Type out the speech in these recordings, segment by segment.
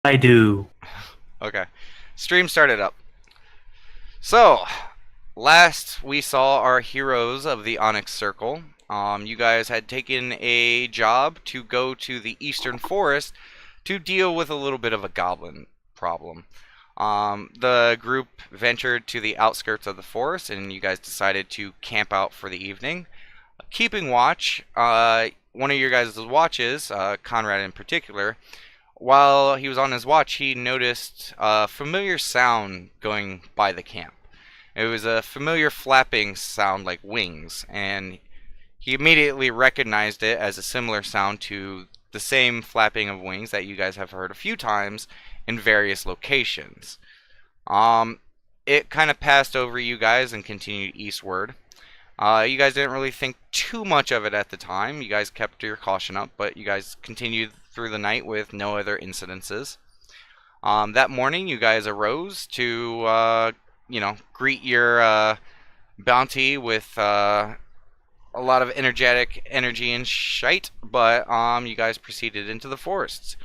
I do. Okay. Stream started up. So, last we saw our heroes of the Onyx Circle. You guys had taken a job to go to the Eastern Forest to deal with a little bit of a goblin problem. The group ventured to the outskirts of the forest, and you guys decided to camp out for the evening. Keeping watch, one of your guys' watches, Conrad in particular, while he was on his watch, he noticed a familiar sound going by the camp. It was a familiar flapping sound like wings, and he immediately recognized it as a similar sound to the same flapping of wings that you guys have heard a few times in various locations. Um, it kind of passed over you guys and continued eastward. You guys didn't really think too much of it at the time. You guys kept your caution up, but you guys continued through the night with no other incidences. That morning, you guys arose to, greet your bounty with a lot of energetic energy and shite, but you guys proceeded into the forests.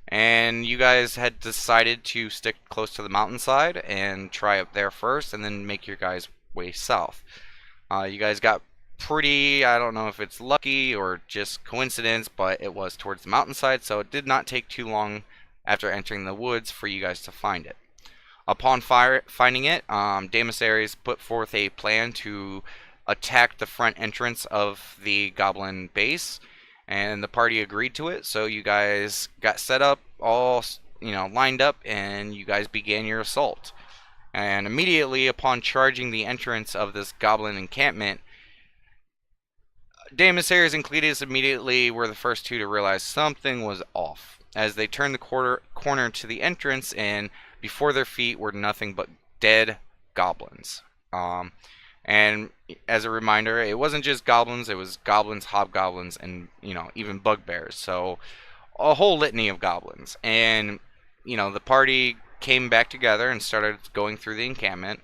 And you guys had decided to stick close to the mountainside and try up there first, and then make your guys' way south. You guys got pretty, I don't know if it's lucky or just coincidence, but it was towards the mountainside, so it did not take too long after entering the woods for you guys to find it. Upon finding it, Damasaries put forth a plan to attack the front entrance of the goblin base, and the party agreed to it, so you guys got set up, all lined up, and you guys began your assault. And immediately upon charging the entrance of this goblin encampment, Damasaries and Cletus immediately were the first two to realize something was off, as they turned the corner to the entrance, and before their feet were nothing but dead goblins. And as a reminder, it wasn't just goblins; it was goblins, hobgoblins, and even bugbears. So a whole litany of goblins. And the party came back together and started going through the encampment.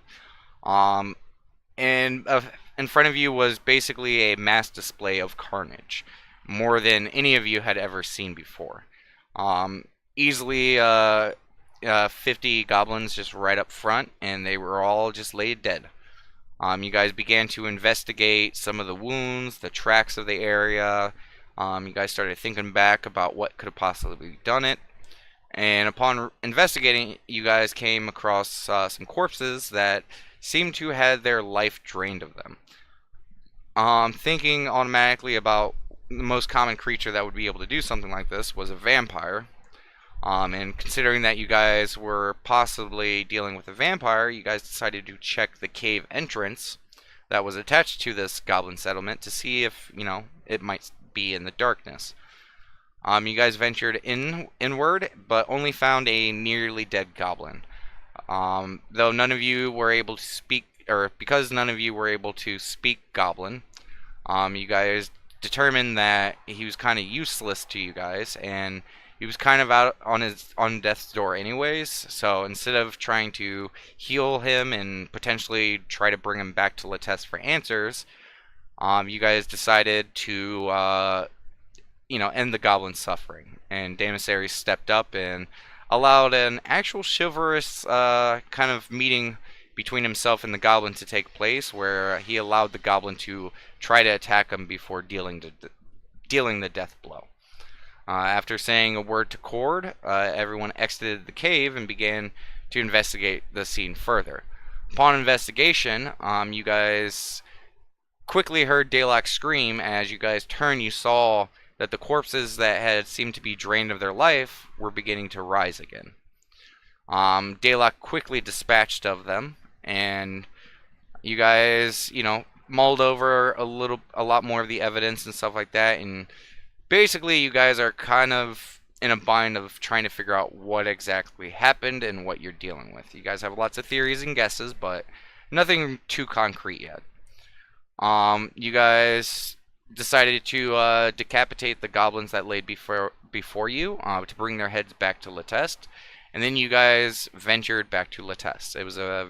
Um, and in front of you was basically a mass display of carnage, more than any of you had ever seen before. Easily 50 goblins just right up front, and they were all just laid dead. You guys began to investigate some of the wounds, the tracks of the area. You guys started thinking back about what could have possibly done it. And upon investigating, you guys came across some corpses that seemed to have their life drained of them. Thinking automatically about the most common creature that would be able to do something like this was a vampire. And considering that you guys were possibly dealing with a vampire, you guys decided to check the cave entrance that was attached to this goblin settlement to see if, it might be in the darkness. You guys ventured inward, but only found a nearly dead goblin. Though none of you were able to speak, or because none of you were able to speak goblin, you guys determined that he was kind of useless to you guys, and he was kind of out on death's door anyways. So instead of trying to heal him and potentially try to bring him back to Latest for answers, you guys decided to end the goblin's suffering. And Damasaries stepped up and allowed an actual chivalrous kind of meeting between himself and the goblin to take place, where he allowed the goblin to try to attack him before dealing the death blow. After saying a word to Cord, everyone exited the cave and began to investigate the scene further. Upon investigation, you guys quickly heard Daylock scream. As you guys turned, you saw that the corpses that had seemed to be drained of their life were beginning to rise again. Daylock quickly dispatched of them, and you guys, mulled over a lot more of the evidence and stuff like that, and basically you guys are kind of in a bind of trying to figure out what exactly happened and what you're dealing with. You guys have lots of theories and guesses, but nothing too concrete yet. You guys decided to decapitate the goblins that laid before you to bring their heads back to Latest, and then you guys ventured back to Latest. It was a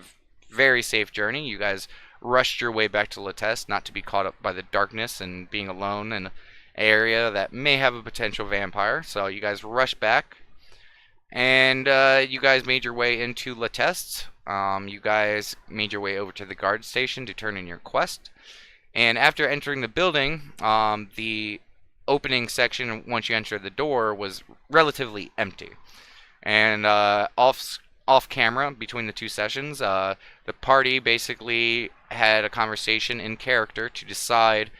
very safe journey. You guys rushed your way back to Latest, not to be caught up by the darkness and being alone in an area that may have a potential vampire. So you guys rushed back, And you guys made your way into La Teste. You guys made your way over to the guard station to turn in your quest. And after entering the building, the opening section, once you enter the door, was relatively empty. And off camera, between the two sessions, the party basically had a conversation in character to decide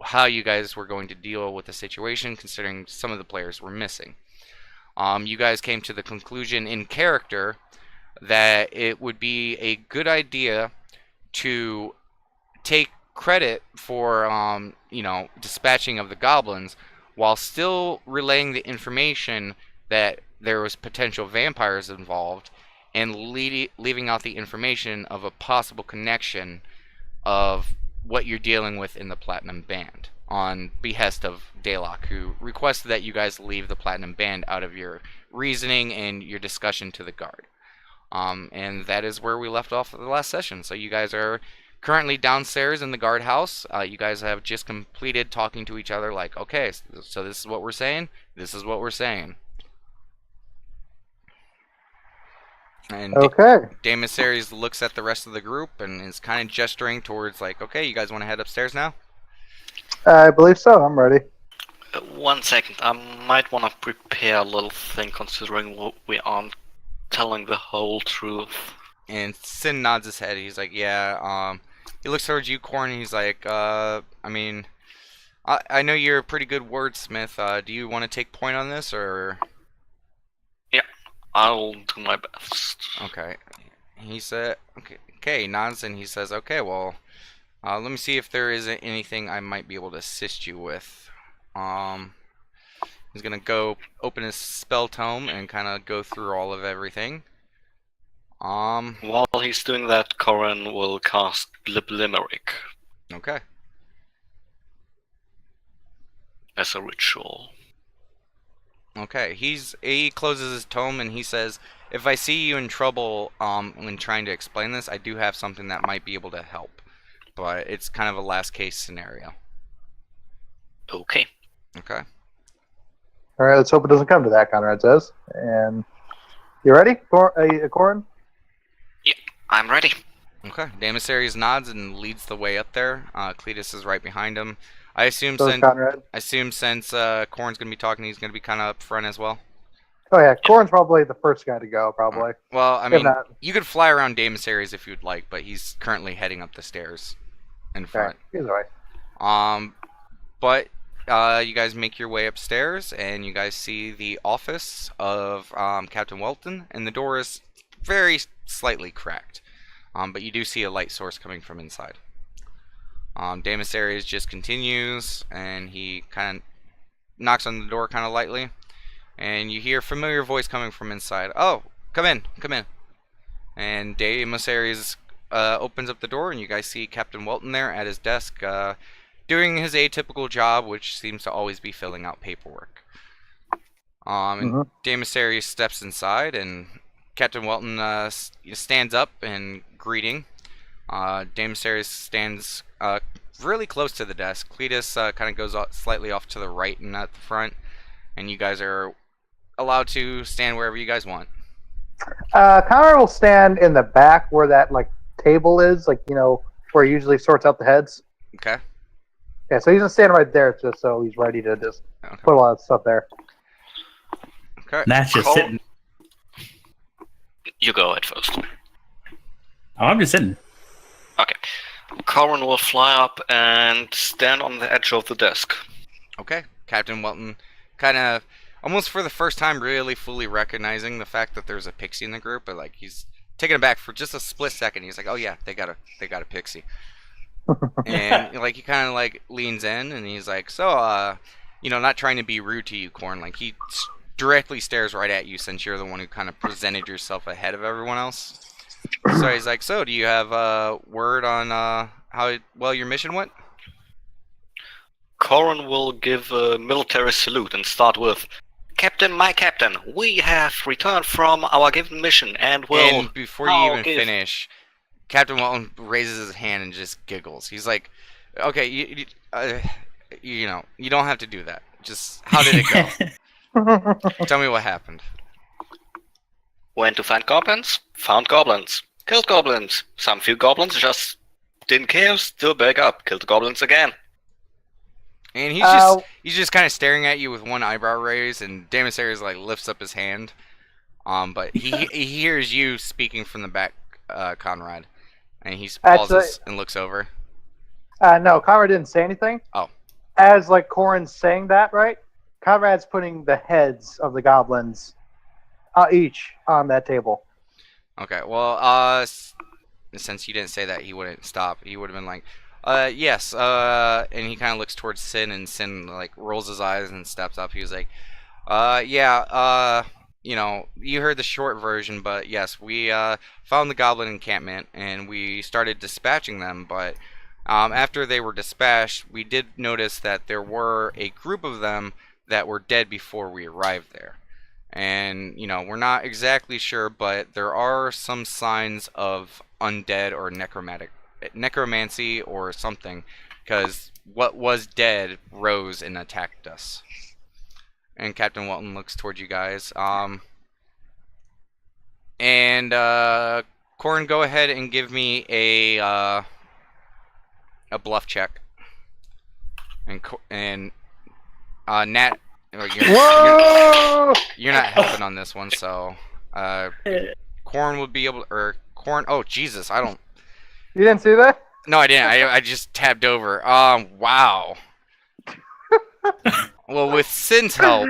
how you guys were going to deal with the situation, considering some of the players were missing. You guys came to the conclusion in character that it would be a good idea to take credit for dispatching of the goblins while still relaying the information that there was potential vampires involved, and leaving out the information of a possible connection of what you're dealing with in the Platinum Band, on behest of Daylock, who requested that you guys leave the Platinum Band out of your reasoning and your discussion to the guard. And that is where we left off of the last session. So you guys are currently downstairs in the guardhouse. You guys have just completed talking to each other, like, okay, so this is what we're saying. This is what we're saying. And Okay. Damasaries looks at the rest of the group and is kind of gesturing towards, like, okay, you guys want to head upstairs now? I believe so. I'm ready. 1 second, I might want to prepare a little thing considering we aren't telling the whole truth. And Sin nods his head. He's like, yeah. He looks towards you, Corn, and he's like, I mean, I know you're a pretty good wordsmith. Do you want to take point on this, or? Yeah, I'll do my best. Okay. He said, okay, nods, and he says, okay, well, let me see if there is anything I might be able to assist you with. He's gonna go open his spell tome and kind of go through all of everything. While he's doing that, Corin will cast Limerick Okay. as a ritual. Okay. He closes his tome and he says, if I see you in trouble when trying to explain this, I do have something that might be able to help, but it's kind of a last case scenario. Okay. Okay. All right, let's hope it doesn't come to that, Conrad says. And you ready, Corin? Yeah, I'm ready. Okay. Damasaries nods and leads the way up there. Cletus is right behind him. I assume So is Conrad. since Corn's gonna be talking, he's gonna be kind of up front as well. Oh yeah, Corin's probably the first guy to go, probably. Well, I If mean, not- you could fly around Damasaries if you'd like, but he's currently heading up the stairs in front. Okay, either way. But you guys make your way upstairs, and you guys see the office of Captain Welton, and the door is very slightly cracked. But you do see a light source coming from inside. Damasaries just continues, and he kind of knocks on the door kind of lightly, and you hear a familiar voice coming from inside. Oh, come in, come in. And Damasaries opens up the door, and you guys see Captain Welton there at his desk, doing his atypical job, which seems to always be filling out paperwork. And Damasaries steps inside, and Captain Welton stands up and greeting. Damasaries stands really close to the desk. Cletus kind of goes slightly off to the right and at the front, and you guys are allowed to stand wherever you guys want. Conrad will stand in the back where that table is, where he usually sorts out the heads. Okay. Yeah, so he's gonna stand right there, just so he's ready to just put a lot of stuff there. Okay. That's just sitting. You go ahead first. Oh, I'm just sitting. Okay. Corin will fly up and stand on the edge of the desk. Okay. Captain Welton kind of, almost for the first time, really fully recognizing the fact that there's a pixie in the group, but he's taken aback for just a split second. He's like, "Oh yeah, they got a pixie." And he kind of leans in, and he's like, "So, not trying to be rude to you, Corn." He directly stares right at you, since you're the one who kind of presented yourself ahead of everyone else. So he's like, "So, do you have a word on how well your mission went?" Corin will give a military salute and start with, "Captain, my captain, we have returned from our given mission and will..." And before you even finish, Captain Welton raises his hand and just giggles. He's like, "Okay, you don't have to do that. Just, how did it go? Tell me what happened." Went to find goblins, found goblins, killed goblins. Some few goblins just didn't care, still back up, killed the goblins again. And Uh, he's just kind of staring at you with one eyebrow raised, and Damasaris like lifts up his hand. But he hears you speaking from the back, Conrad, and he pauses and looks over. No, Conrad didn't say anything. Oh. As like Corin's saying that, right? Conrad's putting the heads of the goblins, each on that table. Okay. Well, since you didn't say that, he wouldn't stop. He would have been like, yes. And he kind of looks towards Sin, and Sin like rolls his eyes and steps up. He was like, yeah. You know, you heard the short version, but yes, we found the goblin encampment and we started dispatching them. But after they were dispatched, we did notice that there were a group of them that were dead before we arrived there. And, you know, we're not exactly sure, but there are some signs of undead or necromancy or something, because what was dead rose and attacked us. And Captain Walton looks towards you guys. Corin, go ahead and give me a bluff check. And Nat, you're not helping on this one, so Corin would be able, or Corin. Oh Jesus, I don't. You didn't see that? No, I didn't. I just tabbed over. Wow. Well, with Sin's help,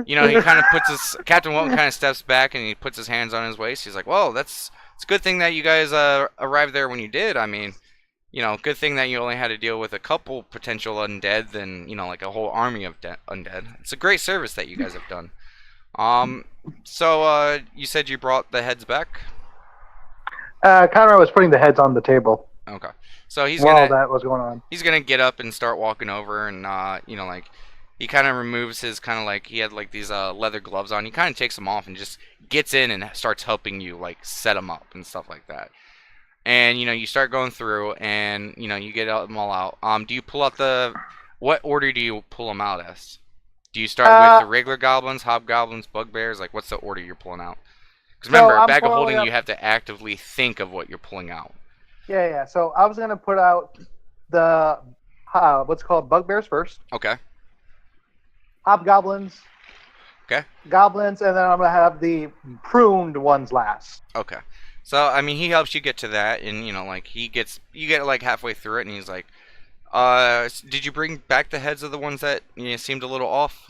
you know, he kind of puts his... Captain Walton kind of steps back and he puts his hands on his waist. He's like, well, it's a good thing that you guys arrived there when you did. I mean, you know, good thing that you only had to deal with a couple potential undead than, you know, like a whole army of undead. It's a great service that you guys have done. So, you said you brought the heads back? Conrad was putting the heads on the table. Okay. So he's while gonna... that was going on. He's gonna get up and start walking over and, you know, like... He kind of removes his kind of like, he had like these leather gloves on. He kind of takes them off and just gets in and starts helping you like set them up and stuff like that. And, you know, you start going through and, you know, you get them all out. Do you pull out what order do you pull them out as? Do you start with the regular goblins, hobgoblins, bugbears? Like, what's the order you're pulling out? Because remember, a bag of holding, you have to actively think of what you're pulling out. Yeah. So I was going to put out the, what's called bugbears first. Okay. Hobgoblins. Okay. Goblins, and then I'm going to have the pruned ones last. Okay. So, I mean, he helps you get to that, and, you know, like, you get like halfway through it, and he's like, did you bring back the heads of the ones that, you know, seemed a little off?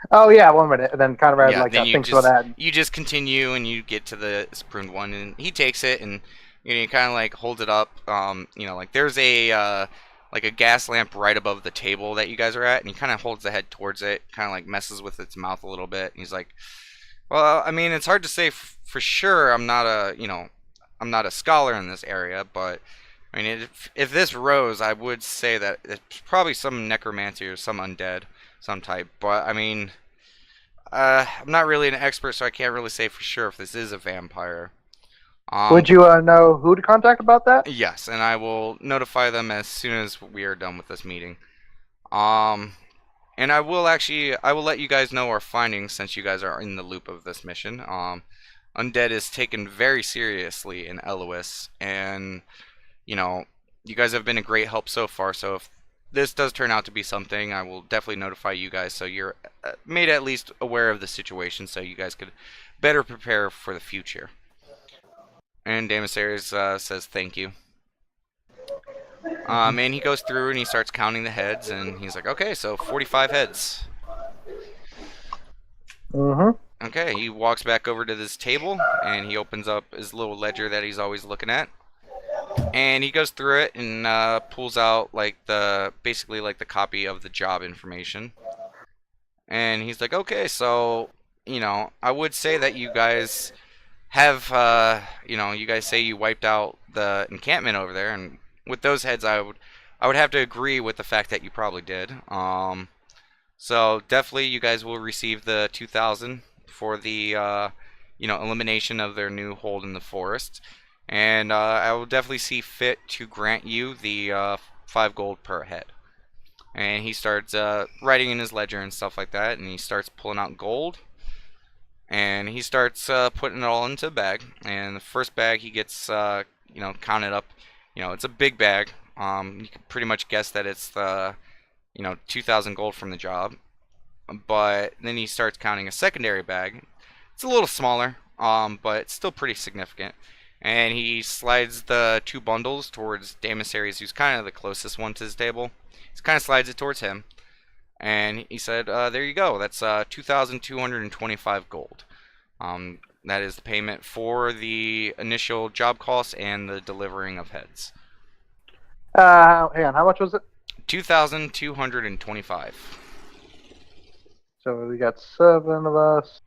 Oh, yeah, 1 minute. And then kind of yeah, like thinks about that. You just continue, and you get to the pruned one, and he takes it, and, you know, you kind of, like, hold it up. You know, like, there's a, like a gas lamp right above the table that you guys are at, and he kind of holds the head towards it, kind of like messes with its mouth a little bit. And he's like, well, I mean, it's hard to say for sure. I'm not a scholar in this area, but I mean, if this rose, I would say that it's probably some necromancy or some undead, some type. But I mean, I'm not really an expert, so I can't really say for sure if this is a vampire. Would you know who to contact about that? Yes, and I will notify them as soon as we are done with this meeting. And I will let you guys know our findings since you guys are in the loop of this mission. Undead is taken very seriously in Elois, and, you know, you guys have been a great help so far, so if this does turn out to be something, I will definitely notify you guys so you're made at least aware of the situation so you guys could better prepare for the future. And Damasaris says thank you. And he goes through and he starts counting the heads, and he's like, okay, so 45 heads. Mm-hmm. Okay, he walks back over to this table, and he opens up his little ledger that he's always looking at. And he goes through it and pulls out like basically like the copy of the job information. And he's like, okay, so, you know, I would say that you guys have, you know, you guys say you wiped out the encampment over there, and with those heads, I would have to agree with the fact that you probably did. So definitely, you guys will receive the 2,000 for the, you know, elimination of their new hold in the forest, and I will definitely see fit to grant you the 5 gold per head. And he starts writing in his ledger and stuff like that, and he starts pulling out gold. and he starts putting it all into a bag. And the first bag he gets, counted up. It's a big bag. You can pretty much guess that it's the, 2,000 gold from the job. But then he starts counting a secondary bag. It's a little smaller, but it's still pretty significant. And he slides the 2 bundles towards Daemis, who's kind of the closest one to his table. He kind of slides it towards him. And he said, there you go. That's 2,225 gold. That is the payment for the initial job costs and the delivering of heads. Hang on, how much was it? 2,225. So we got 7 of us.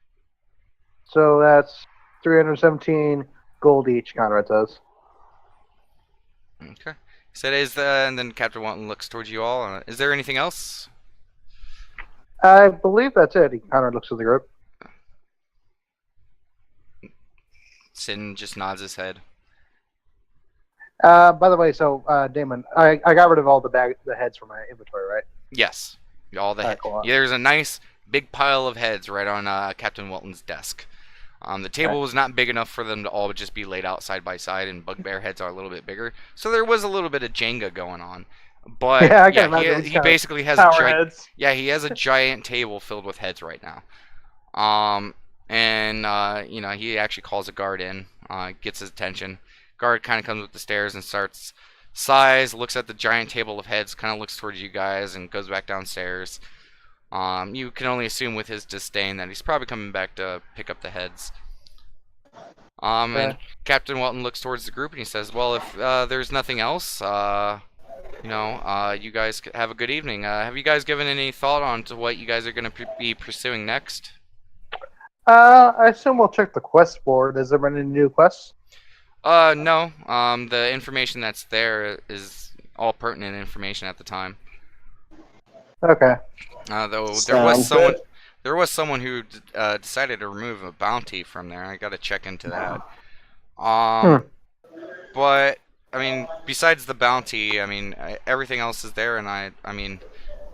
So that's 317 gold each, Conrad says. Okay. He said, and then Captain Wanton looks towards you all. Is there anything else? I believe that's it. Conrad looks at the group. Sin just nods his head. By the way, so Damon, I got rid of all the heads from my inventory, right? Yes. All the heads. Cool. Yeah, there's a nice big pile of heads right on Captain Welton's desk. The table was not big enough for them to all just be laid out side by side, and bugbear heads are a little bit bigger. So there was a little bit of Jenga going on. But he basically has he has a giant table filled with heads right now. He actually calls a guard in, gets his attention. Guard kind of comes up the stairs and starts looks at the giant table of heads, kind of looks towards you guys, and goes back downstairs. You can only assume with his disdain that he's probably coming back to pick up the heads. And Captain Welton looks towards the group and he says, well, if there's nothing else, you guys have a good evening. Have you guys given any thought on to what you guys are going to be pursuing next? I assume we'll check the quest board. Has there been any new quests? No. The information that's there is all pertinent information at the time. Okay. Though there was someone who decided to remove a bounty from there. I got to check into that. But I mean, besides the bounty, I mean, everything else is there, and I mean,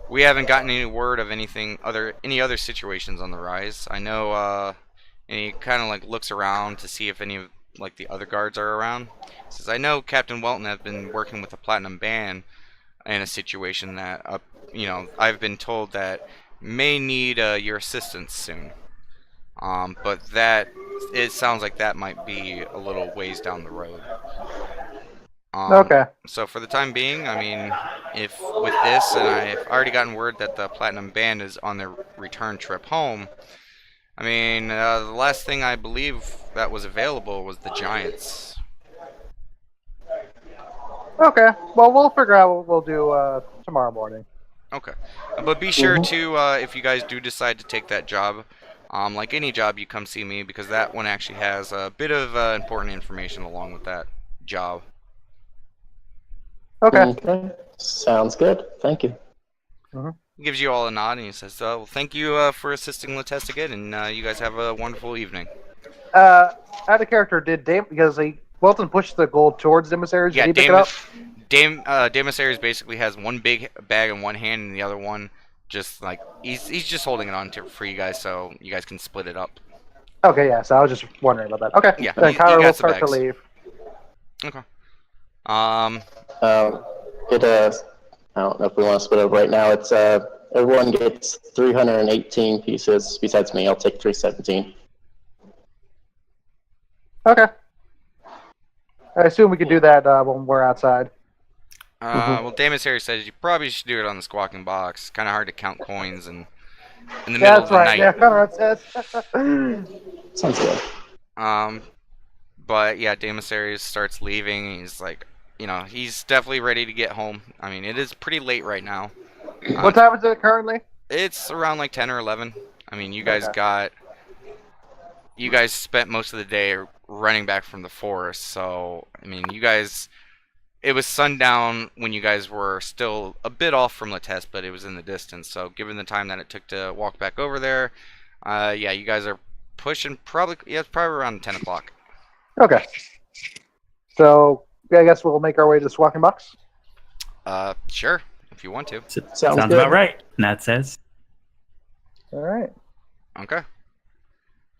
we haven't gotten any word of any other situations on the rise. I know, and he kind of like looks around to see if any of like the other guards are around. He says, I know Captain Welton has been working with the Platinum Band in a situation that, I've been told that may need your assistance soon. But it sounds like that might be a little ways down the road. Okay. So for the time being, I mean, if with this, and I've already gotten word that the Platinum Band is on their return trip home, I mean, the last thing I believe that was available was the Giants. Okay. Well, we'll figure out what we'll do tomorrow morning. Okay. But be sure to, if you guys do decide to take that job, like any job, you come see me, because that one actually has a bit of important information along with that job. Okay. Sounds good. Thank you. He gives you all a nod and he says, well, thank you for assisting Latestigate, and you guys have a wonderful evening. Out of character, because Welton pushed the gold towards Demissaries, did he pick it up? Demissaries basically has one big bag in one hand and the other one just like, he's just holding it on for you guys so you guys can split it up. Okay, yeah, so I was just wondering about that. Okay, yeah, then Kyra will start to leave. Okay. I don't know if we want to split up right now. It's everyone gets 318 pieces besides me. I'll take 317. Okay. I assume we could do that when we're outside. Well, Demissaries says you probably should do it on the squawking box. It's kind of hard to count coins in the middle of the night. Yeah, Conrad says. Sounds good. But yeah, Demissaries starts leaving. He's like, he's definitely ready to get home. I mean, it is pretty late right now. What time is it currently? It's around like 10 or 11. I mean, you guys spent most of the day running back from the forest, so, I mean, it was sundown when you guys were still a bit off from Latesse, but it was in the distance, so given the time that it took to walk back over there, yeah, you guys are pushing it's probably around 10 o'clock. Okay. So, I guess we'll make our way to the Squawking Box? Sure, if you want to. Sounds about right, Nat says. All right. Okay.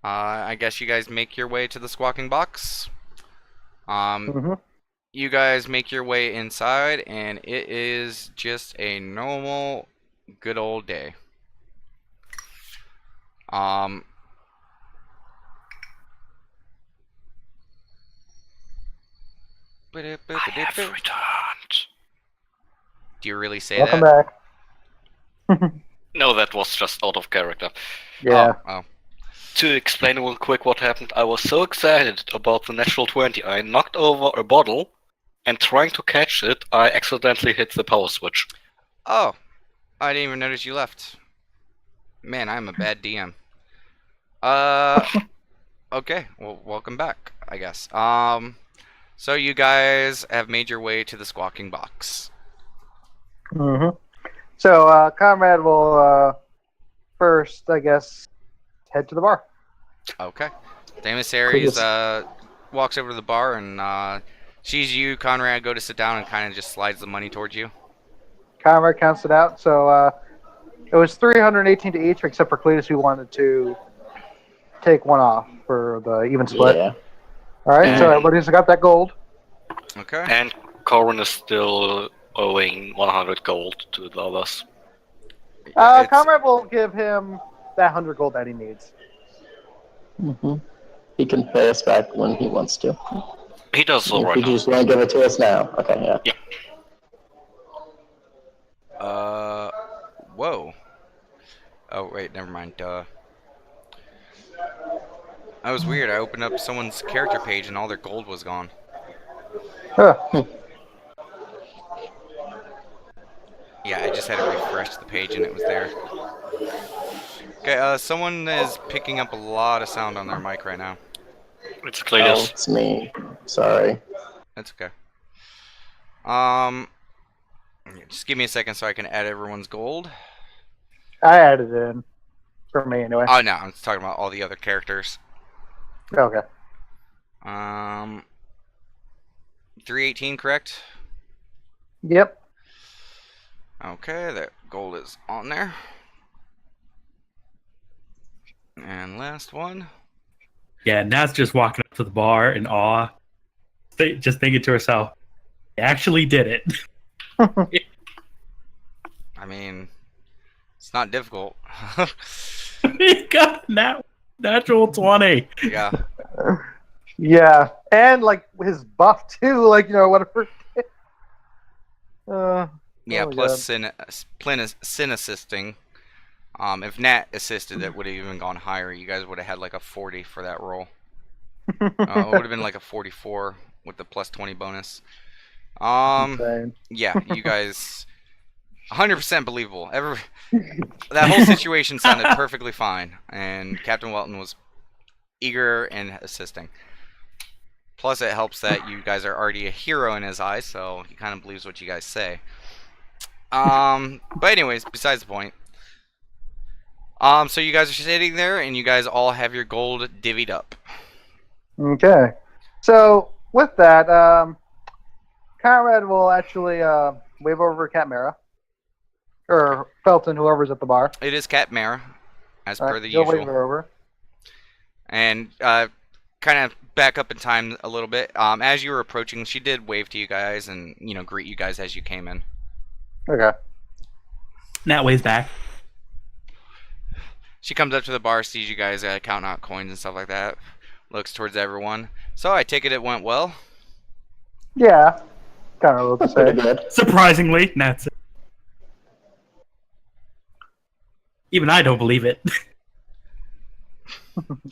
I guess you guys make your way to the squawking box. Mm-hmm. You guys make your way inside, and it is just a normal, good old day. I have returned. Do you really say Welcome that? back. No, that was just out of character. Yeah. Oh. To explain real quick what happened, I was so excited about the natural 20, I knocked over a bottle, and trying to catch it, I accidentally hit the power switch. Oh, I didn't even notice you left. Man, I'm a bad DM. Okay, well, welcome back, I guess. So you guys have made your way to the squawking box. Mm-hmm. So, Comrade will first, I guess, head to the bar. Okay. Damus Ares walks over to the bar and sees you, Conrad, go to sit down and kind of just slides the money towards you. Comrade counts it out. So, it was 318 to each, except for Cletus, who wanted to take one off for the even split. Yeah. All right, so everybody's got that gold. Okay. And Corin is still owing 100 gold to the others. Comrade will give him that 100 gold that he needs. Mm-hmm. He can pay us back when he wants to. He does so If right you now. just want to give it to us now. Okay, yeah. Whoa. Oh, wait, never mind. That was weird. I opened up someone's character page and all their gold was gone. Huh. Yeah, I just had to refresh the page and it was there. Okay, someone is picking up a lot of sound on their mic right now. It's Oh, Cletus. it's me. Sorry. That's okay. Just give me a second so I can add everyone's gold. I added it in. For me, anyway. Oh, no, I'm talking about all the other characters. Okay. 318, correct? Yep. Okay, that gold is on there. And last one. Yeah, Nat's just walking up to the bar in awe, just thinking to herself, "I actually did it." I mean, it's not difficult. He got natural 20. Yeah. Yeah, and like his buff too, like whatever. Yeah, Oh my plus sin assisting. If Nat assisted, it would have even gone higher. You guys would have had like a 40 for that roll. It would have been like a 44 with the plus 20 bonus. Insane. Yeah, you guys, 100% believable. That whole situation sounded perfectly fine, and Captain Welton was eager and assisting. Plus, it helps that you guys are already a hero in his eyes, so he kind of believes what you guys say. But anyways, besides the point. So you guys are sitting there, and you guys all have your gold divvied up. Okay. So with that, Conrad will actually wave over Cat Mara. Or Felton, whoever's at the bar. It is Cat Mara, as per the he'll wave usual. her over. And kind of back up in time a little bit. As you were approaching, she did wave to you guys and greet you guys as you came in. Okay. Nat waves back. She comes up to the bar, sees you guys counting out coins and stuff like that. Looks towards everyone. So I take it went well. Yeah. Kind of what to Pretty say. good. Surprisingly, Nat's. Even I don't believe it.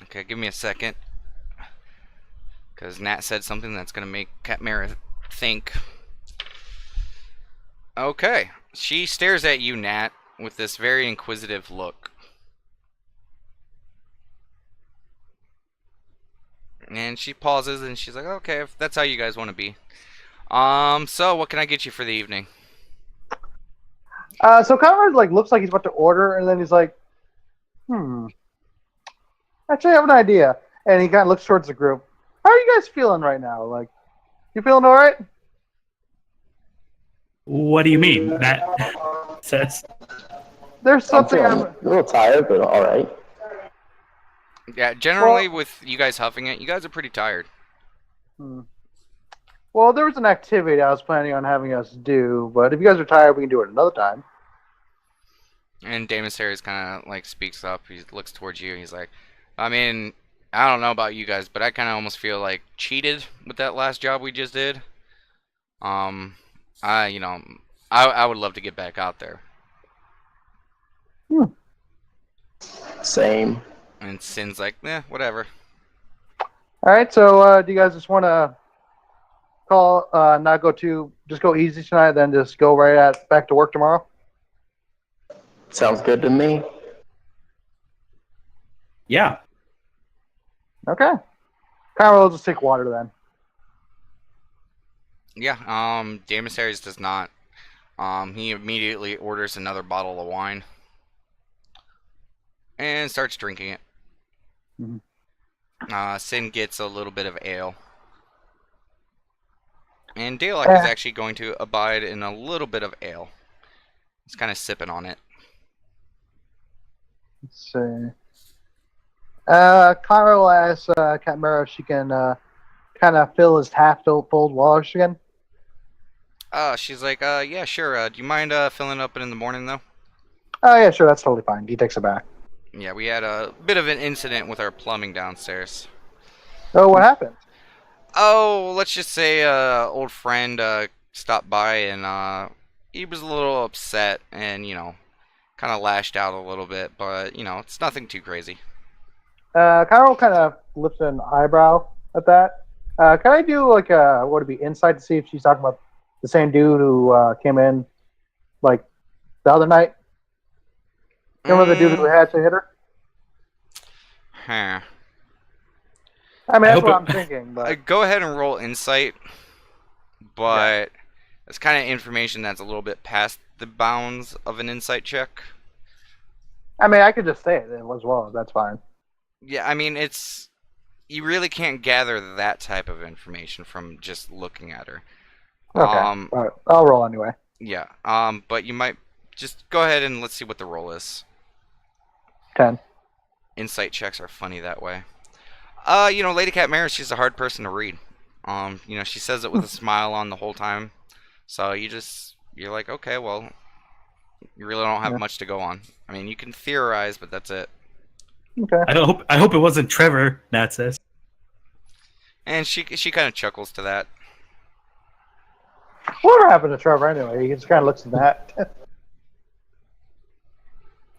Okay, give me a second. Because Nat said something that's going to make Cat Mara think. Okay. She stares at you, Nat, with this very inquisitive look. And she pauses and she's like, okay, if that's how you guys want to be. So what can I get you for the evening? So Conrad looks like he's about to order, and then he's like, actually I have an idea. And he kind of looks towards the group. How are you guys feeling right now? Like, you feeling all right? What do you mean? Nat says. There's I'm something feeling a little tired, but all right. Yeah, generally with you guys huffing it, you guys are pretty tired. Hmm. Well, there was an activity I was planning on having us do, but if you guys are tired, we can do it another time. And Damon Series kind of like speaks up. He looks towards you. He's like, I mean, I don't know about you guys, but I kind of almost feel like cheated with that last job we just did. Um, I, you know, I would love to get back out there. Same. And Sin's like, whatever. All right, so do you guys just want to call, just go easy tonight, then just go back to work tomorrow? Sounds good to me. Yeah. Okay. Kyra will just take water then. Yeah, Damon Series does not. He immediately orders another bottle of wine and starts drinking it. Mhm. Sin gets a little bit of ale. And Daylock is actually going to abide in a little bit of ale. He's kind of sipping on it. Let's see. Kyra will ask Katmera if she can kind of fill his half-filled water again. She's like, yeah, sure. Do you mind filling up it in the morning, though? Oh, yeah, sure, that's totally fine. He takes it back. Yeah, we had a bit of an incident with our plumbing downstairs. Oh, what happened? Oh, let's just say old friend stopped by and he was a little upset and, you know, kind of lashed out a little bit, but, you know, it's nothing too crazy. Kyra will kind of lift an eyebrow at that. Can I do like would it be insight to see if she's talking about the same dude who came in like the other night? Remember the dude who had to hit her? Huh. I mean, I that's hope what it- I'm thinking, but Go ahead and roll insight, but it's kind of information that's a little bit past the bounds of an insight check. I mean, I could just say it as well. That's fine. Yeah, I mean, you really can't gather that type of information from just looking at her. Okay, all right, I'll roll anyway. Yeah. But you might just go ahead and let's see what the roll is. 10. Insight checks are funny that way. You know, Lady Cat Maris, she's a hard person to read. You know, she says it with a smile on the whole time. So you're like, okay, well, you really don't have much to go on. I mean, you can theorize, but that's it. Okay. I hope it wasn't Trevor, Nat says. And she kind of chuckles to that. Whatever happened to Trevor anyway? He just kind of looks at that.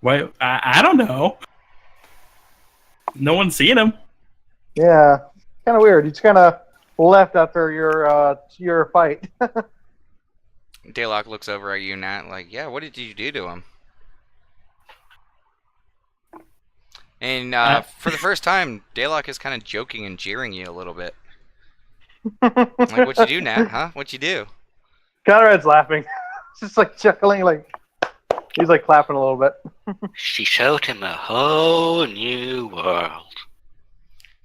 Why? I don't know. No one's seen him. Yeah, kind of weird. He just kind of left after your fight. Daylock looks over at you, Nat, like, yeah, what did you do to him? And for the first time, Daylock is kind of joking and jeering you a little bit. Like, what you do, Nat? Huh? What you do? Conrad's laughing, just like chuckling, like he's like clapping a little bit. She showed him a whole new world.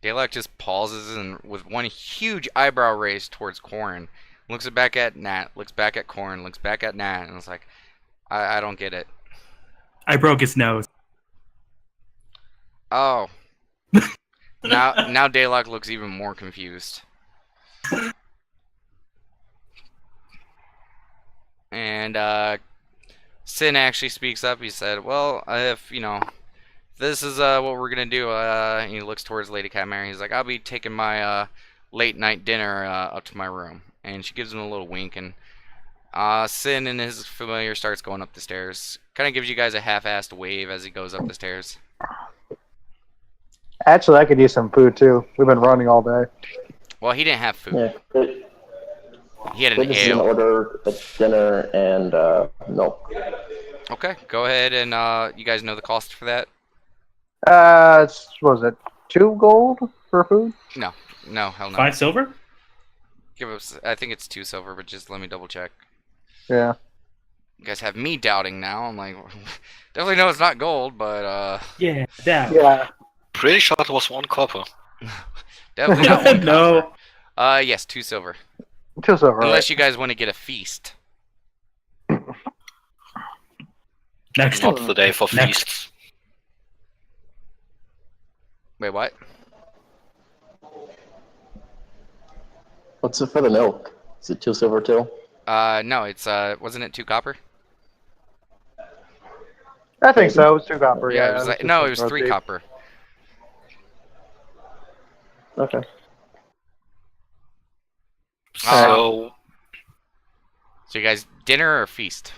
Daylock just pauses and with one huge eyebrow raised towards Corrin, looks back at Nat, looks back at Corrin, looks back at Nat, and it's like, I don't get it. I broke his nose. Oh. Now Daylock looks even more confused. And Sin actually speaks up. He said, well, if, you know, this is what we're going to do, and he looks towards Lady Catmare. He's like, I'll be taking my late night dinner up to my room. And she gives him a little wink, and Sin and his familiar starts going up the stairs. Kind of gives you guys a half-assed wave as he goes up the stairs. Actually, I could use some food too. We've been running all day. Well, he didn't have food. Yeah. He had We an just didn't ale. order a dinner and milk. Okay, go ahead and you guys know the cost for that? Was it 2 gold for food? No, hell no. 5 silver? Give us. I think it's 2 silver, but just let me double check. Yeah. You guys have me doubting now. I'm like, definitely know it's not gold, but Yeah, that. Yeah. Pretty sure it was 1 copper. definitely not one No. copper. Yes, 2 silver. 2 silver. Unless you guys want to get a feast. Next Not the day for Next. feasts. Wait, what? What's it for the milk? Is it 2 silver too? No, it's wasn't it 2 copper? I think so. It was 2 copper. Yeah, Yeah. it was like, just no, it like was real 3 cheap. copper. Okay. So, So you guys, dinner or feast?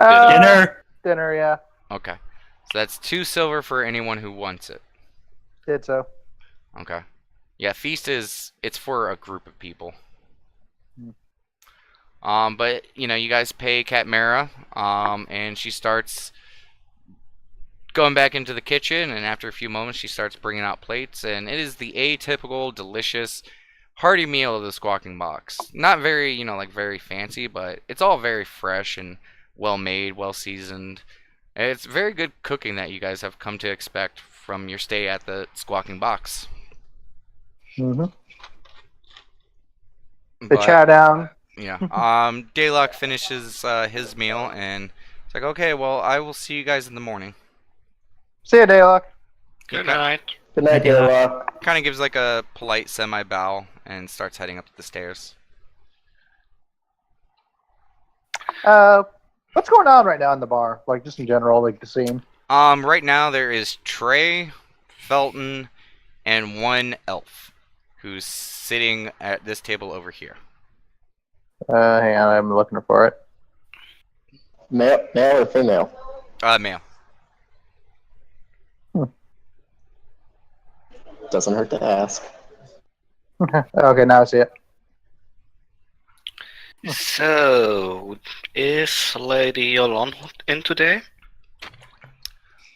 Dinner. Dinner. Yeah. Okay. So that's 2 silver for anyone who wants it. Did so. Okay. Yeah, feast it's for a group of people. But you guys pay Katmera, and she starts going back into the kitchen, and after a few moments, she starts bringing out plates, and it is the atypical, delicious, hearty meal of the Squawking Box. Not very, like very fancy, but it's all very fresh and well made, well seasoned. It's very good cooking that you guys have come to expect from your stay at the Squawking Box. Mm-hmm. They But, chow down. yeah. Daylock finishes his meal, and it's like, okay, well, I will see you guys in the morning. See ya, Daylock. good night. Good night, Idea. Daylock. Kind of gives like a polite semi-bow and starts heading up the stairs. What's going on right now in the bar? Like just in general, like the scene. Right now there is Trey, Felton, and one elf who's sitting at this table over here. Hang on, I'm looking for it. Male or female? Male. Doesn't hurt to ask. Okay, now I see it. So, is Lady Yolande in today?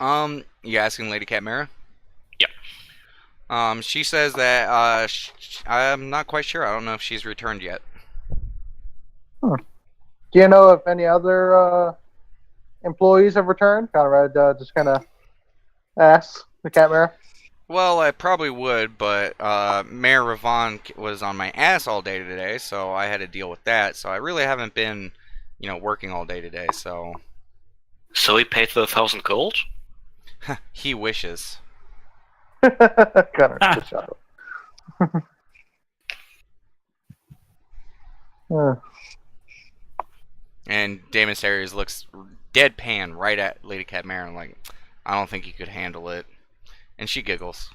You asking Lady Katmera? Yeah. She says that I'm not quite sure. I don't know if she's returned yet. Do you know if any other employees have returned? Conrad just kind of asks the Catmare. Well, I probably would, but Mayor Ravon was on my ass all day today, so I had to deal with that. So I really haven't been, working all day today. So So he paid the 1,000 gold? he wishes. Conrad just shut up. And Damon Series looks deadpan right at Lady Catmare and like, I don't think you could handle it. And she giggles.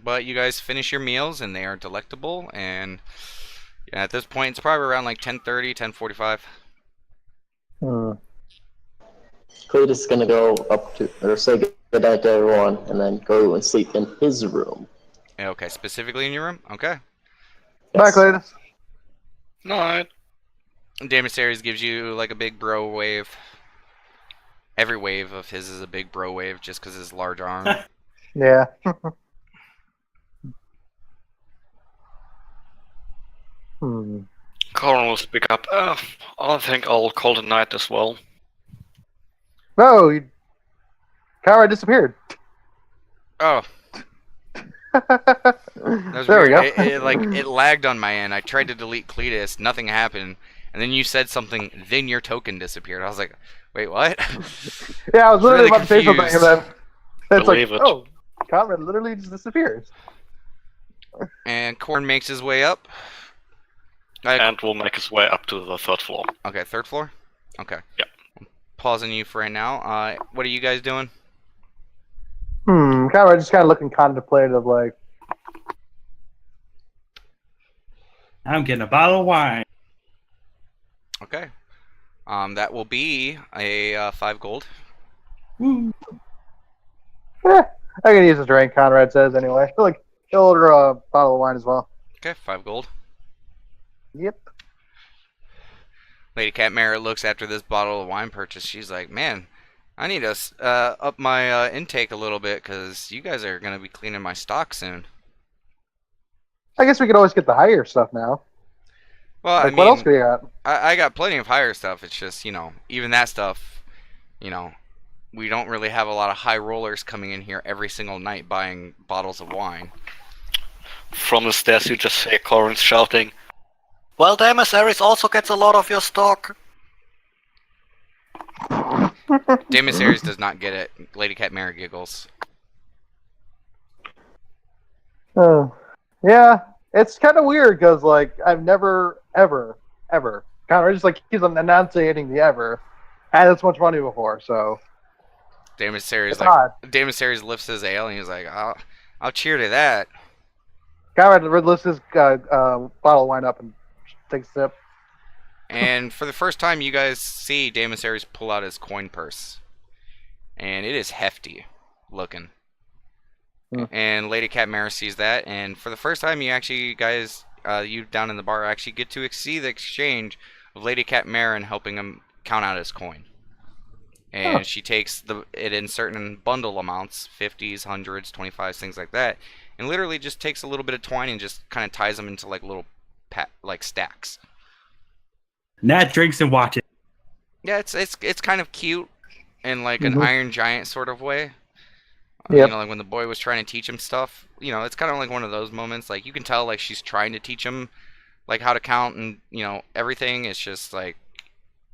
But you guys finish your meals and they are delectable. And at this point, it's probably around like 10:30, 10:45. Cletus is gonna go up to, or say good night to everyone, and then go and sleep in his room. Okay, specifically in your room? Okay. Bye, Cletus. Night. Damon Series gives you like a big bro wave. Every wave of his is a big bro wave just because his large arm. Yeah. Corin will speak up. I think I'll call it night as well. No, Conrad disappeared. Oh, that was There we weird. go. It lagged on my end. I tried to delete Cletus, nothing happened, and then you said something, then your token disappeared. I was like, wait, what? Yeah, I was literally Really about to say something, and confused. then it's like, Believe it. oh, Conrad literally just disappears. And Corn makes his way up. And will make his way up to the 3rd floor. Okay, 3rd floor? Okay. Yeah. Pausing you for right now. What are you guys doing? Conrad just kind of looking contemplative, like, I'm getting a bottle of wine. Okay. That will be a 5 gold. Woo. I can use a drink, Conrad says anyway. Like, he'll order a bottle of wine as well. Okay, 5 gold. Yep. Lady Catmare looks after this bottle of wine purchase. She's like, man, I need to up my intake a little bit because you guys are going to be cleaning my stock soon. I guess we could always get the higher stuff now. Well, Like, what else do we got? I got plenty of higher stuff. It's just, even that stuff, we don't really have a lot of high rollers coming in here every single night buying bottles of wine. From the stairs, you just hear Corin shouting, well, the emissaries also gets a lot of your stock. Demisarius does not get it. Lady Cat Mara giggles. Yeah, it's kind of weird because like I've never ever kind of just like keeps on enunciating the ever had this much money before, so Demisarius it's odd. Demisarius lifts his ale and he's like, I'll cheer to that. Conrad lifts his bottle of wine up and takes a sip. And for the first time, you guys see Demisarius pull out his coin purse, and it is hefty looking. And Lady Cat Mara sees that, and for the first time, you down in the bar actually get to see the exchange of Lady Cat Mara and helping him count out his coin. And she takes it in certain bundle amounts, 50s, 100s, 25s, things like that, and literally just takes a little bit of twine and just kind of ties them into like little stacks. Nat drinks and watches. Yeah, it's kind of cute in like an Iron Giant sort of way. Yep. Like when the boy was trying to teach him stuff. It's kind of like one of those moments. Like you can tell like she's trying to teach him like how to count and everything. It's just like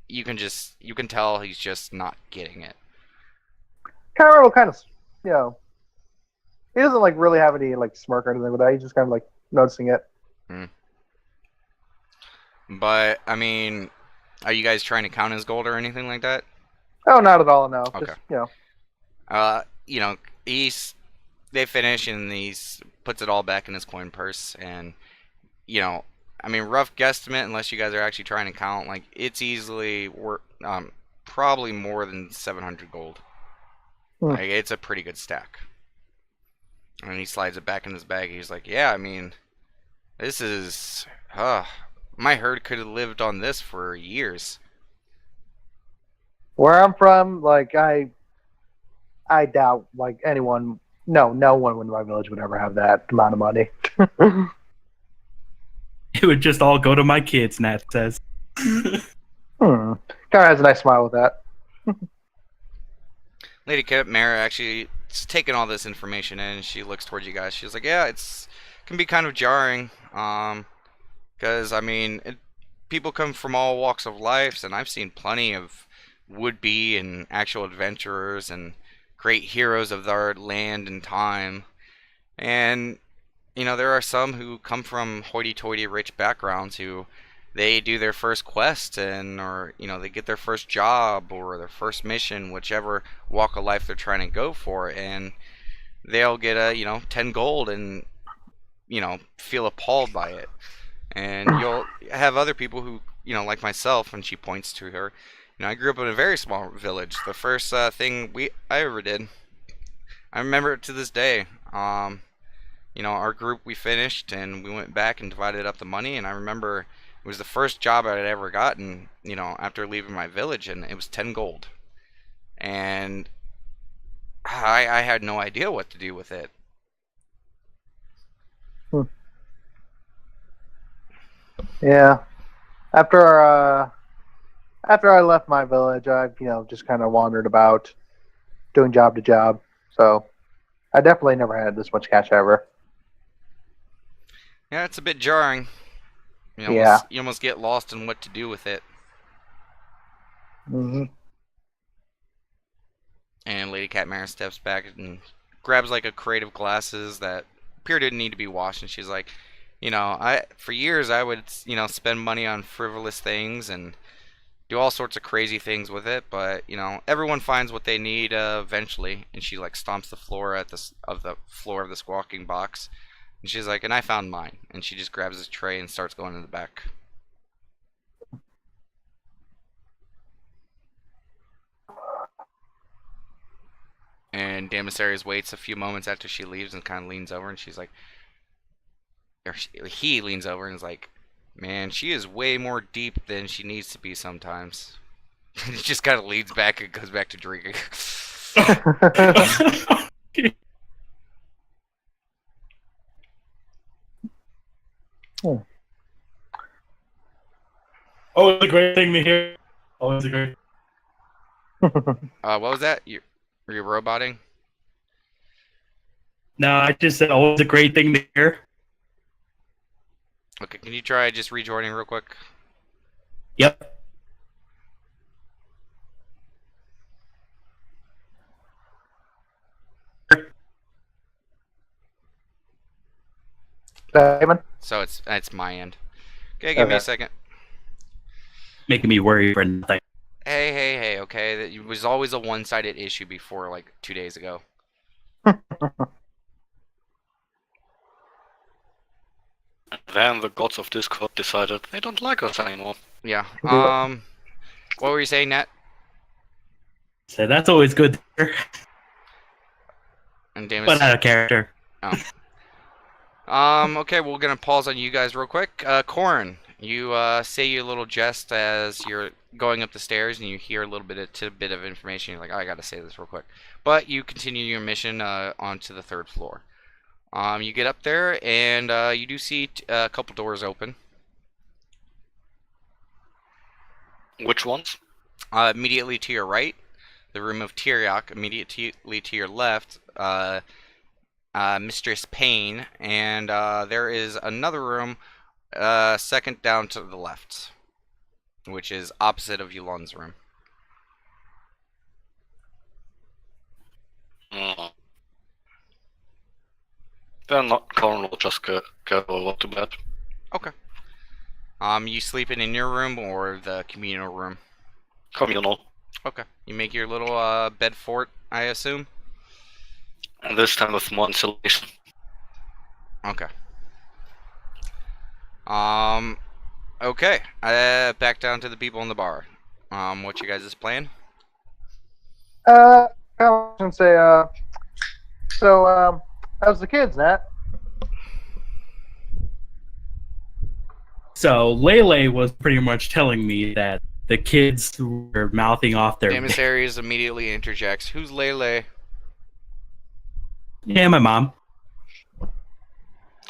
you can tell he's just not getting it. Conrad will kind of he doesn't like really have any like smirk or anything with that. He's just kind of like noticing it. But I mean, are you guys trying to count his gold or anything like that? Oh, not at all. No. Okay. Just, They finish and he puts it all back in his coin purse, and I mean, rough guesstimate, unless you guys are actually trying to count, like it's easily probably more than 700 gold. Like it's a pretty good stack. And he slides it back in his bag. He's like, yeah, I mean, this is my herd could have lived on this for years. Where I'm from, like I doubt like anyone. No one in my village would ever have that amount of money. It would just all go to my kids, Nat says. Kind of has a nice smile with that. Lady Cat Mara actually is taking all this information in, and she looks towards you guys. She's like, yeah, it can be kind of jarring. Because, I mean, people come from all walks of life, and I've seen plenty of would-be and actual adventurers and great heroes of our land and time. And, there are some who come from hoity-toity rich backgrounds who they do their first quest or they get their first job or their first mission, whichever walk of life they're trying to go for, and they'll get 10 gold and, feel appalled by it. And you'll have other people who, like myself, and she points to her. I grew up in a very small village. The first thing I ever did, I remember it to this day. Our group, we finished and we went back and divided up the money. And I remember it was the first job I had ever gotten, after leaving my village, and it was 10 gold. And I had no idea what to do with it. Yeah. After I left my village, I just kind of wandered about, doing job to job. So I definitely never had this much cash ever. Yeah, it's a bit jarring. You almost get lost in what to do with it. And Lady Cat Mara steps back and grabs like a crate of glasses that appear to need to be washed, and she's like, for years I would, spend money on frivolous things and do all sorts of crazy things with it, but everyone finds what they need eventually. And she like stomps the floor of the squawking box, and she's like, and I found mine. And she just grabs this tray and starts going in the back. And Demisarius waits a few moments after she leaves and kind of leans over, and she's like, he leans over and is like, man, she is way more deep than she needs to be sometimes. He just kind of leans back and goes back to drinking. Always a great thing to hear. Always a great. What was that? Were you roboting? No, I just said always a great thing to hear. Okay, can you try just rejoining real quick? Yep. Eamon? So it's my end. Okay, give me a Okay. second. Making me worry for nothing. Hey, okay. It was always a one-sided issue before, like, 2 days ago. Then the gods of Discord decided they don't like us anymore. Yeah. What were you saying, Nat? So that's always good. And Damus? But out of character. Okay, we're gonna pause on you guys real quick. Corin, you say your little jest as you're going up the stairs, and you hear a little bit of information. You're like, oh, I gotta say this real quick. But you continue your mission onto the 3rd floor. You get up there, and you do see a couple doors open. Which ones? Immediately to your right, the room of Tyriok. Immediately to your left, Mistress Payne, and there is another room second down to the left, which is opposite of Yulon's room. Then Corin will just go over to bed. Okay. You sleeping in your room or the communal room? Communal. Okay. You make your little bed fort, I assume? And this time with more insulation. Okay. Okay. Back down to the people in the bar. What you guys' plan? I was gonna say, how's the kids, Nat? So Lele was pretty much telling me that the kids were mouthing off their. Emissaries immediately interjects. Who's Lele? Yeah, my mom.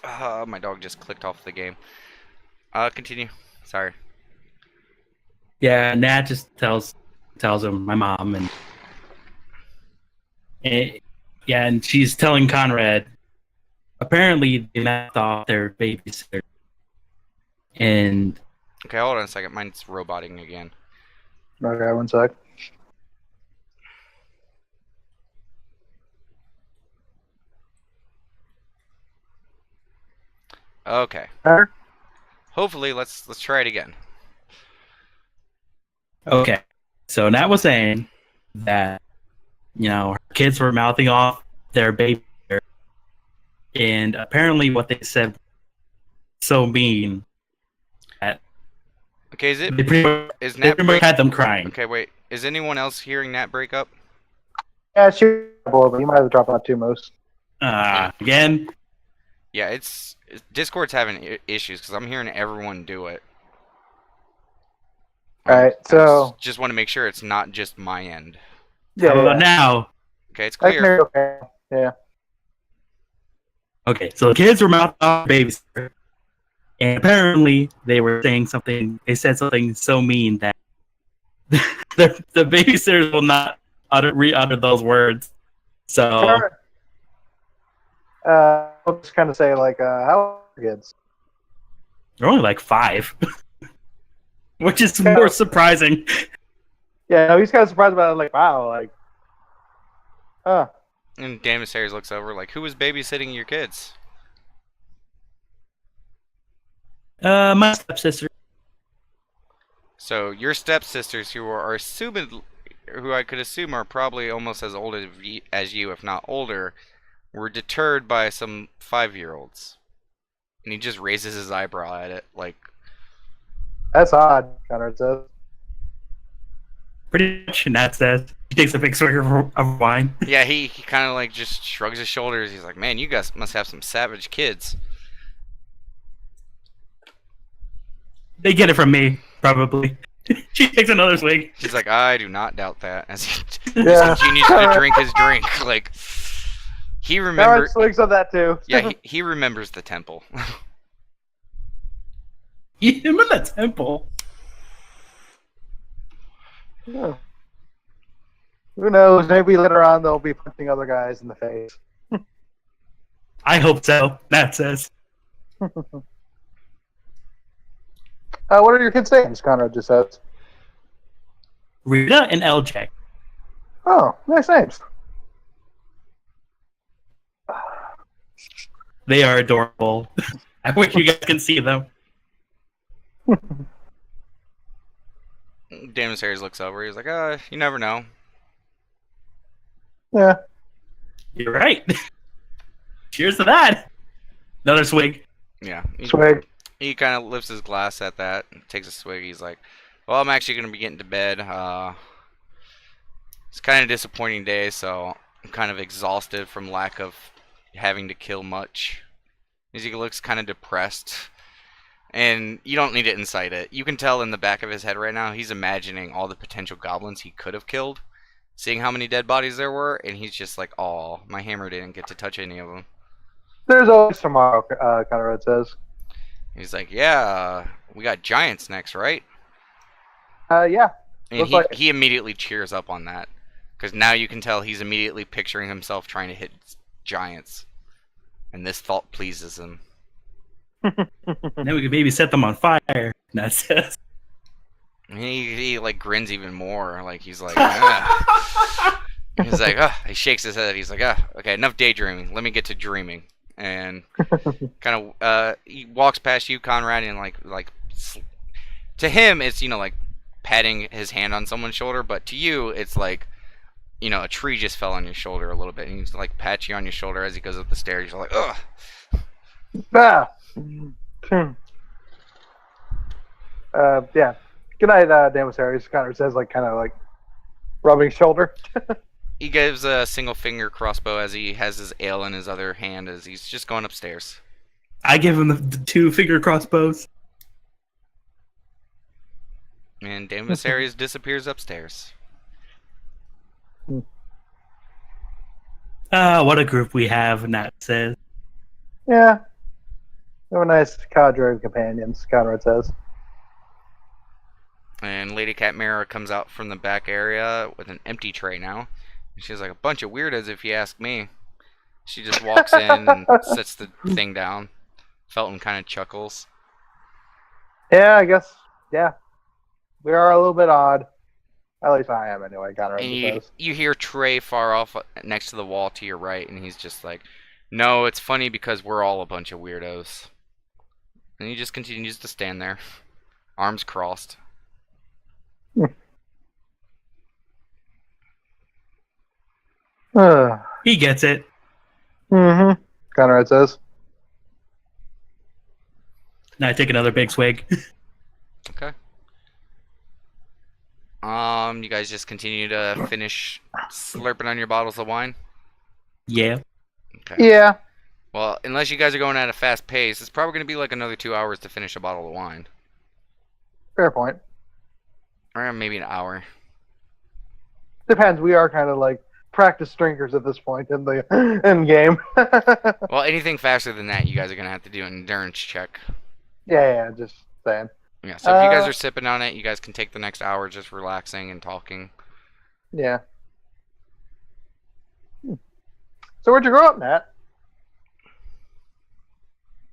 My dog just clicked off the game. Continue. Sorry. Yeah, Nat just tells him my mom, and she's telling Conrad. Apparently, they mouthed off their babysitter. And Okay, hold on a second. Mine's roboting again. Okay, one sec. Okay. Better? Hopefully, let's try it again. okay, so Nat was saying that her kids were mouthing off their babysitter, and apparently what they said so mean that Okay, is they pretty much, is they Nat pretty much break? had them crying. Okay, wait. Is anyone else hearing Nat break up? Yeah, she but you might have dropped out too, Moose. Again. Yeah, Discord's having issues because I'm hearing everyone do it. Alright, so just want to make sure it's not just my end. How about now? Okay, it's I can clear. hear you okay. Yeah. Okay, so the kids were mouthing off their babysitter, and apparently they were saying something. They said something so mean that the babysitters will not re-utter those words. So I'll just kind of say, like, how are your kids? they're only like 5, which is more surprising. Yeah, no, he's kind of surprised about it, like, wow, like, And Damasarius looks over like, who was babysitting your kids? My stepsister. So your stepsisters, who I could assume are probably almost as old as you, if not older, were deterred by some 5-year-olds. And he just raises his eyebrow at it, like... that's odd, Conrad says. Pretty much, and that says he takes a big swig of wine. Yeah, he kind of like just shrugs his shoulders. He's like, man, you guys must have some savage kids. They get it from me, probably. She takes another swig. He's like, I do not doubt that. As he Yeah. continues to drink his drink, like he Conrad remembers. swigs on that too. Yeah, he remembers the temple. Him in the temple. Yeah. Who knows? Maybe later on they'll be punching other guys in the face. I hope so. That says. What are your kids' names? Conrad just says. Rita and LJ. Oh, nice names. They are adorable. I wish you guys can see them. Damon Series looks over. He's like, you never know. Yeah. You're right. Cheers to that. Another swig. Yeah. Swig. He kind of lifts his glass at that, takes a swig. He's like, well, I'm actually going to be getting to bed. It's kind of a disappointing day, so I'm kind of exhausted from lack of having to kill much. He looks kind of depressed. And you don't need to incite it. You can tell in the back of his head right now, he's imagining all the potential goblins he could have killed, seeing how many dead bodies there were, and he's just like, "Oh, my hammer didn't get to touch any of them." There's always tomorrow, Conrad says. He's like, "Yeah, we got giants next, right?" Yeah. And Looks he immediately cheers up on that, because now you can tell he's immediately picturing himself trying to hit giants, and this thought pleases him. Then we could maybe set them on fire. That's it. He like grins even more. Like he's like, ah. He's like, he shakes his head. He's like, okay, enough daydreaming. Let me get to dreaming. And kind of he walks past you, Conrad, and like to him it's like patting his hand on someone's shoulder, but to you it's like a tree just fell on your shoulder a little bit, and he's like pats you on your shoulder as he goes up the stairs. You're like, ugh. Ah. Yeah. Good night, Damus Harris. Connor says, kind of rubbing his shoulder. He gives a single finger crossbow as he has his ale in his other hand as he's just going upstairs. I give him the 2-finger crossbows. And Damus Harris disappears upstairs. What a group we have, Nat says. Yeah. We have a nice cadre of companions, Conrad says. And Lady Catmara comes out from the back area with an empty tray now. She's like, a bunch of weirdos if you ask me. She just walks in and sets the thing down. Felton kind of chuckles. Yeah, I guess. Yeah. We are a little bit odd. At least I am anyway, Conrad And says. you hear Trey far off next to the wall to your right, and he's just like, no, it's funny because we're all a bunch of weirdos. And he just continues to stand there, arms crossed. He gets it. Mm-hmm. Conrad says. Now I take another big swig. Okay. You guys just continue to finish slurping on your bottles of wine? Yeah. Okay. Yeah. Well, unless you guys are going at a fast pace, it's probably going to be like another 2 hours to finish a bottle of wine. Fair point. Or maybe an hour. Depends. We are kind of practice drinkers at this point in the game. Well, anything faster than that, you guys are going to have to do an endurance check. Yeah, just saying. Yeah, so if you guys are sipping on it, you guys can take the next hour just relaxing and talking. Yeah. So where'd you grow up, Matt?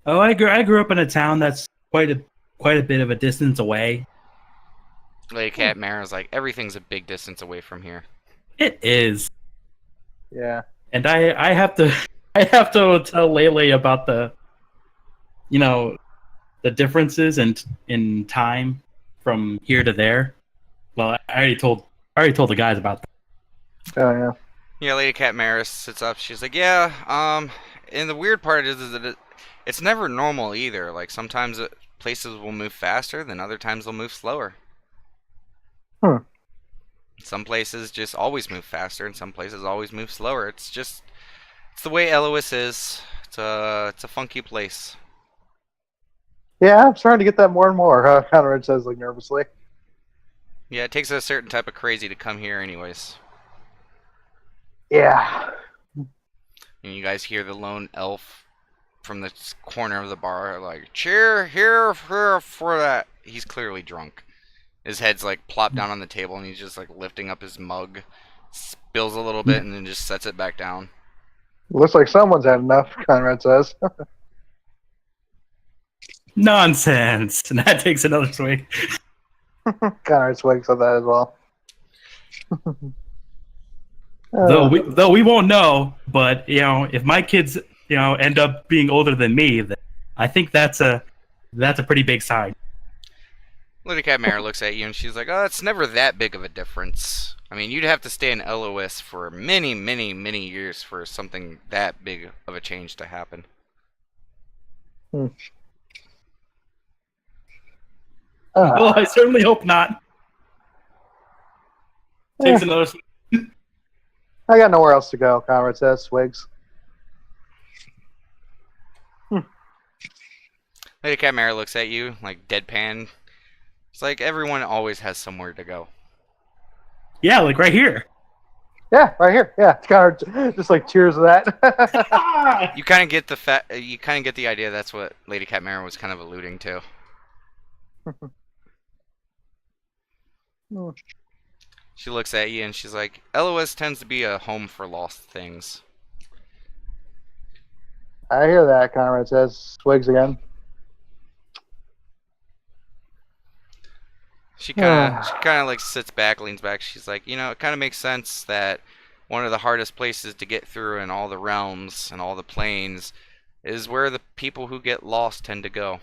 Oh, I grew up in a town that's quite a bit of a distance away. Lady Catmara's like, everything's a big distance away from here. It is. Yeah. And I have to tell Lele about the differences in time from here to there. Well, I already told the guys about that. Oh yeah. Yeah, Lady Catmara sits up. She's like, yeah, and the weird part is that it's never normal either. Like, sometimes places will move faster, then other times they'll move slower. Some places just always move faster, and some places always move slower. It's the way Elois is. It's a funky place. Yeah, I'm starting to get that more and more. Conrad says nervously. Yeah, it takes a certain type of crazy to come here anyways. Yeah. And you guys hear the lone elf from the corner of the bar like, cheer here for that. He's clearly drunk. His head's plopped down on the table, and he's just lifting up his mug, spills a little bit, and then just sets it back down. Looks like someone's had enough, Conrad says. Nonsense. And that takes another swig. Conrad swigs at that as well. Though we won't know, but if my kids end up being older than me, then I think that's a pretty big sign. Lady Catmare looks at you and she's like, "Oh, it's never that big of a difference. I mean, you'd have to stay in LOS for many, many, many years for something that big of a change to happen." Well, I certainly hope not. Takes another. I got nowhere else to go, Conrad says, Swigs. Lady Catmare looks at you like deadpan. It's like everyone always has somewhere to go. Yeah, like right here. Yeah, right here. Yeah, Conrad just like cheers to that. You kind of get the you kind of get the idea that's what Lady Catmare was kind of alluding to. She looks at you and she's like, "LOS tends to be a home for lost things." I hear that, Conrad says, Swigs again. She kind of like sits back, leans back. She's like, it kind of makes sense that one of the hardest places to get through in all the realms and all the planes is where the people who get lost tend to go.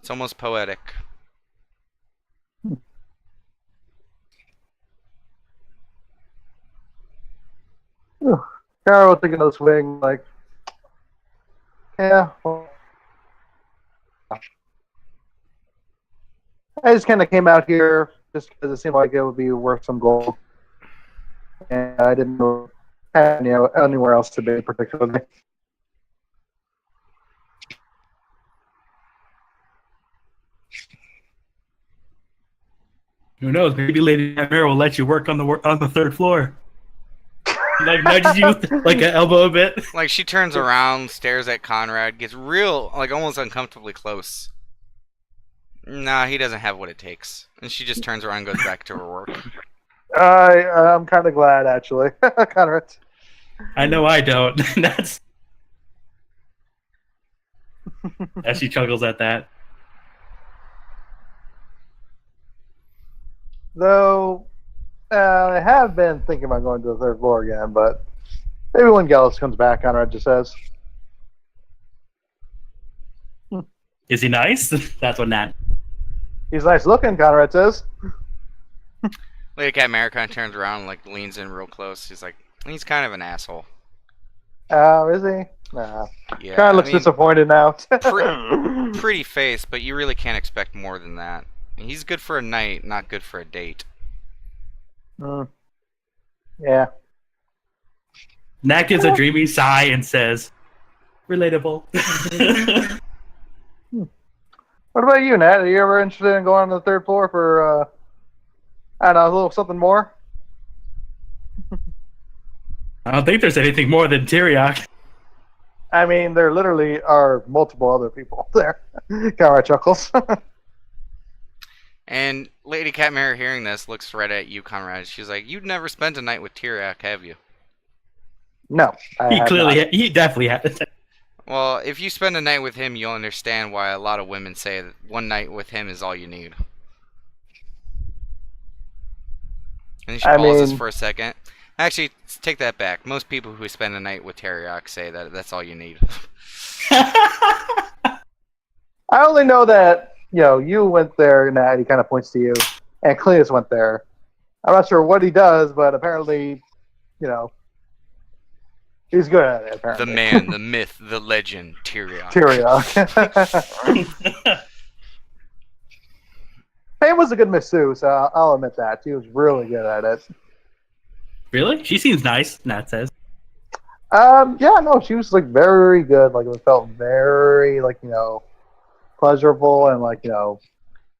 It's almost poetic. Carol taking a swing, like, yeah. Well, I just kind of came out here just because it seemed like it would be worth some gold, and I didn't have anywhere else to be particularly. Who knows? Maybe Lady Catmare will let you work on the third floor. Like nudges you with, like an elbow a bit. Like she turns around, stares at Conrad, gets real, like almost uncomfortably close. Nah, he doesn't have what it takes, and she just turns around and goes back to her work. I'm kind of glad, actually, Conrad. I know I don't. That's as she chuckles at that. Though, I have been thinking about going to the third floor again, but maybe when Gallus comes back, Conrad just says. Is he nice? That's what Nat. He's nice looking, Conrad says. Lady Catmare kind of turns around and like leans in real close. He's like, he's kind of an asshole. Is he? Nah. Yeah, Kind of looks disappointed now. Pretty face, but you really can't expect more than that. He's good for a night, not good for a date. Yeah. Nat gives a dreamy sigh and says, "Relatable." What about you, Nat? Are you ever interested in going on the third floor for, I don't know, a little something more? I don't think there's anything more than Tyriok. I mean, there literally are multiple other people there. Conrad chuckles. And Lady Catmare, hearing this, looks right at you, Conrad. She's like, "You'd never spent a night with Tyriok, have you?" No. He definitely has. Well, if you spend a night with him, you'll understand why a lot of women say that one night with him is all you need. And she pauses for a second. Actually, take that back. Most people who spend a night with Tyriok say that that's all you need. I only know that, you went there, Nat, he kind of points to you, and Cleus went there. I'm not sure what he does, but apparently, he's good at it, apparently. The man, the myth, the legend, Tyriok. Pam was a good Miss Sue, so I'll admit that. She was really good at it. Really? She seems nice, Nat says. Yeah, no, she was, very good. It felt very, pleasurable and,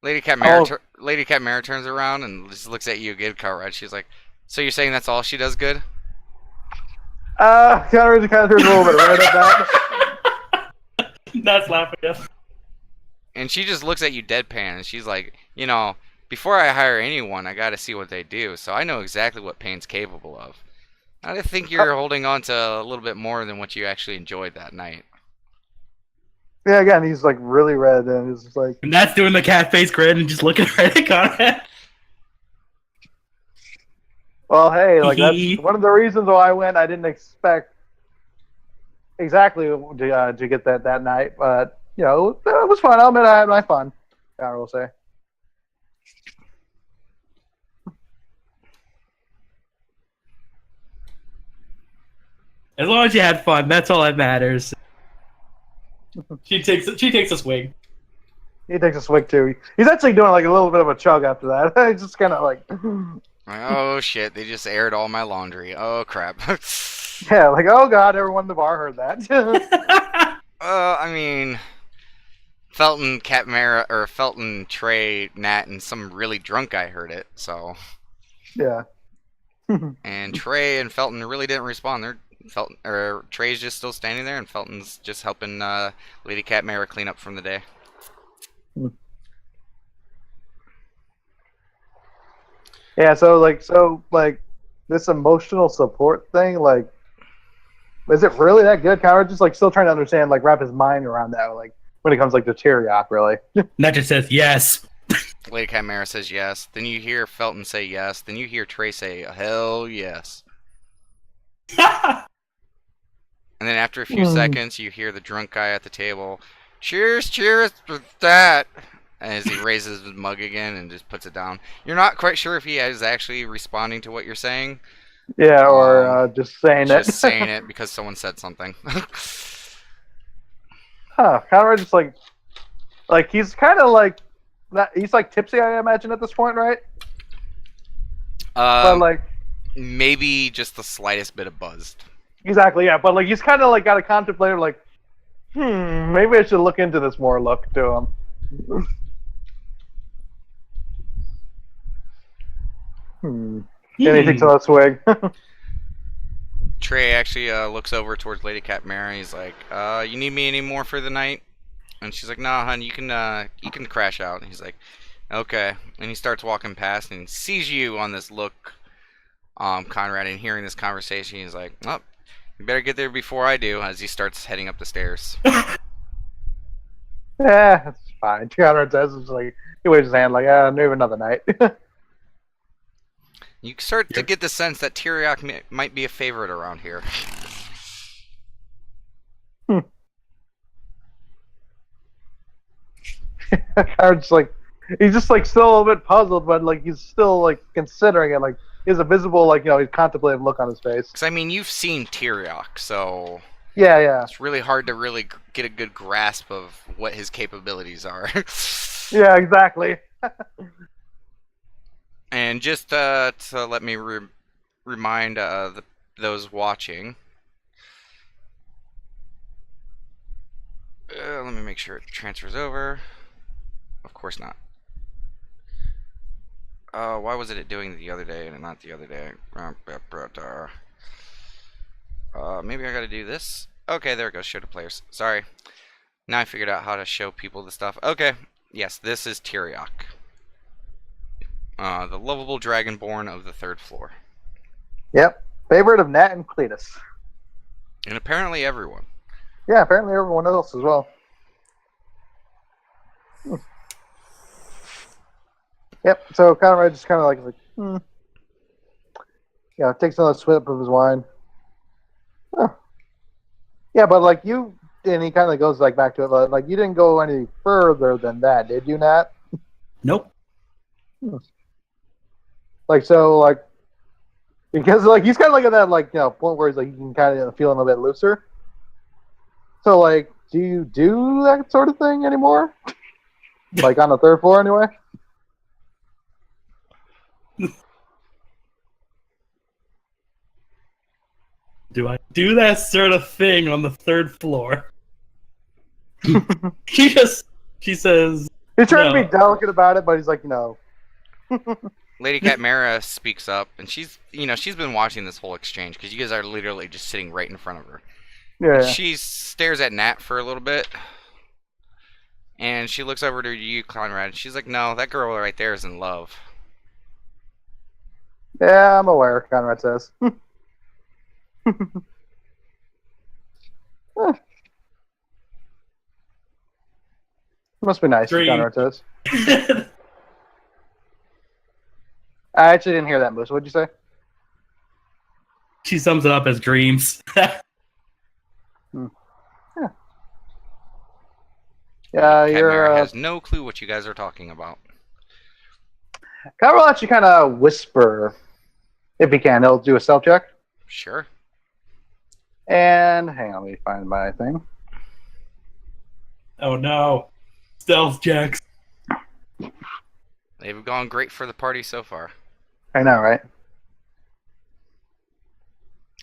Lady Catmare turns around and just looks at you again, Conrad. She's like, "So you're saying that's all she does good?" Conrad kind of turns a little bit red at that. That's laughing at. And she just looks at you deadpan, and she's like, before I hire anyone, I gotta see what they do, so I know exactly what Payne's capable of. I think you're holding on to a little bit more than what you actually enjoyed that night. Yeah, again, he's really red, and he's just like. And that's doing the cat face grin and just looking right at Conrad. Well, hey, that's one of the reasons why I went. I didn't expect exactly to get that night, but you know, it was fun. I'll admit I had my fun. I will say. As long as you had fun, that's all that matters. She takes a swig. He takes a swig too. He's actually doing like a little bit of a chug after that. It's just kind of like, Oh shit! They just aired all my laundry. Oh crap. yeah, like oh god, everyone in the bar heard that. I mean, Felton, Catmara, or Felton, Trey, Nat, and some really drunk guy heard it. So, yeah. and Trey and Felton really didn't respond. Trey's just still standing there, and Felton's just helping Lady Catmara clean up from the day. Yeah, so this emotional support thing, like, is it really that good? Kind of just like still trying to understand, like, wrap his mind around that, like, when it comes like to Tyriok, really. That just says yes. Lady Catmara says yes. Then you hear Felton say yes. Then you hear Trey say hell yes. And then after a few seconds, you hear the drunk guy at the table, cheers, cheers for that. As he raises his mug again and just puts it down. You're not quite sure if he is actually responding to what you're saying. Yeah, or just saying it. Just saying it because someone said something. Huh, Conrad just like he's kind of like, he's like tipsy, I imagine, at this point, right? But like, maybe just the slightest bit of buzzed. Exactly, yeah. But like, he's kind of like got a contemplator, like, maybe I should look into this more. Look to him. And he takes another swig. Trey actually looks over towards Lady Catmara. He's like, "You need me any more for the night?" And she's like, "Nah, hun, you can crash out." And he's like, "Okay." And he starts walking past and sees you on this look, Conrad, and hearing this conversation, he's like, "Oh, you better get there before I do." As he starts heading up the stairs. Yeah, that's fine. Conrad says, it's like, he waves his hand, like, maybe another night. You start to get the sense that Tyriok might be a favorite around here. Conrad's like, he's just like still a little bit puzzled, but like he's still like considering it. Like, he has a visible, like, he's contemplative look on his face. Because I mean, you've seen Tyriok, so yeah. It's really hard to really get a good grasp of what his capabilities are. Yeah, exactly. And just to let me remind those watching, let me make sure it transfers over. Of course not. Why was it doing the other day and not the other day? Maybe I gotta do this. Okay, there it goes. Show to players. Sorry. Now I figured out how to show people the stuff. Okay. Yes, this is Tyriok. The lovable dragonborn of the 3rd floor. Yep. Favorite of Nat and Cletus. And apparently everyone. Yeah, apparently everyone else as well. Yep, so Conrad just kind of like, yeah, takes another sip of his wine. Oh. Yeah, but like and he kind of goes like back to it, like, you didn't go any further than that, did you, Nat? Nope. Like, so, like, because like he's kind of like at that, like, point where he's like, you can kind of feel him a bit looser. So like, do you do that sort of thing anymore? Like on the 3rd floor anyway? Do I do that sort of thing on the 3rd floor? She says. He's trying to be delicate about it, but he's like, no. Lady Catmara speaks up, and she's been watching this whole exchange because you guys are literally just sitting right in front of her. Yeah. She stares at Nat for a little bit, and she looks over to you, Conrad, and she's like, "No, that girl right there is in love." Yeah, I'm aware, Conrad says. Must be nice, Dream. Conrad says. I actually didn't hear that, Moose. What'd you say? She sums it up as dreams. Yeah, Cadmera you're. has no clue what you guys are talking about. Kyra will actually kind of whisper, if he can. He'll do a stealth check. Sure. And hang on, let me find my thing. Oh no. Stealth checks. They've gone great for the party so far. I know, right?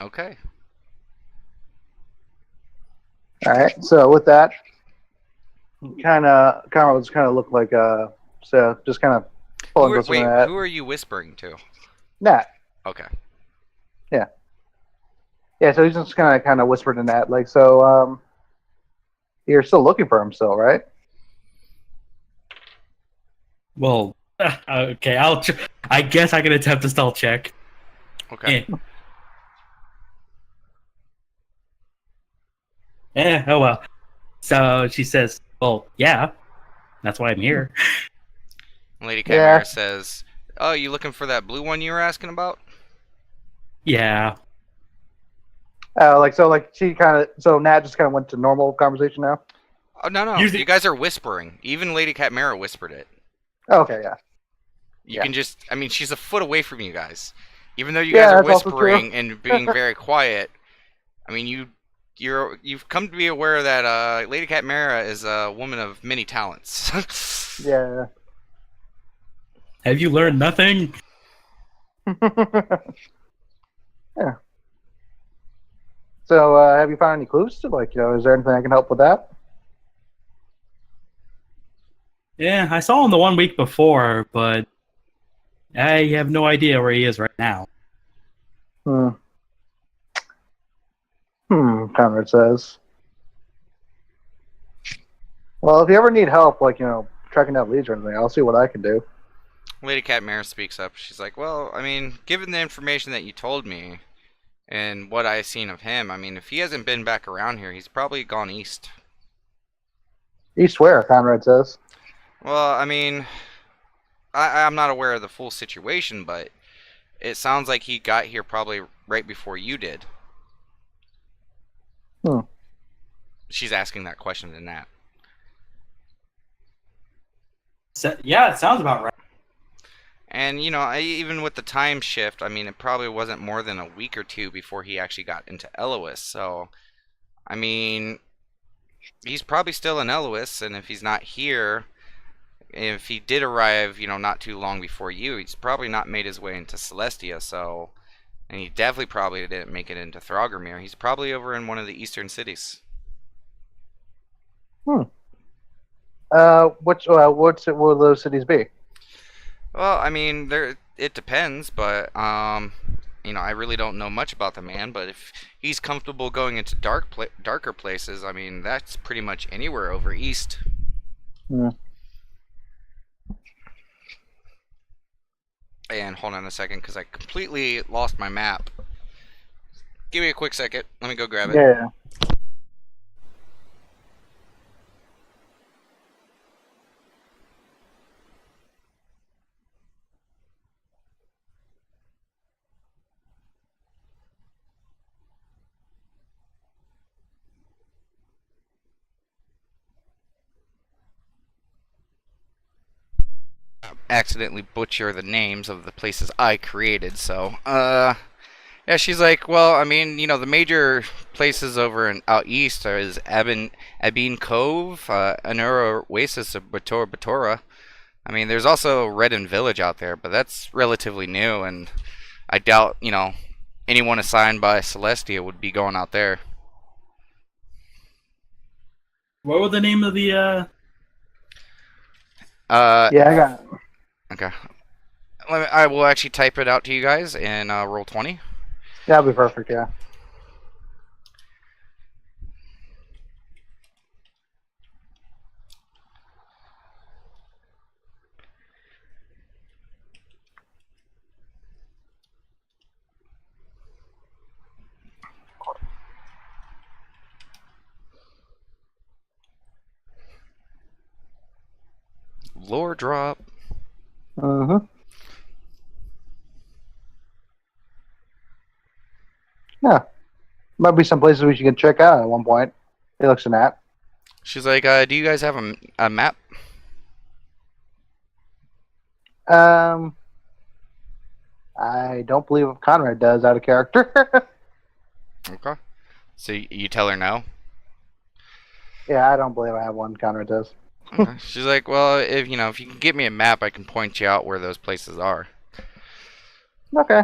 Okay. All right. So with that, Kyra will just kind of look like so just kind of pulling closer to that. Who are you whispering to? Nat. Okay. Yeah, so he's just kind of whispered in that, like, so, you're still looking for him still, right? Well, okay, I guess I can attempt a stealth check. Okay. Oh well. So she says, well, yeah, that's why I'm here. Lady Yeah. Cadmera says, "Oh, you looking for that blue one you were asking about?" Yeah. So Nat just kind of went to normal conversation now? Oh no, Usually- you guys are whispering. Even Lady Cadmera whispered it. Oh, okay, yeah. You Yeah. can just, I mean, she's a foot away from you guys. Even though you Yeah, guys are that's also whispering true. and being very quiet, I mean, you've come to be aware that Lady Cadmera is a woman of many talents. Yeah. Have you learned nothing? Yeah. So, have you found any clues? Like, is there anything I can help with that? Yeah, I saw him the 1 week before, but I have no idea where he is right now. Conrad says. Well, if you ever need help, like, tracking down leads or anything, I'll see what I can do. Lady Cadmera speaks up. She's like, "Well, I mean, given the information that you told me and what I've seen of him, I mean, if he hasn't been back around here, he's probably gone east." East where, Conrad says. Well, I mean, I'm not aware of the full situation, but it sounds like he got here probably right before you did. She's asking that question to Nat. Yeah, it sounds about right. And, even with the time shift, I mean, it probably wasn't more than a week or two before he actually got into Elois. So, I mean, he's probably still in Elois, and if he's not here, if he did arrive, not too long before you, he's probably not made his way into Celestia, so... And he definitely probably didn't make it into Throggermere. He's probably over in one of the eastern cities. What will those cities be? Well, I mean, it depends, but I really don't know much about the man. But if he's comfortable going into darker places, I mean, that's pretty much anywhere over east. And hold on a second, because I completely lost my map. Give me a quick second. Let me go grab it. Yeah. Accidentally butcher the names of the places I created, so yeah, she's like, well, I mean, the major places over out east is Abin Cove, Anura Oasis of Batora. I mean, there's also Redden Village out there, but that's relatively new, and I doubt, anyone assigned by Celestia would be going out there. What was the name of the Yeah, I got it. Okay. I will actually type it out to you guys in Roll20. That'll be perfect, yeah. Lore drop. Yeah. Might be some places we should check out at one point. He looks in that. She's like, do you guys have a map? I don't believe Conrad does out of character. Okay. So you tell her no? Yeah, I don't believe I have one. Conrad does. Okay. She's like, well, if you can get me a map, I can point you out where those places are. Okay.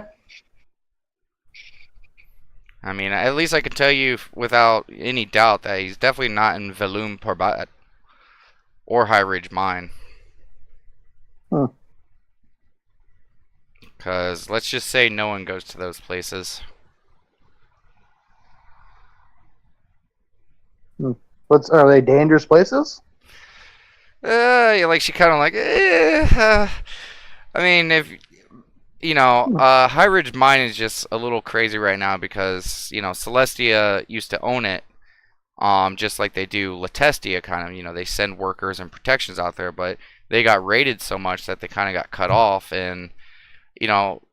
I mean, at least I can tell you without any doubt that he's definitely not in Velum Parbat or High Ridge Mine. Hmm. Because let's just say no one goes to those places. Are they dangerous places? Like she kind of like, I mean, if High Ridge Mine is just a little crazy right now because Celestia used to own it, just like they do Latestia, kind of. They send workers and protections out there, but they got raided so much that they kind of got cut off, and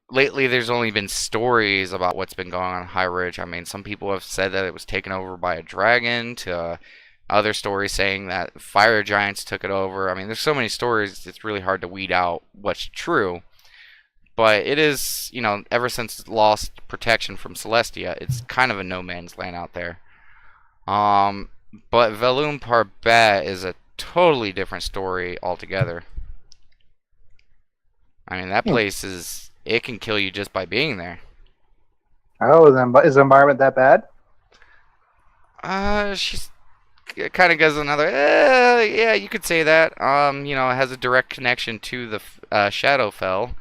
lately there's only been stories about what's been going on in High Ridge. I mean, some people have said that it was taken over by a dragon, to other stories saying that fire giants took it over. I mean, there's so many stories, it's really hard to weed out what's true. But it is, ever since it lost protection from Celestia, it's kind of a no man's land out there. But Velum Parbat is a totally different story altogether. I mean, that place it can kill you just by being there. Oh, is the environment that bad? She's kind of goes another, yeah, you could say that. It has a direct connection to the Shadowfell,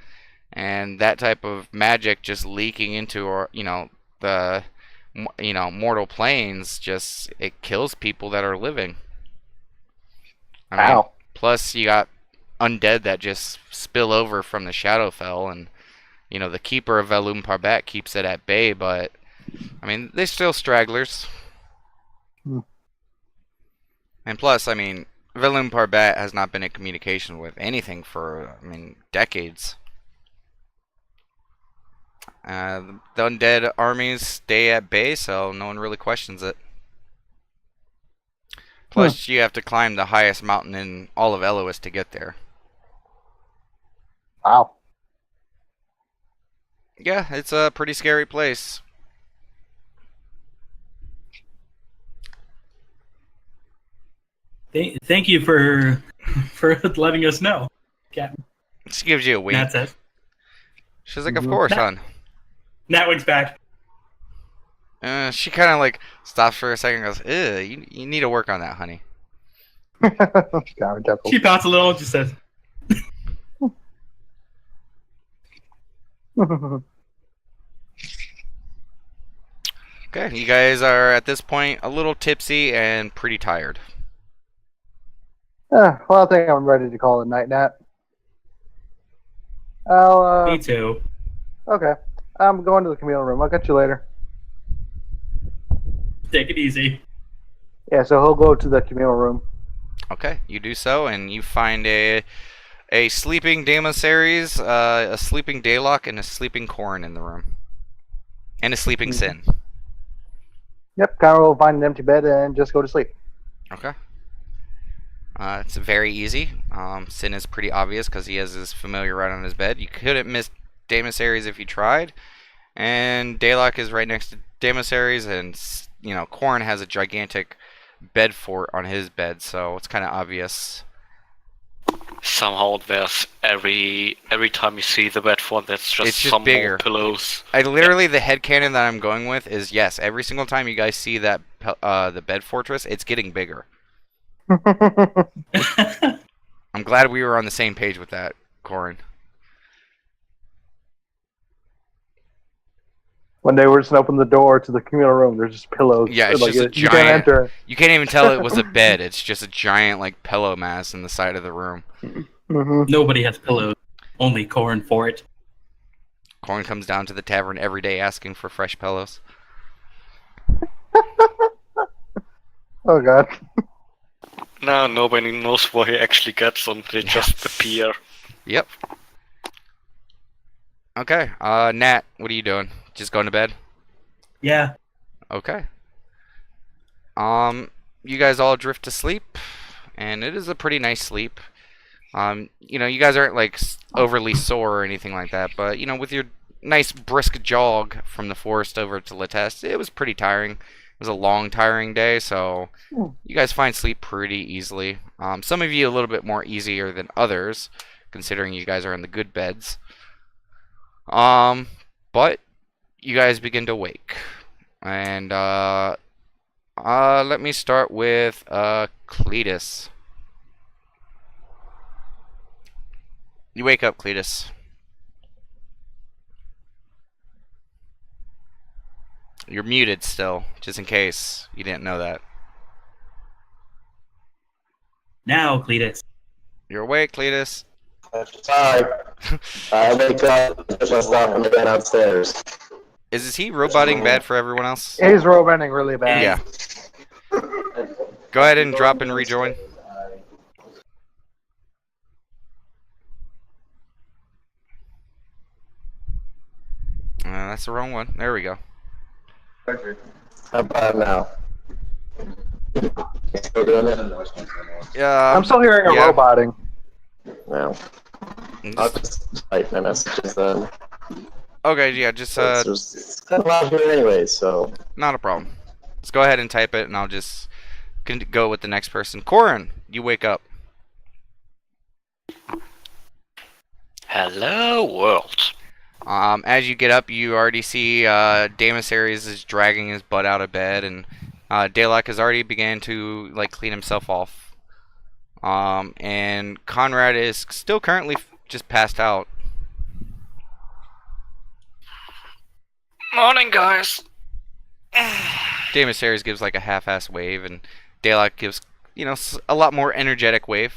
and that type of magic just leaking into, the, mortal planes, just, it kills people that are living. I mean, Wow. plus you got undead that just spill over from the Shadowfell, and, the keeper of Velum Parbat keeps it at bay, but, I mean, they're still stragglers. And plus, I mean, Velum Parbat has not been in communication with anything for, decades. The undead armies stay at bay, so no one really questions it. Plus, you have to climb the highest mountain in all of Elois to get there. Wow. Yeah, it's a pretty scary place. Thank you for letting us know, Captain. She gives you a wink. That's it. She's like, of course, hon. Natwig's back. She kind of like stops for a second and goes, ew, you need to work on that, honey. She pouts a little and just says, okay, you guys are at this point a little tipsy and pretty tired. Well, I think I'm ready to call it night, Nat. me too. Okay. I'm going to the communal room. I'll catch you later. Take it easy. Yeah, so he'll go to the communal room. Okay, you do so, and you find a sleeping Damasaries, a sleeping Daylock, and a sleeping Corrin in the room. And a sleeping Sin. Yep, Kyra will find an empty bed and just go to sleep. Okay. It's very easy. Sin is pretty obvious because he has his familiar right on his bed. You couldn't miss Damasaries if you tried. And Daylock is right next to Damasaries, and Corrin has a gigantic bed fort on his bed, so it's kind of obvious. Somehow there's every time you see the bed font, that's just It's just some bigger. more pillows. The headcanon that I'm going with is yes. Every single time you guys see that the bed fortress, it's getting bigger. I'm glad we were on the same page with that, Corrin. When they were just open the door to the communal room, there's just pillows. Yeah, it's like, just a you can't giant. enter. You can't even tell it was a bed. It's just a giant like pillow mass in the side of the room. Mm-hmm. Nobody has pillows. Only corn for it. Corrin comes down to the tavern every day asking for fresh pillows. Oh god. No, nobody knows where he actually gets them. They just appear. Yep. Okay. Nat, what are you doing? Just going to bed? Yeah. Okay. you guys all drift to sleep, and it is a pretty nice sleep. You guys aren't like overly sore or anything like that, but with your nice brisk jog from the forest over to Latest, it was pretty tiring. It was a long, tiring day, so you guys find sleep pretty easily. Some of you a little bit more easier than others, considering you guys are in the good beds. But you guys begin to wake, and let me start with Cletus. You wake up, Cletus. You're muted still, just in case you didn't know that. Now, Cletus. You're awake, Cletus. Sorry. I wake up, put my stuff in the bed downstairs. Is he roboting bad for everyone else? He's roboting really bad. Yeah. Go ahead and drop and rejoin. That's the wrong one. There we go. How about now? Still doing it? Yeah. I'm still hearing a yeah. roboting. No. I'll just type my messages then. Okay, yeah, just It's kind of loud here anyway, so. not a problem. Let's go ahead and type it, and I'll just go with the next person. Corin, you wake up. Hello, world. As you get up, you already see Damus Ares is dragging his butt out of bed, and Dalek has already began to clean himself off. And Conrad is still currently just passed out. Morning, guys. Damus Ares gives a half-ass wave, and Dalek gives a lot more energetic wave.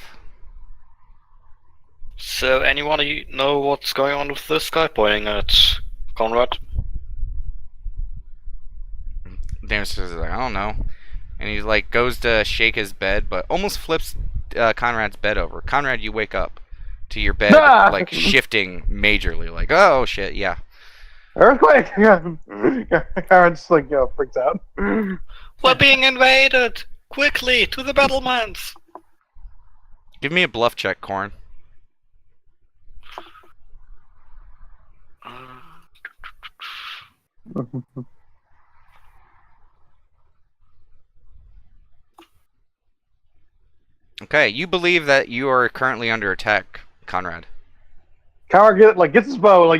So, anyone know what's going on with this guy pointing at Conrad? Damus is I don't know. And he goes to shake his bed, but almost flips Conrad's bed over. Conrad, you wake up to your bed shifting majorly. Oh shit, yeah. Earthquake! Yeah. Karen's freaks out. We're being invaded! Quickly, to the battlements! Give me a bluff check, Corn. Okay, you believe that you are currently under attack, Conrad. Conrad gets his bow,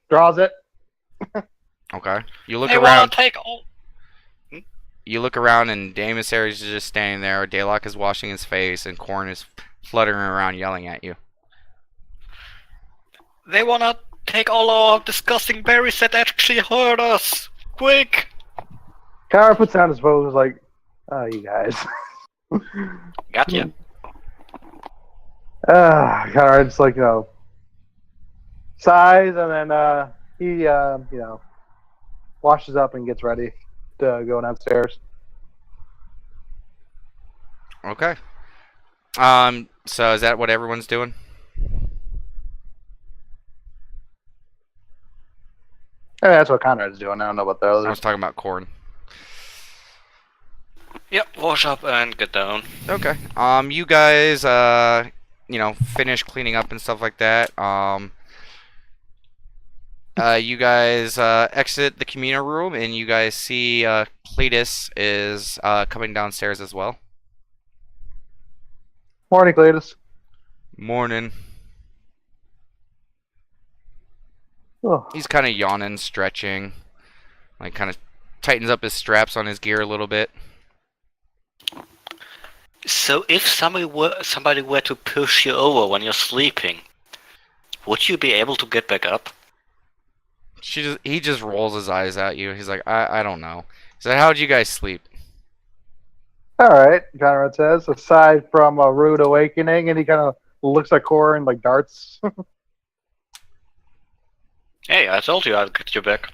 draws it. Okay. You look They around. wanna take all. You look around, and Damus Ares is just standing there. Daylock is washing his face, and Corn is fluttering around, yelling at you. They wanna take all our disgusting berries that actually hurt us! Quick! Conrad puts down his bow and is like, "Oh, you guys." Gotcha. Conrad's sighs, and then he washes up and gets ready to go downstairs. Okay. So is that what everyone's doing? Yeah, that's what Conrad's doing. I don't know about the I others. was talking about Corn. Yep, wash up and get down. Okay. You guys, finish cleaning up and stuff like that. You guys exit the communal room, and you guys see Cletus is coming downstairs as well. Morning, Cletus. Morning. Oh. He's kind of yawning, stretching, kind of tightens up his straps on his gear a little bit. So if somebody were to push you over when you're sleeping, would you be able to get back up? He just rolls his eyes at you. He's like, I don't know. So how'd you guys sleep? All right, Conrad says, aside from a rude awakening, and he kind of looks at Cora and darts. Hey, I told you I'd get you back.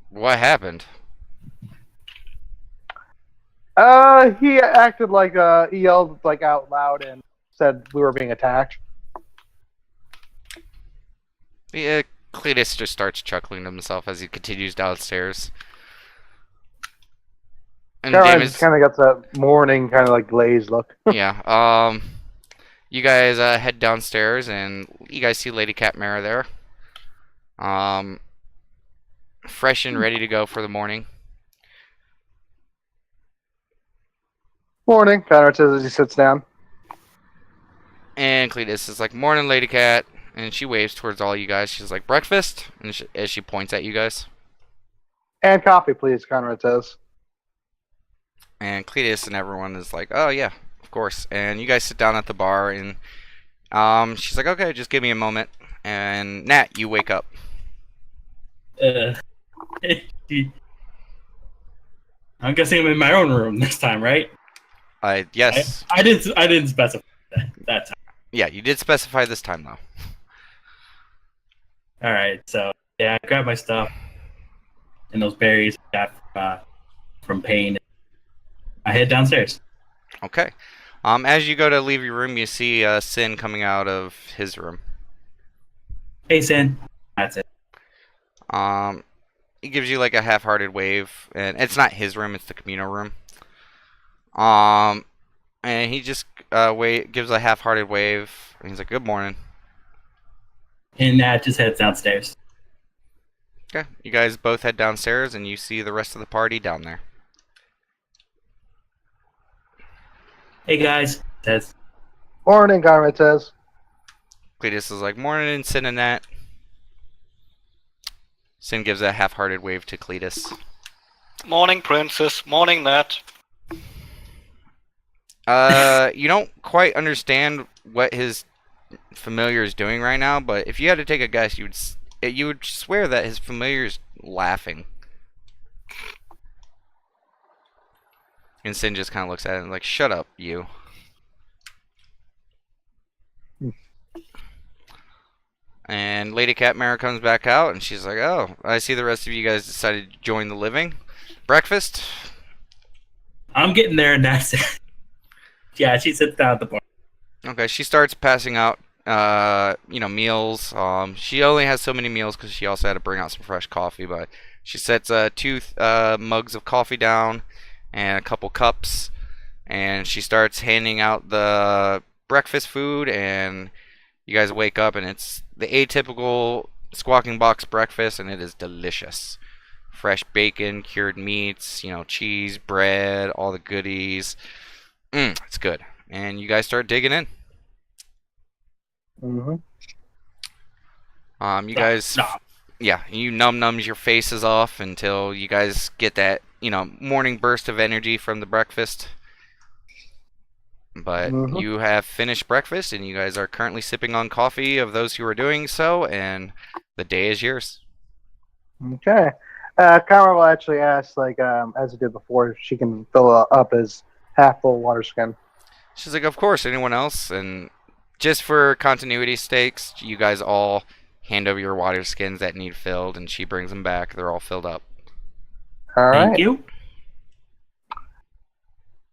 What happened? He acted he yelled out loud and said we were being attacked. Yeah, Cletus just starts chuckling to himself as he continues downstairs. And Conrad Damon's, just kind of got that morning kind of like glazed look. yeah. You guys head downstairs, and you guys see Lady Catmara there. Fresh and ready to go for the morning. Morning, Conrad says as he sits down. And Cletus is like, "Morning, Lady Cat," and she waves towards all you guys. She's like, "Breakfast," and as she points at you guys. And coffee, please, Conrad says. And Cletus and everyone is like, "Oh yeah, of course." And you guys sit down at the bar, and she's like, "Okay, just give me a moment." And Nat, you wake up. I'm guessing I'm in my own room this time, right? Yes. I didn't specify that time. Yeah, you did specify this time though. All right, so yeah, I grabbed my stuff and those berries I got from Payne. I head downstairs. Okay. As you go to leave your room, you see Sin coming out of his room. Hey, Sin. That's it. He gives you like a half-hearted wave, and it's not his room; it's the communal room. And he just gives a half-hearted wave, and he's like, "Good morning." And Nat just heads downstairs. Okay, you guys both head downstairs, and you see the rest of the party down there. Hey, guys. Says. Morning, Conrad says. Cletus is like, "Morning, Sin and Nat." Sin gives a half-hearted wave to Cletus. Morning, Princess. Morning, Nat. You don't quite understand what his familiar is doing right now, but if you had to take a guess, you would swear that his familiar is laughing. And Sin just kind of looks at it and like, "Shut up, you." And Lady Catmara comes back out, and she's like, "Oh, I see the rest of you guys decided to join the living. Breakfast?" I'm getting there, and that's it. Yeah, she sits down at the bar. Okay, she starts passing out, meals. She only has so many meals because she also had to bring out some fresh coffee, but she sets 2 mugs of coffee down and a couple cups, and she starts handing out the breakfast food, and you guys wake up, and it's the atypical Squawking Box breakfast, and it is delicious. Fresh bacon, cured meats, cheese, bread, all the goodies. It's good. And you guys start digging in. Mm-hmm. You guys, yeah, you nums your faces off until you guys get that, morning burst of energy from the breakfast. But you have finished breakfast, and you guys are currently sipping on coffee of those who are doing so, and the day is yours. Okay. Conrad will actually ask, as he did before, if she can fill up his half-full water skin. She's like, "Of course, anyone else?" And just for continuity stakes, you guys all hand over your water skins that need filled, and she brings them back. They're all filled up. All right. Thank you.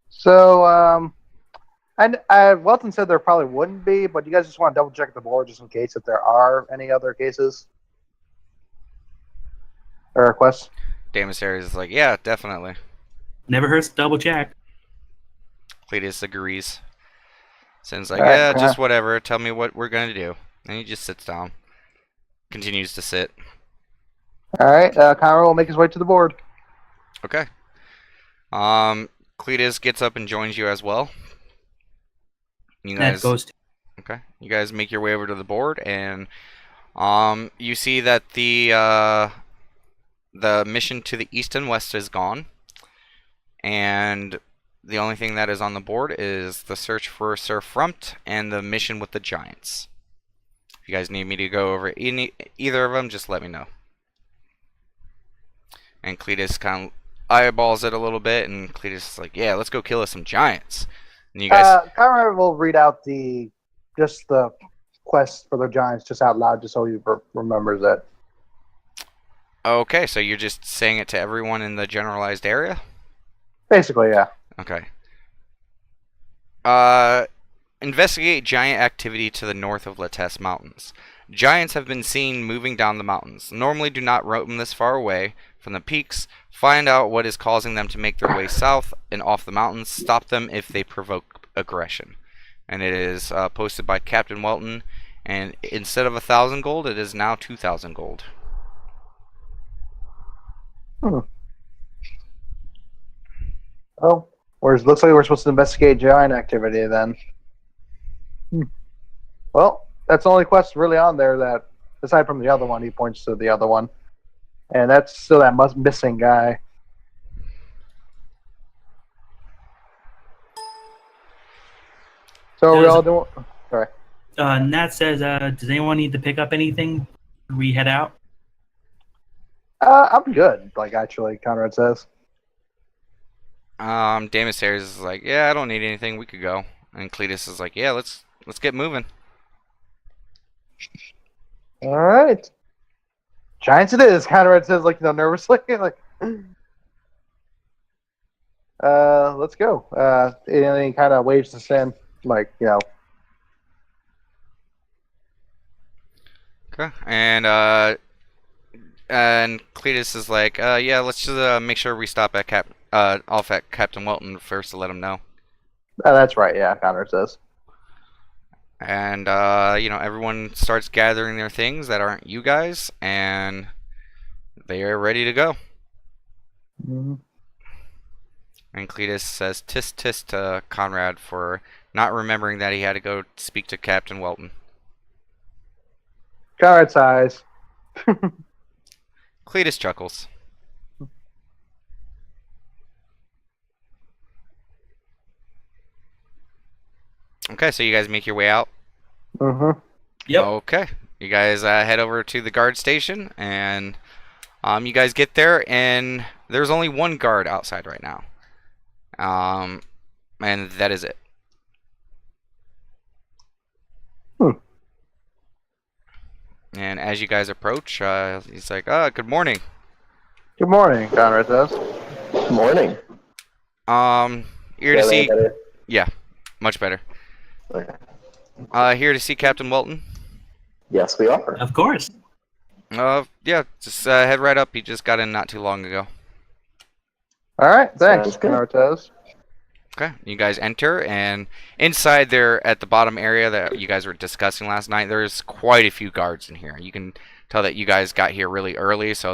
So, and Welton said there probably wouldn't be, but you guys just want to double-check the board just in case if there are any other cases or requests. Damasaries is like, "Yeah, definitely." Never hurts to double check. Cletus agrees. Sin's like, All right, "Yeah, just whatever. Tell me what we're going to do." And he just sits down. Continues to sit. All right. Conrad will make his way to the board. Okay. Cletus gets up and joins you as well. You guys, okay. You guys make your way over to the board, and you see that the mission to the east and west is gone, and the only thing that is on the board is the search for Sir Frumpt and the mission with the giants. If you guys need me to go over either of them, just let me know. And Cletus kind of eyeballs it a little bit, and Cletus is like, "Yeah, let's go kill us some giants." And you guys, Conrad will read out the quest for the giants just out loud, just so he remembers it. okay, so you're just saying it to everyone in the generalized area? Basically, yeah. Okay. Investigate giant activity to the north of Latesse Mountains. giants have been seen moving down the mountains. Normally do not roam this far away from the peaks. Find out what is causing them to make their way south and off the mountains. Stop them if they provoke aggression. And it is posted by Captain Welton. And instead of 1,000 gold, it is now 2,000 gold. Oh, looks like we're supposed to investigate giant activity then. Well, that's the only quest really on there that, aside from the other one, he points to the other one. And that's still that missing guy. So are we all doing... Sorry. Nat says, does anyone need to pick up anything before we head out? I'm good, actually, Conrad says. Demesaries is like, yeah, I don't need anything, we could go. And Cletus is like, yeah, let's get moving. Alright. Giants it is, Conrad says, nervously. Let's go. Any kind of waves to send, Okay, and Cletus is like, yeah, let's just make sure we stop at off at Captain Welton first to let him know. That's right, yeah, Conrad says. And everyone starts gathering their things that aren't you guys, and they are ready to go. Mm-hmm. And Cletus says tis tis to Conrad for not remembering that he had to go speak to Captain Welton. Conrad sighs. Cletus chuckles. Okay, so you guys make your way out? Mm-hmm. Yep. Okay. You guys head over to the guard station, and you guys get there, and there's only one guard outside right now. And that is it. And as you guys approach, he's like, good morning. Good morning, Conrad says. Good morning. Here to see... Better? Yeah, much better. Okay. Here to see Captain Welton. Yes, we are. Of course. Yeah, just head right up. He just got in not too long ago. Alright, thanks, Sounds good. Conrad says. Okay, you guys enter, and inside there at the bottom area that you guys were discussing last night, there's quite a few guards in here. You can tell that you guys got here really early, so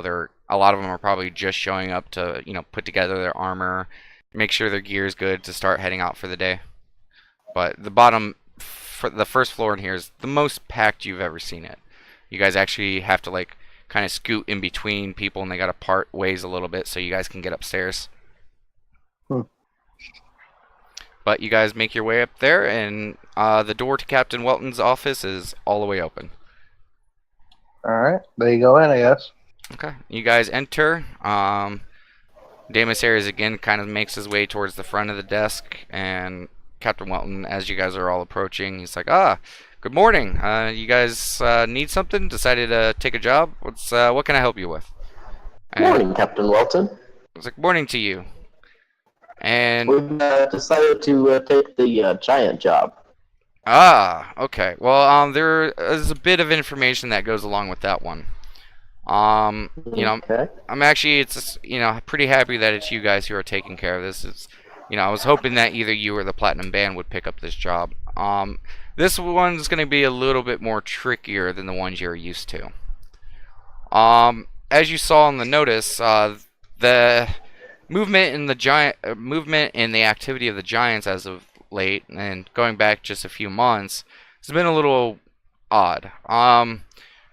a lot of them are probably just showing up to, put together their armor, make sure their gear is good to start heading out for the day. But the first floor in here is the most packed you've ever seen it. You guys actually have to kind of scoot in between people, and they got to part ways a little bit so you guys can get upstairs. But you guys make your way up there, and the door to Captain Welton's office is all the way open. Alright, there you go in, I guess. Okay, you guys enter. Demesaries again kind of makes his way towards the front of the desk, and Captain Welton, as you guys are all approaching, he's like, good morning. You guys need something? Decided to take a job? What can I help you with? Good morning, Captain Welton. It's like, morning to you. And We've decided to take the giant job. Okay. Well, there is a bit of information that goes along with that one. Okay. I'm actually, pretty happy that it's you guys who are taking care of this. I was hoping that either you or the Platinum Band would pick up this job. This one's going to be a little bit more trickier than the ones you're used to. As you saw in the notice, the movement in the activity of the giants as of late, and going back just a few months, has been a little odd.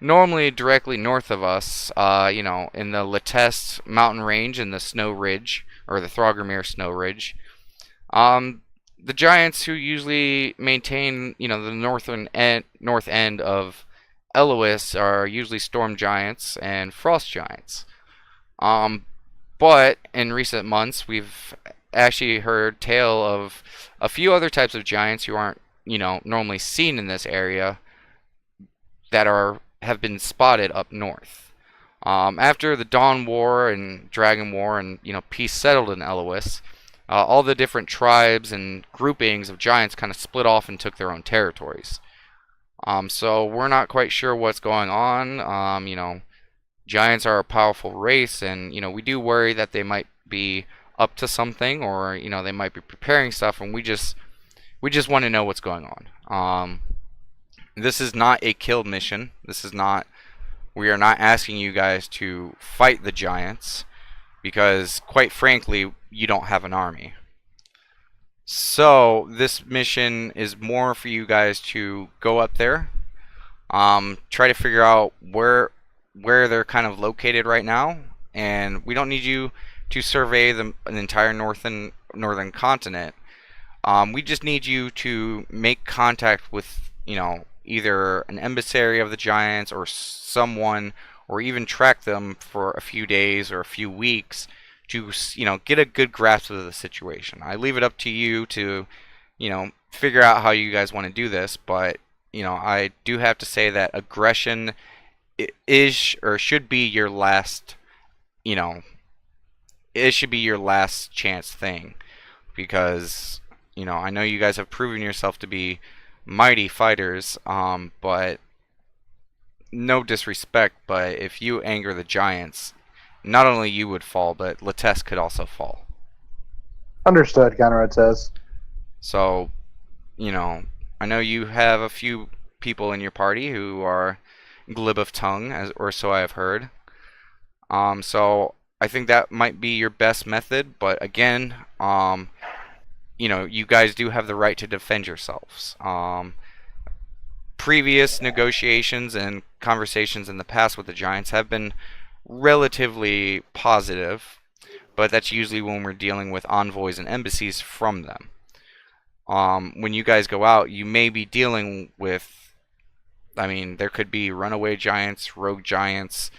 Normally directly north of us, in the Latest mountain range and the Snow Ridge, or the Throggermere Snow Ridge, the giants who usually maintain, the north end of Elois are usually storm giants and frost giants. But in recent months, we've actually heard tale of a few other types of giants who aren't, normally seen in this area that have been spotted up north. After the Dawn War and Dragon War and, peace settled in Elois, all the different tribes and groupings of giants kind of split off and took their own territories. So we're not quite sure what's going on. Giants are a powerful race, and we do worry that they might be up to something, or they might be preparing stuff, and we just want to know what's going on. This is not a kill mission. We are not asking you guys to fight the giants, because quite frankly, you don't have an army. So this mission is more for you guys to go up there, try to figure out where they're kind of located right now, and we don't need you to survey an entire northern continent. We just need you to make contact with either an emissary of the giants or someone, or even track them for a few days or a few weeks to get a good grasp of the situation. I leave it up to you to figure out how you guys want to do this, but I do have to say that aggression is, or should be, your last it should be your last chance thing, because I know you guys have proven yourself to be mighty fighters, but no disrespect, but if you anger the giants, not only you would fall, but Lattes could also fall. Understood, Conrad says. So, I know you have a few people in your party who are glib of tongue, or so I have heard. So I think that might be your best method, but again, you guys do have the right to defend yourselves. Previous negotiations and conversations in the past with the giants have been relatively positive, but that's usually when we're dealing with envoys and embassies from them. When you guys go out, you may be dealing with, there could be runaway giants, rogue giants,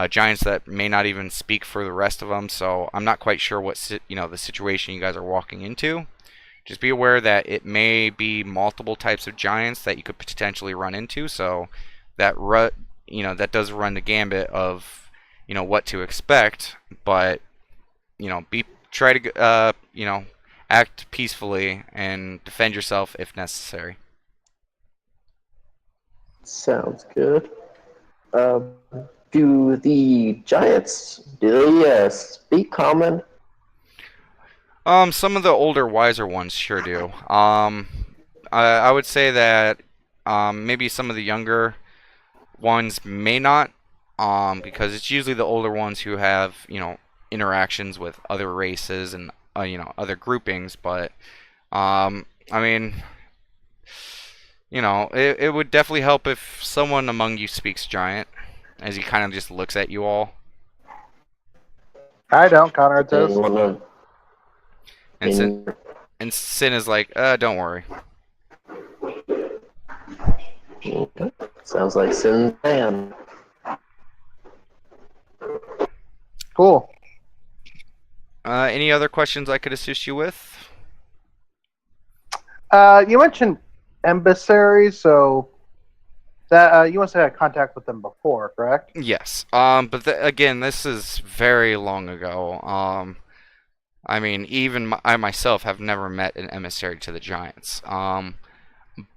giants that may not even speak for the rest of them, so I'm not quite sure what the situation you guys are walking into. Just be aware that it may be multiple types of giants that you could potentially run into, so that that does run the gambit of what to expect, but try to act peacefully and defend yourself if necessary. Sounds good. Do the giants, speak common? Some of the older, wiser ones sure do. I would say that maybe some of the younger ones may not, because it's usually the older ones who have interactions with other races and other groupings. But it would definitely help if someone among you speaks giant, as he kind of just looks at you all. I don't, Conrad says. And Sin is like, don't worry. Sounds like Sin's plan. Cool. Any other questions I could assist you with? You mentioned emissaries, so that you must have had contact with them before, correct? Yes. But again, this is very long ago. Even I myself have never met an emissary to the giants.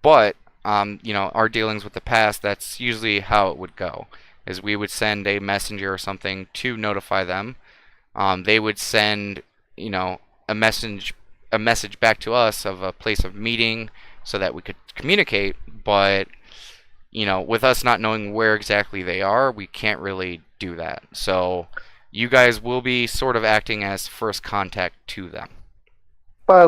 But our dealings with the past, that's usually how it would go. Is we would send a messenger or something to notify them. They would send, a message back to us of a place of meeting so that we could communicate. But with us not knowing where exactly they are, we can't really do that. So you guys will be sort of acting as first contact to them. But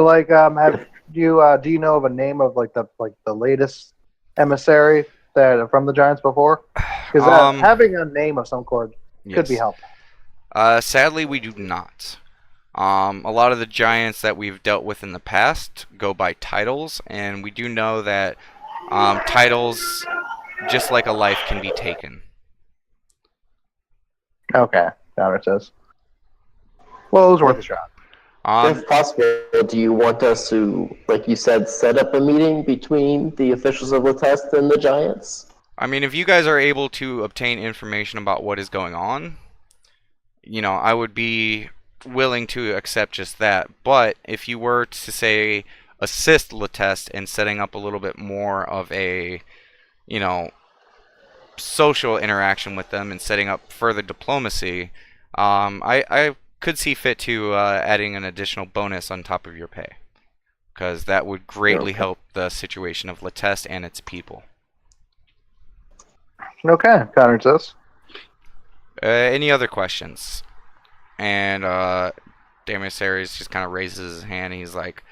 do you know of a name of the latest emissary that from the giants before? Because having a name of some sort could be helpful. Sadly, we do not. A lot of the giants that we've dealt with in the past go by titles, and we do know that titles, just like a life, can be taken. Okay, Connor says. Well, it was worth a shot. If possible, do you want us to, like you said, set up a meeting between the officials of Lattes and the giants? If you guys are able to obtain information about what is going on, I would be willing to accept just that. But if you were to, say, assist Lattes in setting up a little bit more of a, you know, social interaction with them and setting up further diplomacy, I could see fit to adding an additional bonus on top of your pay, because that would greatly help the situation of Lateste and its people. Okay, Connor says. Any other questions? And Damasaries just kind of raises his hand. He's like,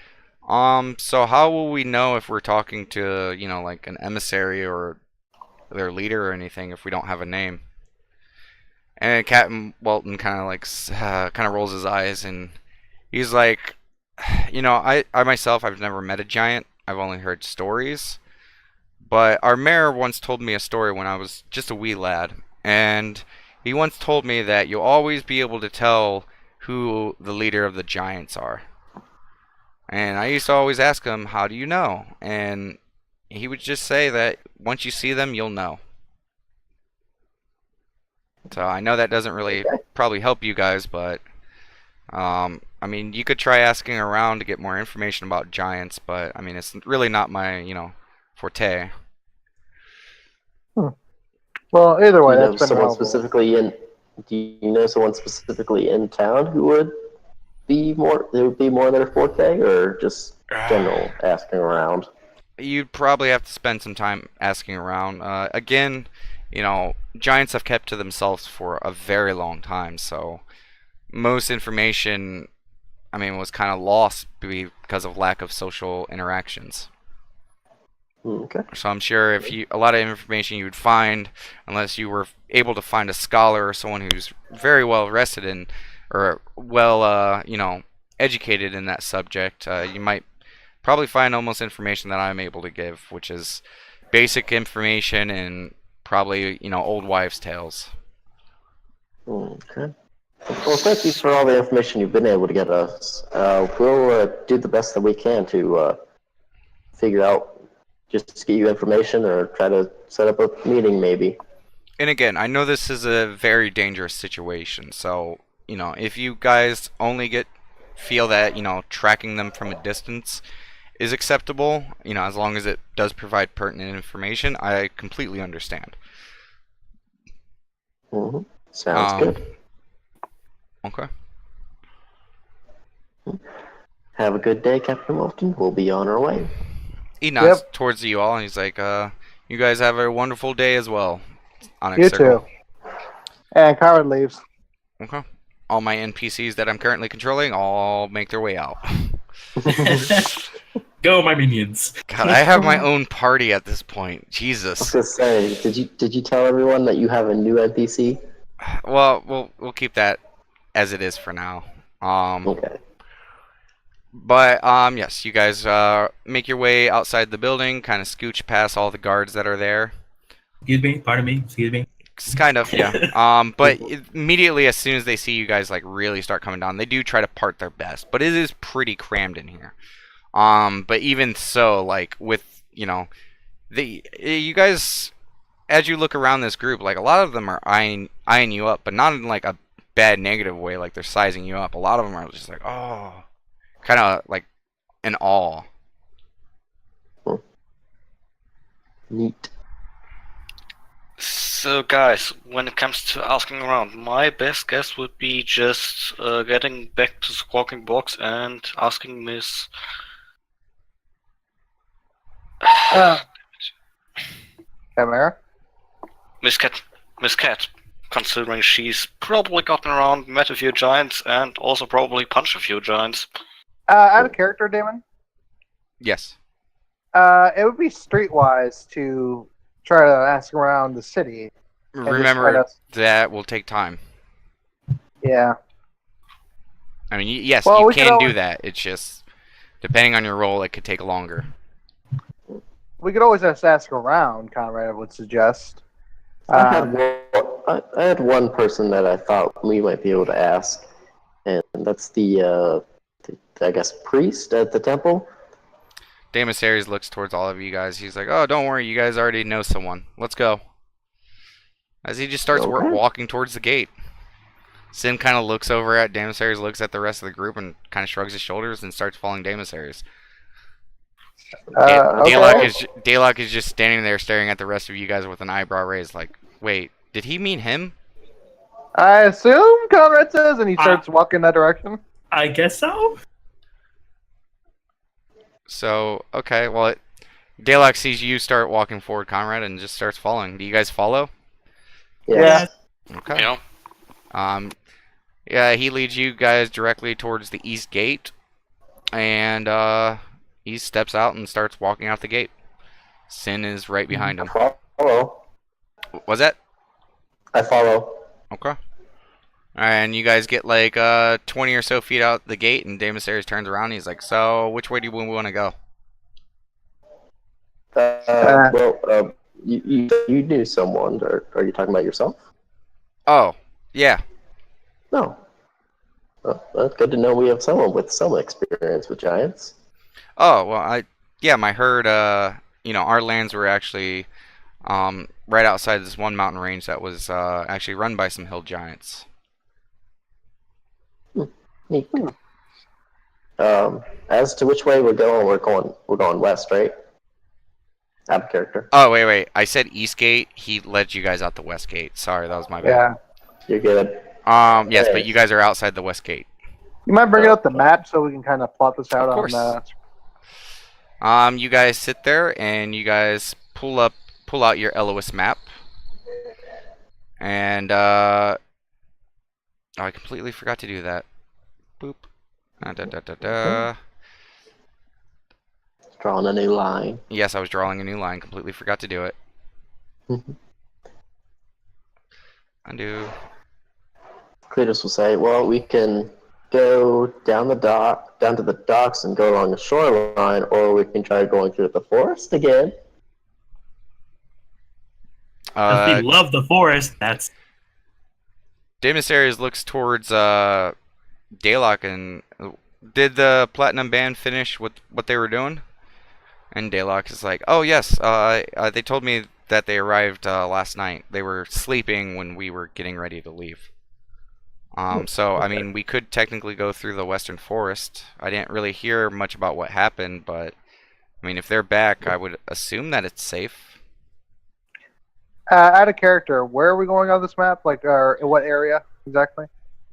so how will we know if we're talking to, like an emissary or their leader or anything if we don't have a name? And Captain Walton kind of rolls his eyes, and he's like, I myself, I've never met a giant. I've only heard stories. But our mayor once told me a story when I was just a wee lad, and he once told me that you'll always be able to tell who the leader of the giants are. And I used to always ask him, how do you know? And he would just say that once you see them, you'll know. So I know that doesn't really probably help you guys, but I mean, you could try asking around to get more information about giants, but I mean, it's really not my, forte. Well, either way, Do you that's know been someone helpful. specifically in? Do you know someone specifically in town who would be more? There would be more their forte, or just general asking around? You'd probably have to spend some time asking around. Again, giants have kept to themselves for a very long time, so most information, I mean, was kind of lost because of lack of social interactions. Okay. So I'm sure a lot of information you would find, unless you were able to find a scholar or someone who's very well rested in, or well, educated in that subject, you might probably find almost information that I'm able to give, which is basic information and probably, old wives' tales. Okay. Well, thank you for all the information you've been able to get us. We'll do the best that we can to figure out, just to get you information or try to set up a meeting maybe. And again, I know this is a very dangerous situation, so, if you guys only feel that, tracking them from a distance is acceptable, as long as it does provide pertinent information, I completely understand. Mm-hmm. Sounds good. Okay. Have a good day, Captain Wilton. We'll be on our way. He nods towards you all, and he's like, you guys have a wonderful day as well. Onyx You Circle. too. And Coward leaves. Okay. All my NPCs that I'm currently controlling all make their way out. Go, my minions. God, I have my own party at this point. I was Jesus. gonna say, did you tell everyone that you have a new NPC? Well, we'll keep that as it is for now. Okay. But yes, you guys make your way outside the building, kind of scooch past all the guards that are there. Excuse me, pardon me, excuse me. It's kind of, yeah. But immediately as soon as they see you guys like really start coming down, they do try to part their best. But it is pretty crammed in here. But even so, like with you guys, as you look around this group, like a lot of them are eyeing you up, but not in like a bad negative way, like they're sizing you up. A lot of them are just like, oh, kind of like in awe. Neat. So, guys, when it comes to asking around, my best guess would be just getting back to the squawking box and asking Miss. Chimera? Miss Cat, considering she's probably gotten around, met a few giants, and also probably punched a few giants. Out of character, Damon? Yes. It would be streetwise to try to ask around the city. Remember, that will take time. Yeah. I mean, yes, Well, you we could can do always- that. It's just, depending on your role, it could take longer. We could always just ask around, Conrad would suggest. I had one person that I thought we might be able to ask, and that's the I guess, priest at the temple. Damasaries looks towards all of you guys. He's like, oh, don't worry, you guys already know someone. Let's go. As he just starts walking towards the gate. Sin kind of looks over at Damasaries, looks at the rest of the group, and kind of shrugs his shoulders and starts following Damasaries. Okay. Daylock is just standing there staring at the rest of you guys with an eyebrow raised, like, wait, did he mean him? I assume Conrad says, and he starts walking that direction. I guess so. So, okay, well, Daylock sees you start walking forward, Conrad, and just starts following. Do you guys follow? Yeah. Okay. You know? Yeah, he leads you guys directly towards the east gate, and he steps out and starts walking out the gate. Sin is right behind him. Follow. Was that? I follow. Okay. And you guys get like 20 or so feet out the gate, and Demosaries turns around and he's like, so which way do we want to go? You knew someone, or are you talking about yourself? Oh, yeah. No. Well, that's good to know we have someone with some experience with giants. Oh, well, I heard, our lands were actually right outside this one mountain range that was actually run by some hill giants. Neat. As to which way we're going west, right? Out of character. Oh, wait. I said east gate. He led you guys out the west gate. Sorry, that was my bad. Yeah. You're good. Yes, but you guys are outside the west gate. You might bring up the map so we can kind of plot this out Of course. on. You guys sit there and you guys pull out your Elois map, and I completely forgot to do that. Boop. Drawing a new line. Yes, I was drawing a new line. Completely forgot to do it. Undo. Cletus will say, well, we can go down to the docks and go along the shoreline, or we can try going through the forest again. If you love the forest, that's... Demosaries looks towards Daylock and... Did the Platinum Band finish what they were doing? And Daylock is like, oh yes, they told me that they arrived last night. They were sleeping when we were getting ready to leave. So, I mean, we could technically go through the Western Forest. I didn't really hear much about what happened, but, I mean, if they're back, I would assume that it's safe. Out of character, where are we going on this map? Like, in what area exactly?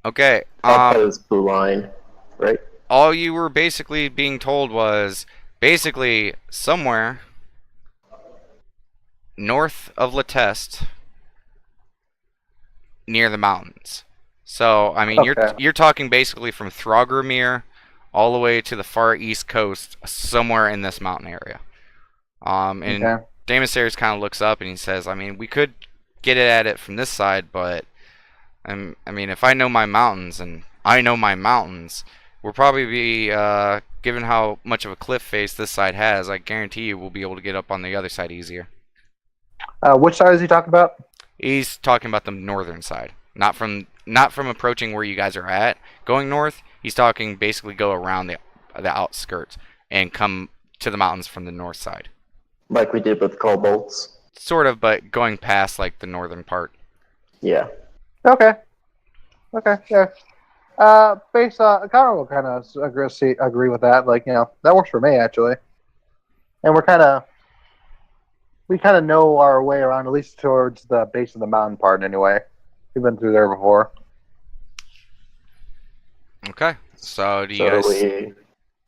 Okay. That was blue line, right? All you were basically being told was basically somewhere north of Leteste, near the mountains. So, I mean, you're talking basically from Throgramir all the way to the far east coast, somewhere in this mountain area. And Demosaries kind of looks up and he says, I mean, we could get it at it from this side, but I mean, if I know my mountains, and I know my mountains, we'll probably be, given how much of a cliff face this side has, I guarantee you we'll be able to get up on the other side easier. Which side is he talking about? He's talking about the northern side. Not from approaching where you guys are at, going north. He's talking basically go around the outskirts and come to the mountains from the north side. Like we did with Cobalts. Sort of, but going past like the northern part. Yeah. Okay. Yeah. Connor will kind of agree with that. Like, that works for me actually. And we kind of know our way around, at least towards the base of the mountain part anyway. We've been through there before. Okay. So do you So guys... are we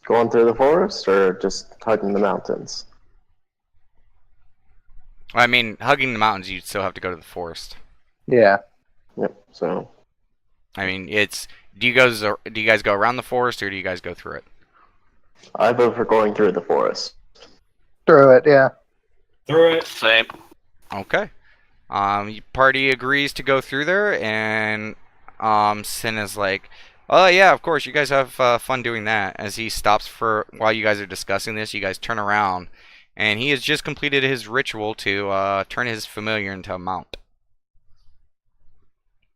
going through the forest or just hugging the mountains? I mean, hugging the mountains, you'd still have to go to the forest. Yeah. Yep. So. I mean, do you guys go around the forest or do you guys go through it? I vote for going through the forest. Through it, yeah. Through it. Same. Okay. Party agrees to go through there, and Sin is like, oh yeah, of course, you guys have fun doing that. As he stops while you guys are discussing this, you guys turn around, and he has just completed his ritual to turn his familiar into a mount.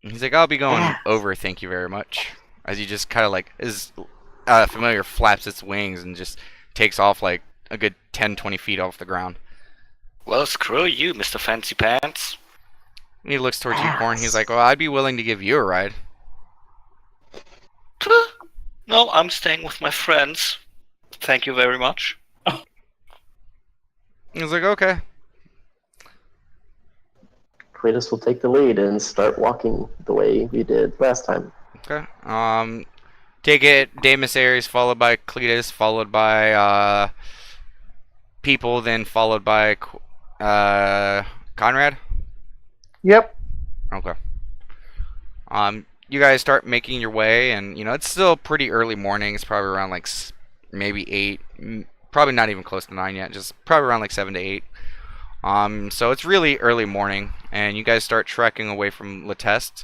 And he's like, I'll be going over, thank you very much. As he just kind of like, his familiar flaps its wings and just takes off like a good 10-20 feet off the ground. Well, screw you, Mr. Fancy Pants. And he looks towards Unicorn. He's like, well, I'd be willing to give you a ride. No, I'm staying with my friends. Thank you very much. He's like, okay. Kratos will take the lead and start walking the way we did last time. Okay. Take it, Damus Ares, followed by Cletus, followed by people, then followed by Conrad. Yep. Okay. You guys start making your way, and it's still pretty early morning. It's probably around like maybe 8, probably not even close to 9 yet. Just probably around like 7 to 8. So it's really early morning, and you guys start trekking away from Leteste.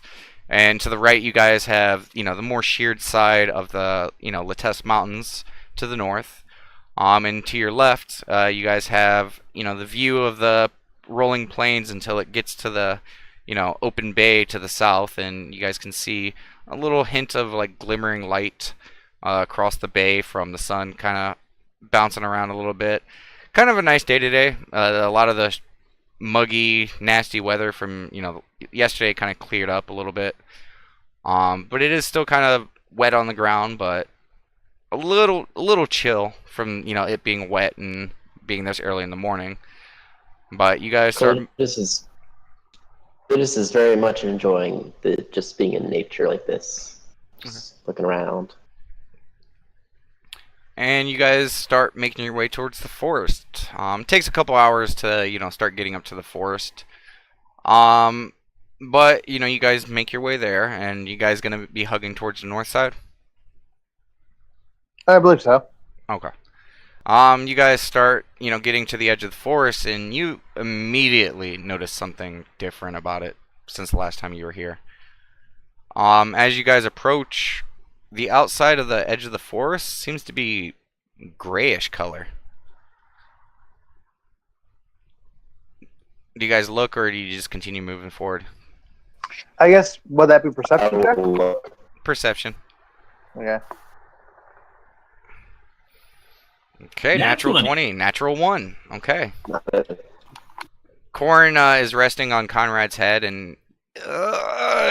And to the right, you guys have the more sheared side of the Leteste Mountains to the north. And to your left, you guys have the view of the rolling plains until it gets to the open bay to the south, and you guys can see a little hint of like glimmering light across the bay from the sun kind of bouncing around a little bit. Kind of a nice day today. A lot of the muggy, nasty weather from yesterday kind of cleared up a little bit. But it is still kind of wet on the ground, but a little chill from it being wet and being this early in the morning. But you guys start. Kratos is very much enjoying just being in nature like this, just looking around. And you guys start making your way towards the forest. It takes a couple hours to start getting up to the forest. But you guys make your way there, and you guys gonna be hugging towards the north side. I believe so. Okay. You guys start getting to the edge of the forest, and you immediately notice something different about it since the last time you were here. As you guys approach, the outside of the edge of the forest seems to be grayish color. Do you guys look, or do you just continue moving forward? I guess, would that be perception check? Look. Perception. Okay. Okay, natural Natural 20, natural 1. Okay. Not bad. Corn is resting on Conrad's head, and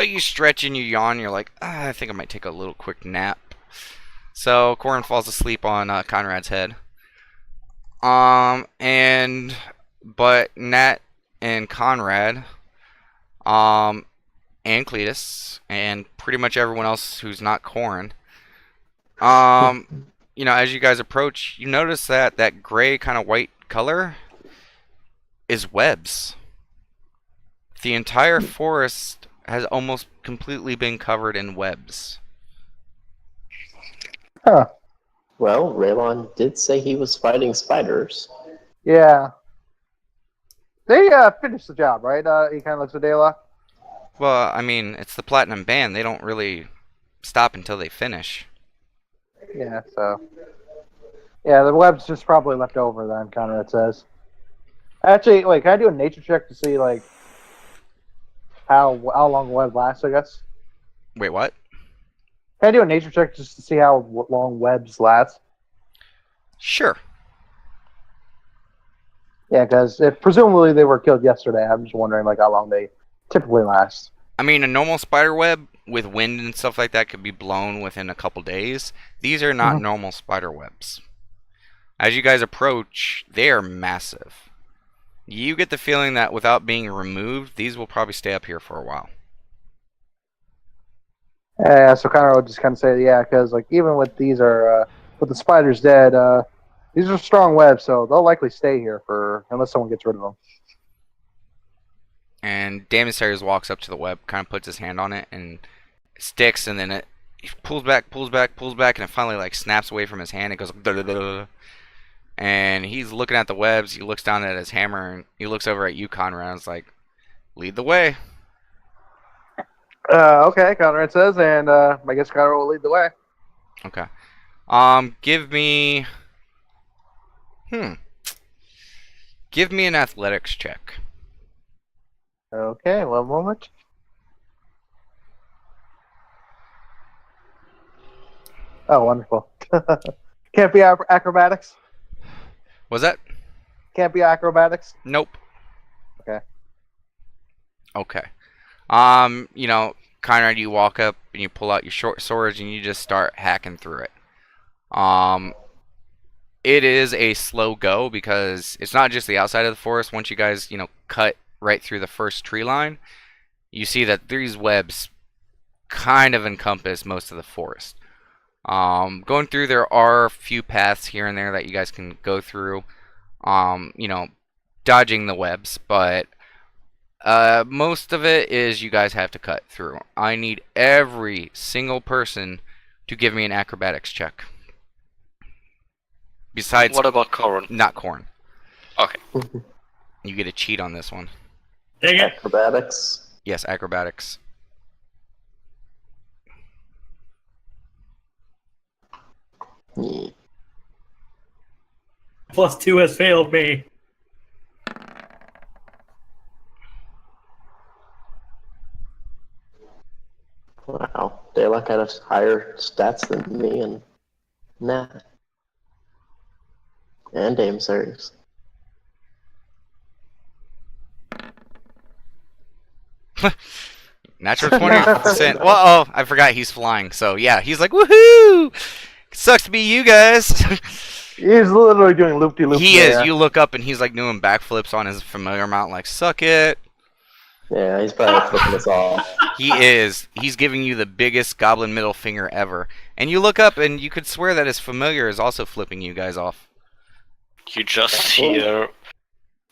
you stretch and you yawn. You're like, I think I might take a little quick nap. So Corn falls asleep on Conrad's head. But Nat and Conrad, and Cletus, and pretty much everyone else who's not Corn, as you guys approach, you notice that gray kind of white color is webs. The entire forest has almost completely been covered in webs. Huh. Well, Raylon did say he was fighting spiders. Yeah. They finished the job, right? He kind of looks at Dayla. Well, I mean, it's the Platinum Band. They don't really stop until they finish. Yeah, so. Yeah, the web's just probably left over then, Conrad says. Actually, wait, can I do a nature check to see, like, how long the web lasts, I guess? Wait, what? Can I do a nature check just to see how long webs last? Sure. Yeah, because presumably they were killed yesterday. I'm just wondering, like, how long they typically last. I mean, a normal spider web with wind and stuff like that could be blown within a couple days. These are not normal spider webs. As you guys approach, they are massive. You get the feeling that without being removed, these will probably stay up here for a while. Yeah, so Conrad would just kind of say, yeah, because, like, even with these with the spiders dead, these are strong webs, so they'll likely stay here unless someone gets rid of them. And Damisaries walks up to the web, kind of puts his hand on it, and sticks, and then it pulls back, and it finally like snaps away from his hand. It goes, and he's looking at the webs. He looks down at his hammer, and he looks over at you, Conrad, and is like, "Lead the way." Okay, Conrad says, and I guess Conrad will lead the way. Okay. Give me an athletics check. Okay, one moment. Oh, wonderful. Can't be acrobatics? Was that? Can't be acrobatics? Nope. Okay. Okay. Conrad, you walk up and you pull out your short swords and you just start hacking through it. it is a slow go because it's not just the outside of the forest. Once you guys, cut right through the first tree line, you see that these webs kind of encompass most of the forest. Going through, there are a few paths here and there that you guys can go through, dodging the webs, but most of it is you guys have to cut through. I need every single person to give me an acrobatics check. Besides, What about Corin? not Corn. Okay. You get a cheat on this one. Dang it. Acrobatics. Yes, acrobatics. Yeah. +2 has failed me. Wow. Daylock had a higher stats than me and Nat. And Dame Series. Natural 20%. Well, I forgot he's flying. So, yeah, he's like, woohoo! Sucks to be you guys. He's literally doing loop-de-loop. He is. You look up and he's like doing backflips on his familiar mount, like, suck it. Yeah, he's probably flipping us off. He is. He's giving you the biggest goblin middle finger ever. And you look up and you could swear that his familiar is also flipping you guys off. You just hear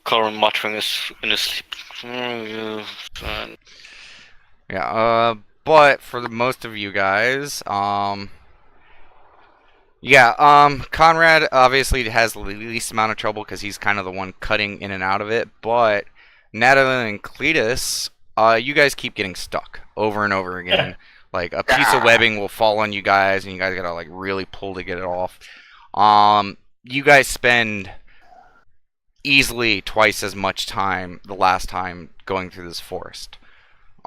Corin muttering in his sleep. Yeah, but for the most of you guys, Conrad obviously has the least amount of trouble because he's kind of the one cutting in and out of it, but Natalie and Cletus, you guys keep getting stuck over and over again. Like, a piece of webbing will fall on you guys, and you guys gotta, like, really pull to get it off. You guys spend easily twice as much time the last time going through this forest.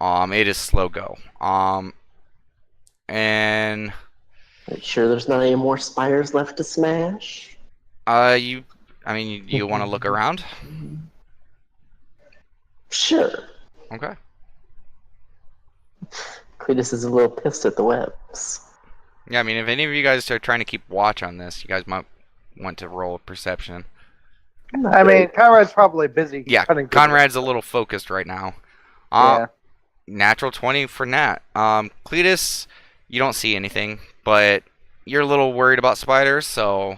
It is slow go. And Are you sure there's not any more spiders left to smash? you want to look around? Sure. Okay. Cletus is a little pissed at the webs. Yeah, I mean, if any of you guys are trying to keep watch on this, you guys might want to roll a perception. I mean, Conrad's probably busy. Yeah, cutting through Conrad's a little focused right now. Yeah. Natural 20 for Nat. Cletus, you don't see anything, but you're a little worried about spiders, so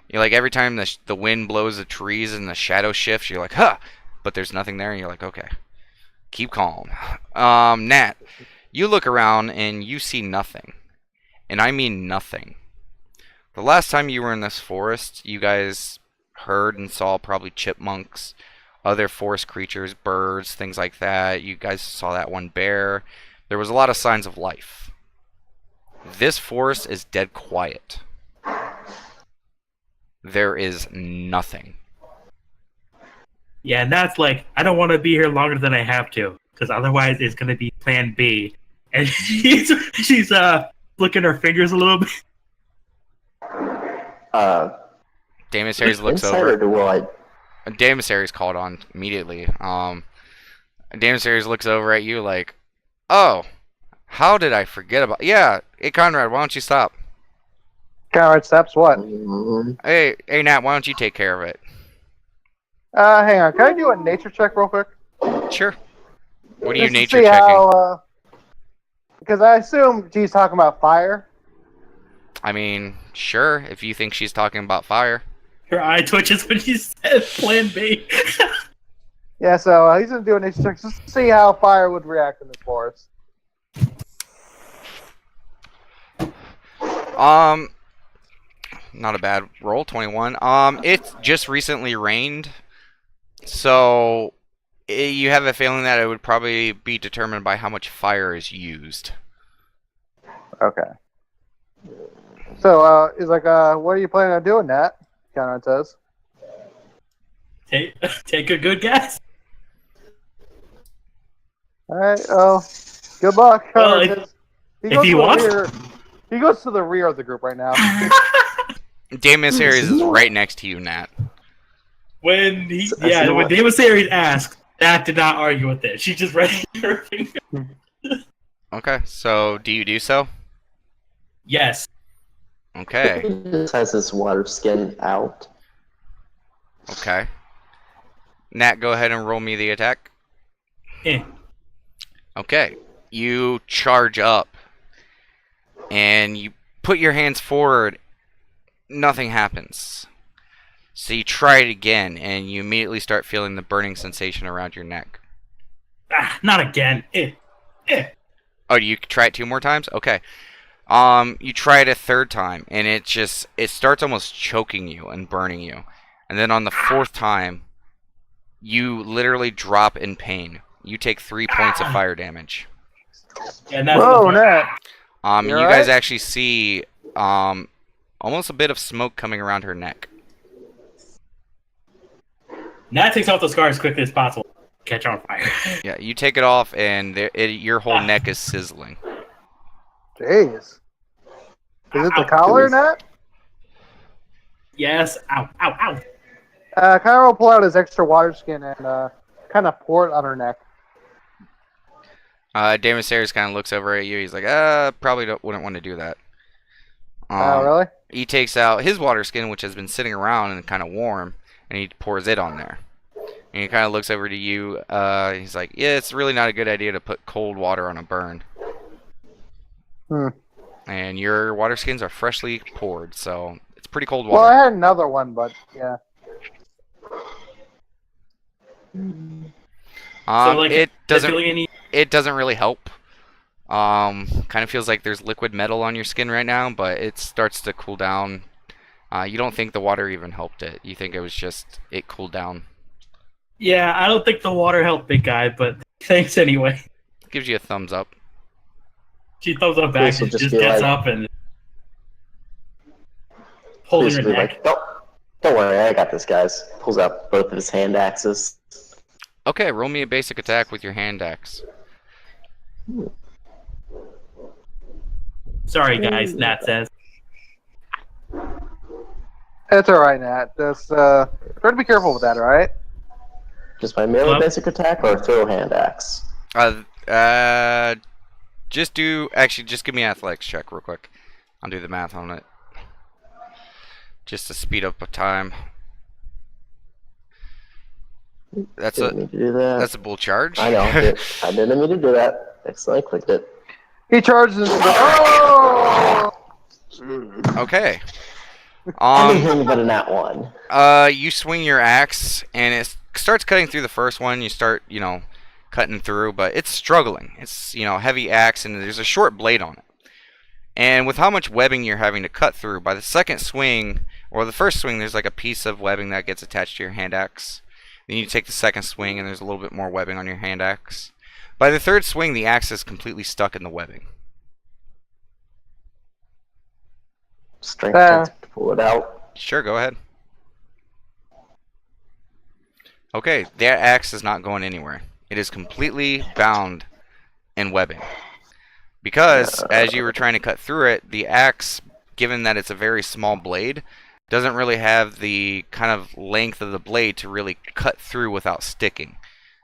you're like, every time the wind blows the trees and the shadow shifts, you're like, huh! But there's nothing there, and you're like, okay, keep calm. Nat, you look around and you see nothing. And I mean nothing. The last time you were in this forest, you guys heard and saw probably chipmunks, other forest creatures, birds, things like that. You guys saw that one bear. There was a lot of signs of life. This forest is dead quiet. There is nothing. Yeah, and that's like, I don't want to be here longer than I have to, because otherwise it's going to be plan B. And she's flicking her fingers a little bit. Daemissaries looks Inside over. or do I? Daemissaries called on immediately. Daemissaries looks over at you like, oh, how did I forget about... Yeah, hey Conrad, why don't you stop? Conrad stops what? Hey Nat, why don't you take care of it? Hang on. Can I do a nature check real quick? Sure. What are you Just to nature see checking? how, because I assume she's talking about fire. I mean, sure, if you think she's talking about fire. Her eye twitches when she says plan B. Yeah, so he's gonna do a nature check just to see how fire would react in this forest. Not a bad roll, 21. It just recently rained, so you have a feeling that it would probably be determined by how much fire is used. Okay. So, he's like, what are you planning on doing, Nat? Conrad says. Take a good guess. Alright, good luck. Well, Conrad says. if he wants- He goes to the rear of the group right now. Daemissaries is right next to you, Nat. When Daemissaries asked, Nat did not argue with it. She just raised her finger. Okay, so do you do so? Yes. Okay. He just has his water skin out. Okay. Nat, go ahead and roll me the attack. Eh. Okay. You charge up. And you put your hands forward. Nothing happens. So you try it again, and you immediately start feeling the burning sensation around your neck. Ah, not again. Oh, you try it 2 more times? Okay. You try it a 3rd time, and it starts almost choking you and burning you. And then on the 4th time, you literally drop in pain. You take 3 points of fire damage. And that's Whoa, Nat. You You guys alright? actually see almost a bit of smoke coming around her neck. Nat takes off the scar as quickly as possible. Catch on fire. Yeah, you take it off, and your whole neck is sizzling. Jeez. Is it the Ow. collar, Nat? Yes. Ow, ow, ow. Kyra will pull out his extra water skin and kind of pour it on her neck. Daemosaurus kind of looks over at you. He's like, probably wouldn't want to do that. Really? He takes out his water skin, which has been sitting around and kind of warm, and he pours it on there. And he kind of looks over to you. He's like, yeah, it's really not a good idea to put cold water on a burn. And your water skins are freshly poured, so it's pretty cold water. Well, I had another one, but yeah. It doesn't. feeling any... It doesn't really help. Kind of feels like there's liquid metal on your skin right now, but it starts to cool down. You don't think the water even helped it. You think it was just it cooled down. Yeah, I don't think the water helped Big Guy, but thanks anyway. Gives you a thumbs up. She thumbs up back This will and just just be gets like- up and holding her Basically, neck. like, don't worry, I got this, guys. Pulls out both of his hand axes. Okay, roll me a basic attack with your hand axe. Sorry, guys, Nat says. That's alright, Nat. Just try to be careful with that, alright? Just my melee Well- basic attack or throw hand axe? Just give me an athletics check real quick. I'll do the math on it. Just to speed up the time. That's Didn't mean to do that. a bull charge. I know. I didn't mean to do that. Excellent, I clicked it. He charges into the... Oh! Okay. Anything but a nat one. You swing your axe, and it starts cutting through the first one. You start, cutting through, but it's struggling. It's, heavy axe, and there's a short blade on it. And with how much webbing you're having to cut through, by the second swing, or the first swing, there's like a piece of webbing that gets attached to your hand axe. Then you take the second swing, and there's a little bit more webbing on your hand axe. By the third swing, the axe is completely stuck in the webbing. Strength check to pull it out. Sure, go ahead. Okay, that axe is not going anywhere. It is completely bound in webbing. Because, as you were trying to cut through it, the axe, given that it's a very small blade, doesn't really have the kind of length of the blade to really cut through without sticking.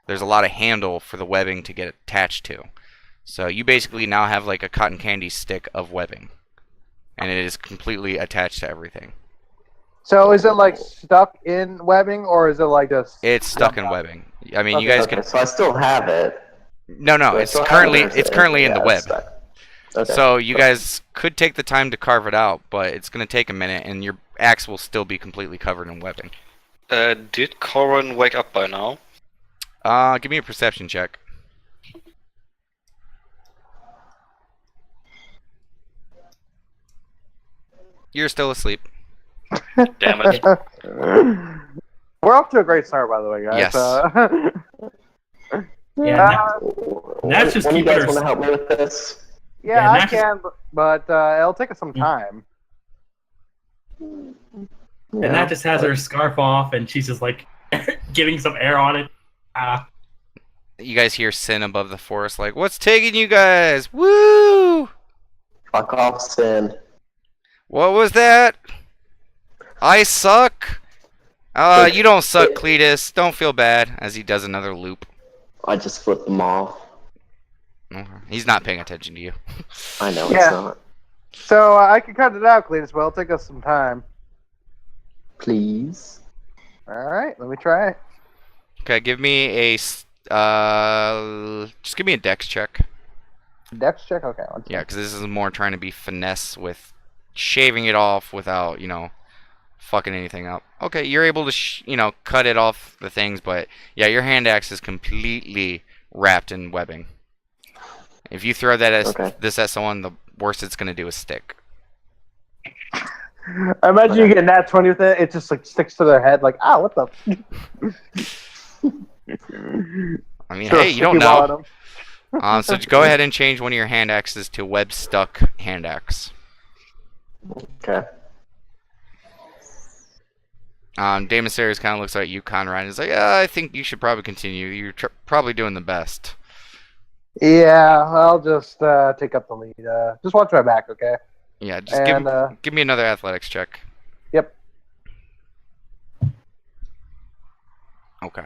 There's a lot of handle for the webbing to get attached to. So you basically now have like a cotton candy stick of webbing. And it is completely attached to everything. So is it like stuck in webbing, or is it like just... It's stuck in webbing. I mean, you Okay, guys Okay, can... so I still have it. No, So I it's still have currently it, or is it's it- currently in the yeah, web. it's stuck. Okay. So you guys could take the time to carve it out, but it's going to take a minute, and your axe will still be completely covered in webbing. Did Corin wake up by now? Give me a perception check. You're still asleep. Damn it. We're off to a great start, by the way, guys. Yes. Yeah, Nat's just One of you keeping guys her- want to help me with this? yeah, Yeah, I Nat's just- can, but it'll take us some time. And Nat just has her scarf off, and she's just like giving some air on it. You guys hear Sin above the forest like, "What's taking you guys? Woo! Fuck off, Sin. What was that? I suck? You don't suck, Cletus. Don't feel bad," as he does another loop. I just flipped them off. He's not paying attention to you. I know Yeah. it's not. So I can cut it out, Cletus, but it'll take us some time. Please. All right, let me try it. Okay, give me a just give me a dex check. Dex check. Okay. Yeah, because this is more trying to be finesse with shaving it off without fucking anything up. Okay, you're able to cut it off the things, but yeah, your hand axe is completely wrapped in webbing. If you throw this at someone, the worst it's gonna do is stick. I imagine you get a nat 20 with it. It just like sticks to their head, like, what the? I mean, hey, you don't know. So go ahead and change one of your hand axes to web stuck hand axe. Okay. Daemosaurus kind of looks at you, Conrad, and is like, I think you should probably continue. You're probably doing the best. Yeah, I'll just take up the lead. Just watch my back, okay? Yeah, just give me another athletics check. Yep. Okay.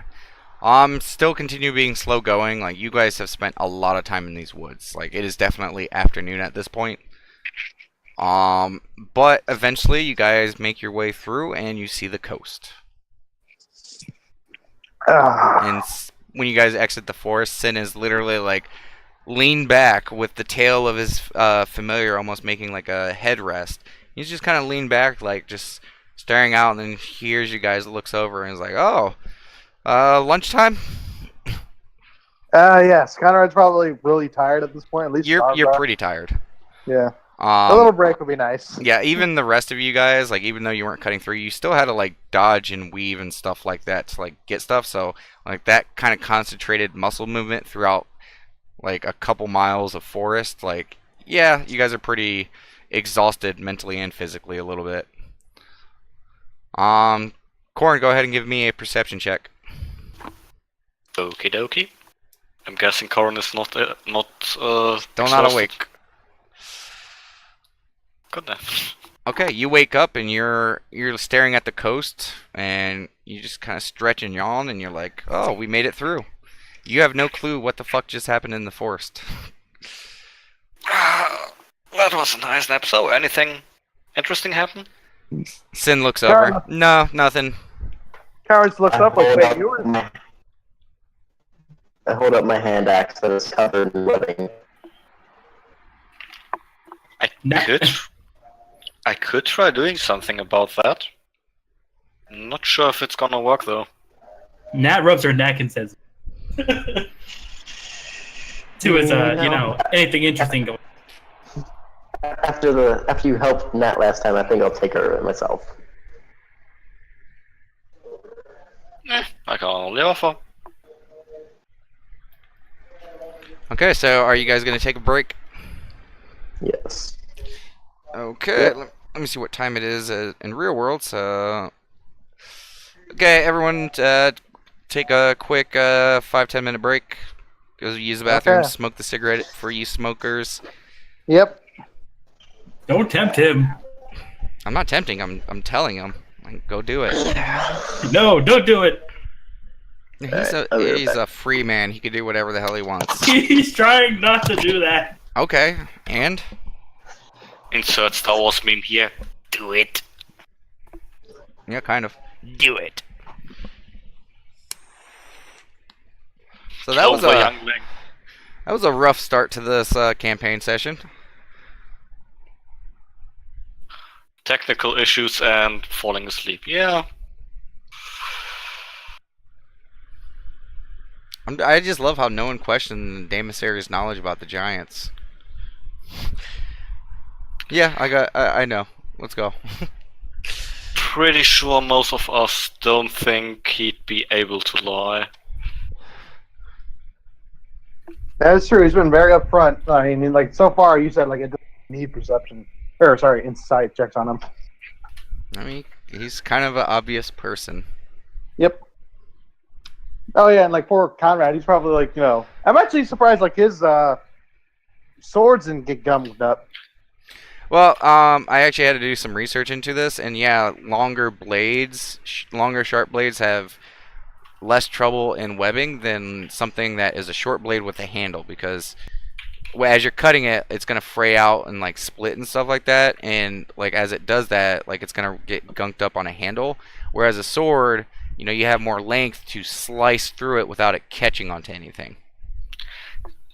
Still continue being slow going. Like, you guys have spent a lot of time in these woods. Like, it is definitely afternoon at this point. But eventually you guys make your way through and you see the coast. And when you guys exit the forest, Sin is literally like leaned back with the tail of his familiar almost making like a headrest. He's just kind of leaned back, like just staring out, and then hears you guys, looks over and is like, lunchtime? Yes. Conrad's probably really tired at this point. At least you're pretty tired. Yeah. A little break would be nice. Yeah, even the rest of you guys, like, even though you weren't cutting through, you still had to, like, dodge and weave and stuff like that to, like, get stuff. So, like, that kind of concentrated muscle movement throughout, like, a couple miles of forest. Like, yeah, you guys are pretty exhausted mentally and physically a little bit. Corn, go ahead and give me a perception check. Okie dokie. I'm guessing Corin is not Still not exhausted. awake. Good then. Okay, you wake up and you're staring at the coast and you just kind of stretch and yawn and you're like, oh, we made it through. You have no clue what the fuck just happened in the forest. That was a nice nap. So, anything interesting happen? Sin looks over. No, nothing. Conrad looks up like, wait, you were... I hold up my hand axe that is covered in webbing. I could try doing something about that. Not sure if it's gonna work though. Nat rubs her neck and says, to his, anything interesting going. After you helped Nat last time, I think I'll take her myself. I can only offer. Okay, so are you guys going to take a break? Yes. Okay, Yep. let me see what time it is in real world. So, okay, everyone, take a quick 5-10 minute break. Go use the bathroom, Okay. smoke the cigarette for you smokers. Yep. Don't tempt him. I'm not tempting. I'm telling him. Like, go do it. No, don't do it. He's a free man. He can do whatever the hell he wants. He's trying not to do that. Okay, and Insert Star Wars meme here. Do it. yeah, kind of. Do it. So that was Over, a youngling. rough start to this campaign session. Technical issues and falling asleep. Yeah. I just love how no one questioned Daemosaurus' knowledge about the giants. Yeah, I know. Let's go. Pretty sure most of us don't think he'd be able to lie. That's true. He's been very upfront. I mean, like, so far, you said, like, it doesn't need perception. Or, sorry, insight checks on him. I mean, he's kind of an obvious person. Yep. Oh, yeah, and, like, poor Conrad, he's probably, like, I'm actually surprised, like, his swords didn't get gummed up. Well, I actually had to do some research into this, and yeah, longer sharp blades have less trouble in webbing than something that is a short blade with a handle, because well, as you're cutting it, it's gonna fray out and like split and stuff like that. And like as it does that, like it's gonna get gunked up on a handle. Whereas a sword, you have more length to slice through it without it catching onto anything.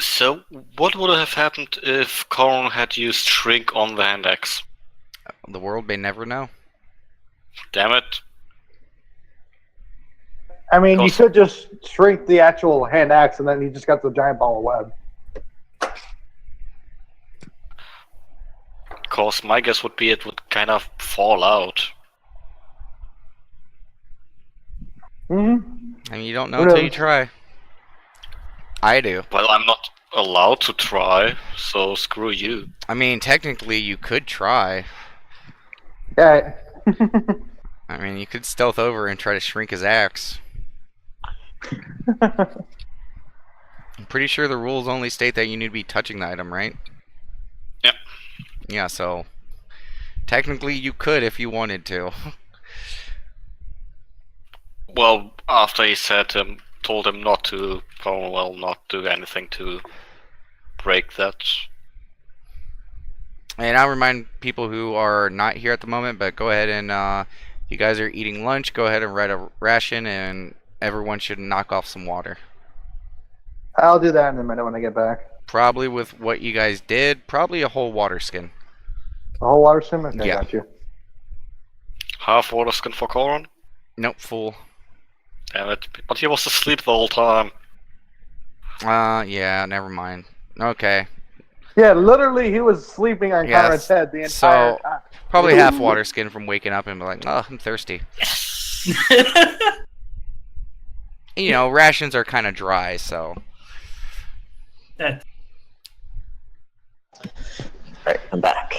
So, what would have happened if Coron had used Shrink on the hand axe? The world may never know. Damn it. I mean, you Because- could just shrink the actual hand axe, and then you just got the giant ball of web. Because my guess would be it would kind of fall out. Mm-hmm. I mean, you don't know Who until you knows? try. I do. Well, I'm not allowed to try, so screw you. I mean, technically, you could try. Yeah. I mean, you could stealth over and try to shrink his axe. I'm pretty sure the rules only state that you need to be touching the item, right? Yep. Yeah, so technically you could if you wanted to. Well, after he told him not to, not do anything to break that. And I'll remind people who are not here at the moment, but go ahead and if you guys are eating lunch, go ahead and write a ration, and everyone should knock off some water. I'll do that in a minute when I get back. Probably with what you guys did, probably a whole water skin. A whole water sim? Okay, Yeah. got you. Half water skin for Coron? Nope, full. Damn it. But he was asleep the whole time. Yeah, never mind. Okay. Yeah, literally, he was sleeping on Yes. Conrad's head the entire So- time. Probably half water skin from waking up and be like, oh, I'm thirsty. Rations are kind of dry, so. Alright, I'm back.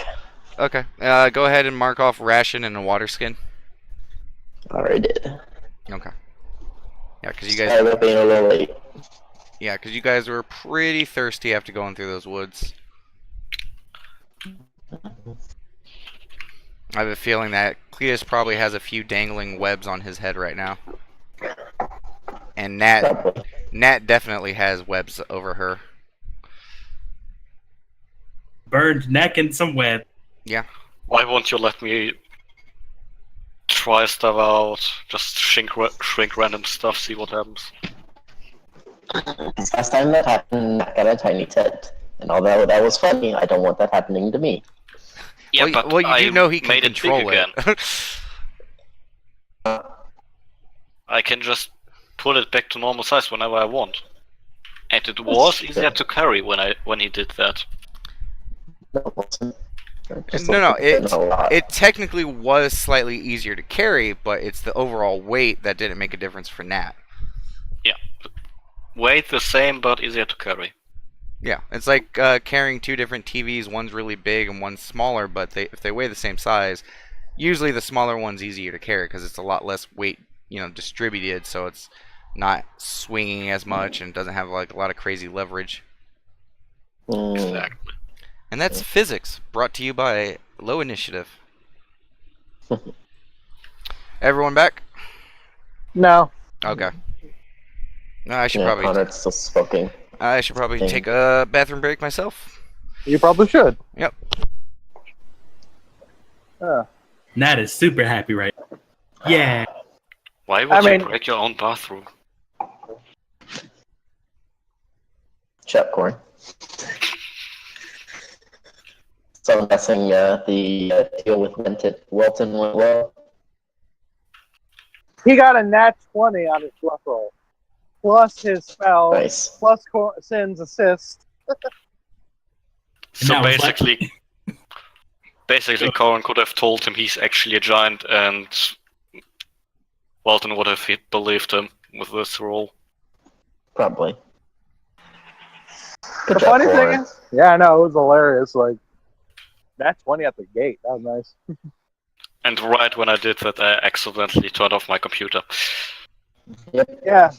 Okay. Go ahead and mark off ration and a water skin. Already did. Okay. Yeah, because you guys. Sorry about being a little late. Yeah, because you guys were pretty thirsty after going through those woods. I have a feeling that Cletus probably has a few dangling webs on his head right now. And Probably. Nat definitely has webs over her. Burned neck and some web. Why won't you let me try stuff out? Just shrink random stuff, see what happens. Last time that happened, I got a tiny tent. And although that was funny, I don't want that happening to me. Yeah, well, but you I do know he can made it big control again. it. I can just put it back to normal size whenever I want. And it was easier to carry when he did that. No, it wasn't. Just No, a lot. it technically was slightly easier to carry, but it's the overall weight that didn't make a difference for Nat. Weight the same, but easier to carry. Yeah, it's like carrying two different TVs. One's really big and one's smaller, but if they weigh the same size, usually the smaller one's easier to carry because it's a lot less weight, distributed, so it's not swinging as much and doesn't have like a lot of crazy leverage. Exactly. And that's physics, brought to you by Low Initiative. Everyone back? No. Okay. No, I should Yeah, probably Conrad's still smoking. Thing. take a bathroom break myself. You probably should. Yep. Nat is super happy right now. Yeah. Why would I you mean- break your own bathroom? Shut up, Corn. So I'm guessing the deal with Welton went well. He got a nat 20 on his bluff roll. Plus his spell. Nice. Plus Sin's assist. So Now it's like- basically, Corin could have told him he's actually a giant, and Walton would have believed him with this role. Probably. Good The job, funny Corn. thing is, yeah, I know, it was hilarious. Like, nat 20 at the gate. That was nice. And right when I did that, I accidentally turned off my computer. Yeah.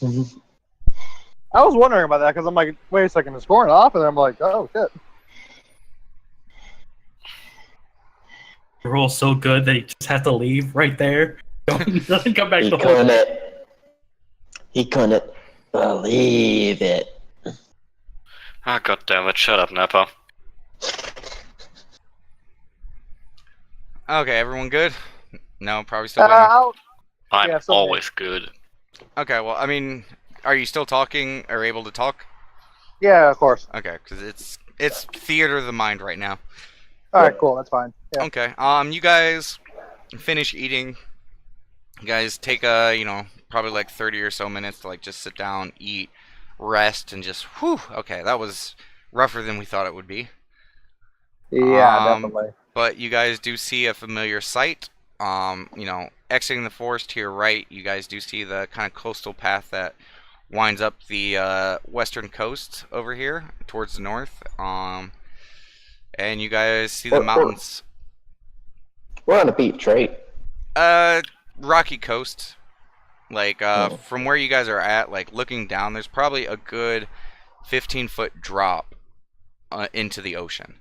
I was wondering about that because I'm like, wait a second, it's scoring off, and I'm like, oh shit. The roll's so good that he just has to leave right there. Doesn't come back He the whole couldn't. He couldn't believe it. Ah, god damn it! Shut up, Nappa. Okay, everyone good? No, probably still waiting. I'll, I'm Yeah, so always good. Okay, well, I mean, are you still talking or able to talk? yeah, of course. Okay, because it's theater of the mind right now. All right, cool. That's fine. Yeah. Okay, you guys finish eating. You guys take probably like 30 or so minutes to like just sit down, eat, rest, and just whew. Okay, that was rougher than we thought it would be. Yeah, definitely. But you guys do see a familiar sight. Exiting the forest to your right, you guys do see the kind of coastal path that winds up the western coast over here towards the north. And you guys see the mountains. We're on a beach, right? Rocky coast. Like, from where you guys are at, like, looking down, there's probably a good 15-foot drop into the ocean.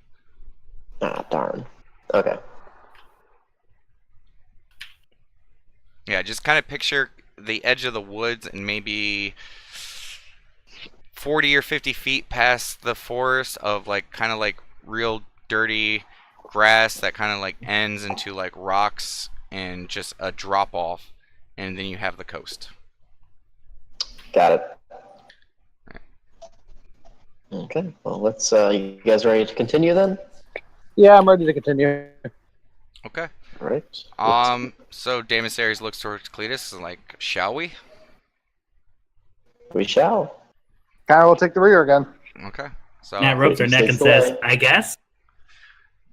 Ah, darn. Okay. Yeah, just kind of picture the edge of the woods and maybe 40 or 50 feet past the forest of, like, kind of, like, real dirty grass that kind of, like, ends into, like, rocks and just a drop-off. And then you have the coast. Got it. Okay, well, let's, you guys ready to continue then? Yeah, I'm ready to continue. Okay. All right. So Damus Ares looks towards Cletus and like, shall we? We shall. Kyle will take the rear again. Okay. So Nat ropes her neck and Takes says, away. I guess.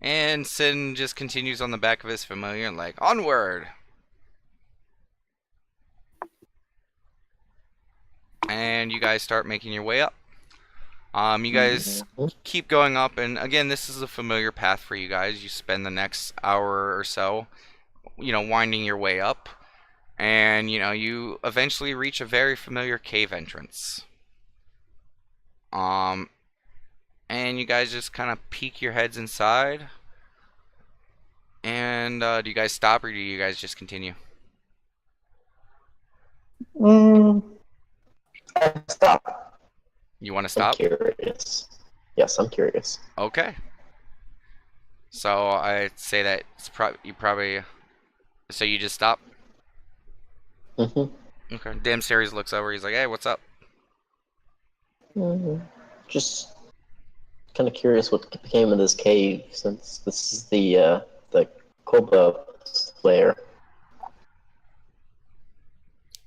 and Sin just continues on the back of his familiar and like, onward. And you guys start making your way up. You guys keep going up, and again, this is a familiar path for you guys. You spend the next hour or so, winding your way up, and you eventually reach a very familiar cave entrance. And you guys just kind of peek your heads inside. And do you guys stop, or do you guys just continue? Stop. You want to I'm stop? curious. Yes, I'm curious. Okay. So I'd say that you probably. So you just stop. Mm-hmm. Okay. Damn Series looks over. He's like, "Hey, what's up?" Just kind of curious what became of this cave, since this is the Cobra lair.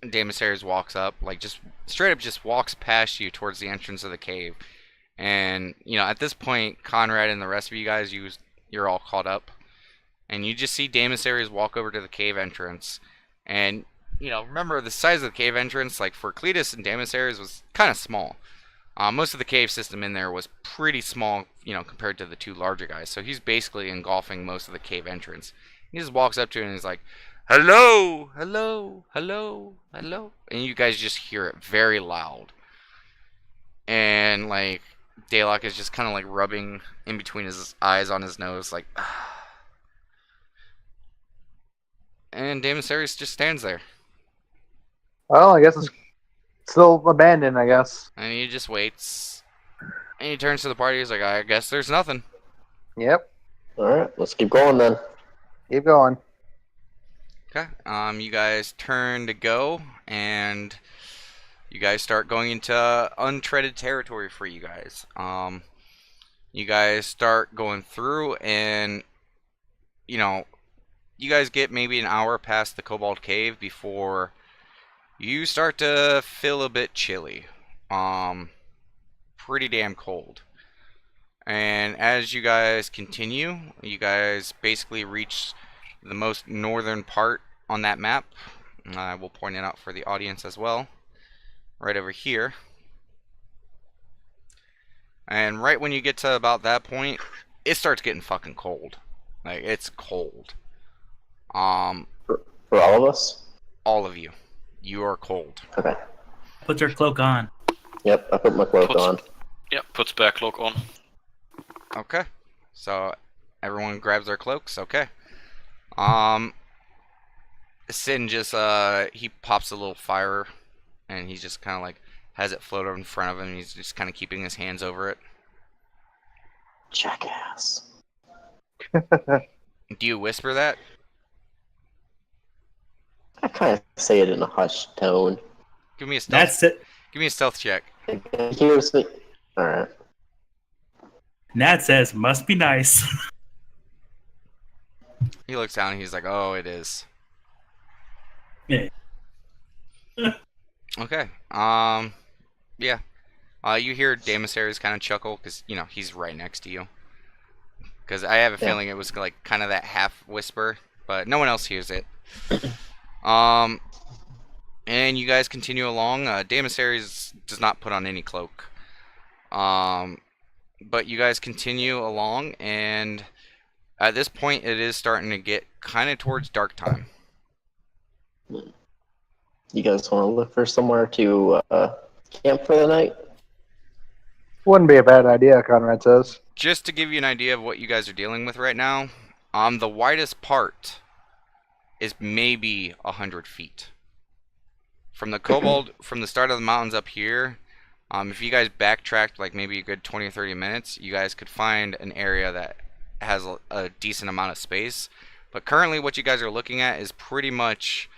Damasares walks up, like just straight up just walks past you towards the entrance of the cave. And, at this point, Conrad and the rest of you guys, you're all caught up. And you just see Damasares walk over to the cave entrance. And, remember the size of the cave entrance, like for Cletus and Damasares was kind of small. Most of the cave system in there was pretty small, compared to the two larger guys. So he's basically engulfing most of the cave entrance. He just walks up to it and he's like, hello, hello, hello, hello. And you guys just hear it very loud. And, like, Daylock is just kind of, like, rubbing in between his eyes on his nose, like, and Damasares just stands there. Well, I guess it's still abandoned, I guess. And he just waits. And he turns to the party, he's like, I guess there's nothing. Yep. Alright, let's keep going then. Keep going. Okay. You guys turn to go, and you guys start going into untreaded territory for you guys. You guys start going through, and you guys get maybe an hour past the Cobalt Cave before you start to feel a bit chilly. Pretty damn cold. And as you guys continue, you guys basically reach the most northern part on that map. I will point it out for the audience as well. Right over here. And right when you get to about that point, it starts getting fucking cold. Like, it's cold. For all of us? All of you. You are cold. Okay. Put your cloak on. Yep, I put my cloak on. Yep, puts back cloak on. Okay. So, everyone grabs their cloaks. Okay. Sin just, he pops a little fire, and he just kind of, like, has it float over in front of him, and he's just kind of keeping his hands over it. Jackass. Do you whisper that? I kind of say it in a hushed tone. Give me a stealth. That's it. Give me a stealth check. He hears me. Alright. Nat says, must be nice. He looks down and he's like, "Oh, it is." Yeah. Okay. Yeah. You hear Damasaries kind of chuckle because he's right next to you. Because I have a feeling it was like kind of that half whisper, but no one else hears it. And you guys continue along. Damasaries does not put on any cloak. But you guys continue along, and at this point, it is starting to get kind of towards dark time. You guys want to look for somewhere to camp for the night? Wouldn't be a bad idea, Conrad says. Just to give you an idea of what you guys are dealing with right now, the widest part is maybe 100 feet. From the Kobold, from the start of the mountains up here, if you guys backtracked like maybe a good 20 or 30 minutes, you guys could find an area that has a decent amount of space. But currently what you guys are looking at is pretty much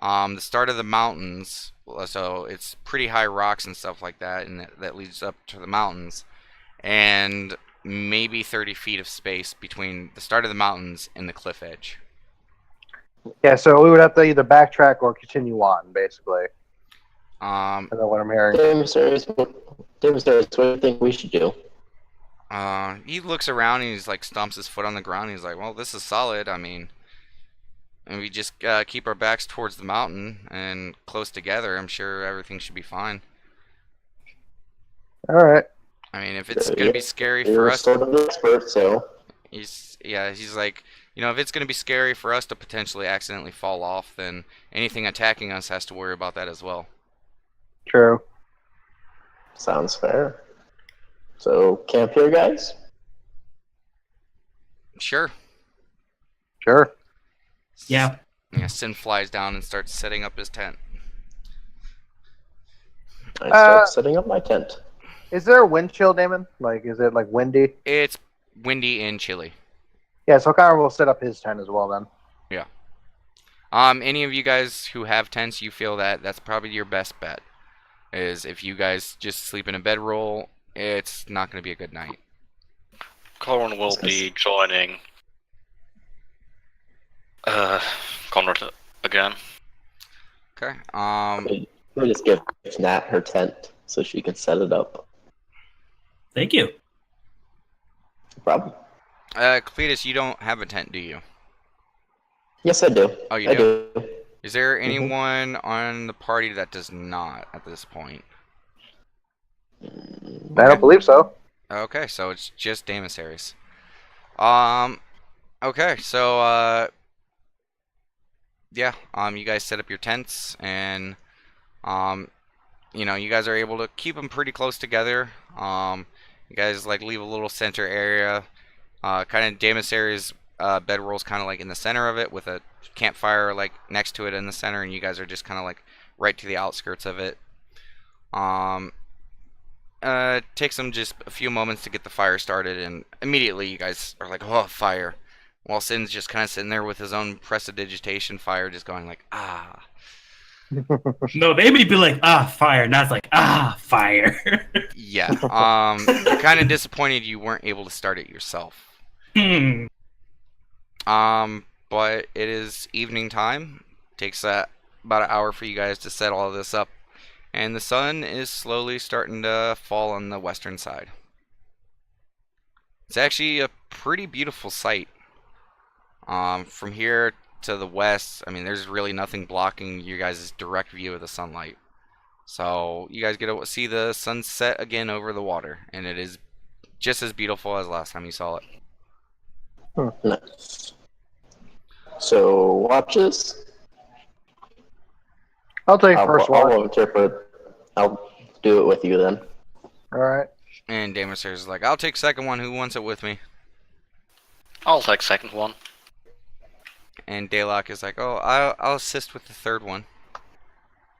the start of the mountains. So it's pretty high rocks and stuff like that, and that leads up to the mountains. And maybe 30 feet of space between the start of the mountains and the cliff edge. Yeah, so we would have to either backtrack or continue on, basically. Um, I know what I'm hearing. Damasaries, what do you think we should do? he looks around and he's like stomps his foot on the ground. And he's like, "Well, this is solid. I mean, and we just keep our backs towards the mountain and close together. I'm sure everything should be fine. All right. I mean, if it's gonna be scary for You're us, sort of the expert, so he's like, if it's gonna be scary for us to potentially accidentally fall off, then anything attacking us has to worry about that as well." True. sounds fair. So camp here, guys. Sure. Sure. Yeah. Yeah. Sin flies down and starts setting up his tent. I start setting up my tent. Is there a wind chill, Damon? Like, is it like windy? It's windy and chilly. Yeah, so Connor will set up his tent as well then. Yeah. Any of you guys who have tents, you feel that that's probably your best bet. Is if you guys just sleep in a bedroll, it's not going to be a good night. Corin will be joining Conrad again. Okay. We'll just give Nat her tent so she can set it up. Thank you. No problem. Cletus, you don't have a tent, do you? Yes, I do. Oh, you I do? do. Is there anyone on the party that does not at this point? I don't believe so. Okay, so it's just Damasaries. Okay, so, yeah, you guys set up your tents, and, you guys are able to keep them pretty close together. You guys, like, leave a little center area. Kind of Damasaries' bedroll's kind of, like, in the center of it, with a campfire, like, next to it in the center, and you guys are just kind of, like, right to the outskirts of it. Takes them just a few moments to get the fire started, and immediately you guys are like, "Oh, fire!" While Sin's just kind of sitting there with his own prestidigitation fire, just going like, "Ah." No, they may be like, fire. Not like, fire. Yeah. You're kind of disappointed you weren't able to start it yourself. But it is evening time. Takes about an hour for you guys to set all of this up. And the sun is slowly starting to fall on the western side. It's actually a pretty beautiful sight. From here to the west, I mean, there's really nothing blocking you guys' direct view of the sunlight. So you guys get to see the sunset again over the water. And it is just as beautiful as last time you saw it. Nice. So watches. I'll take first I'll one. volunteer for. I'll do it with you then. All right. And Damasaries is like, "I'll take second one. Who wants it with me?" I'll take second one. And Daylock is like, "Oh, I'll assist with the third one."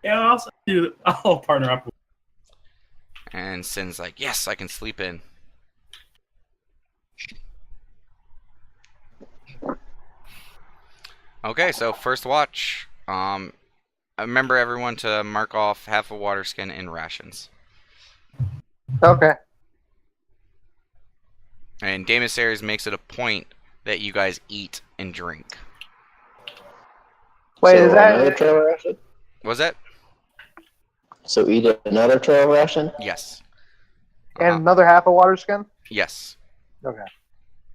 Yeah, I'll partner up with And Sin's like, "Yes, I can sleep in." Okay, so first watch. Remember everyone to mark off half a water skin in rations. Okay. And Damus Ares makes it a point that you guys eat and drink. Wait, So is another that? trail ration? Was that? So eat another trail ration? Yes. And another half a water skin? Yes. Okay.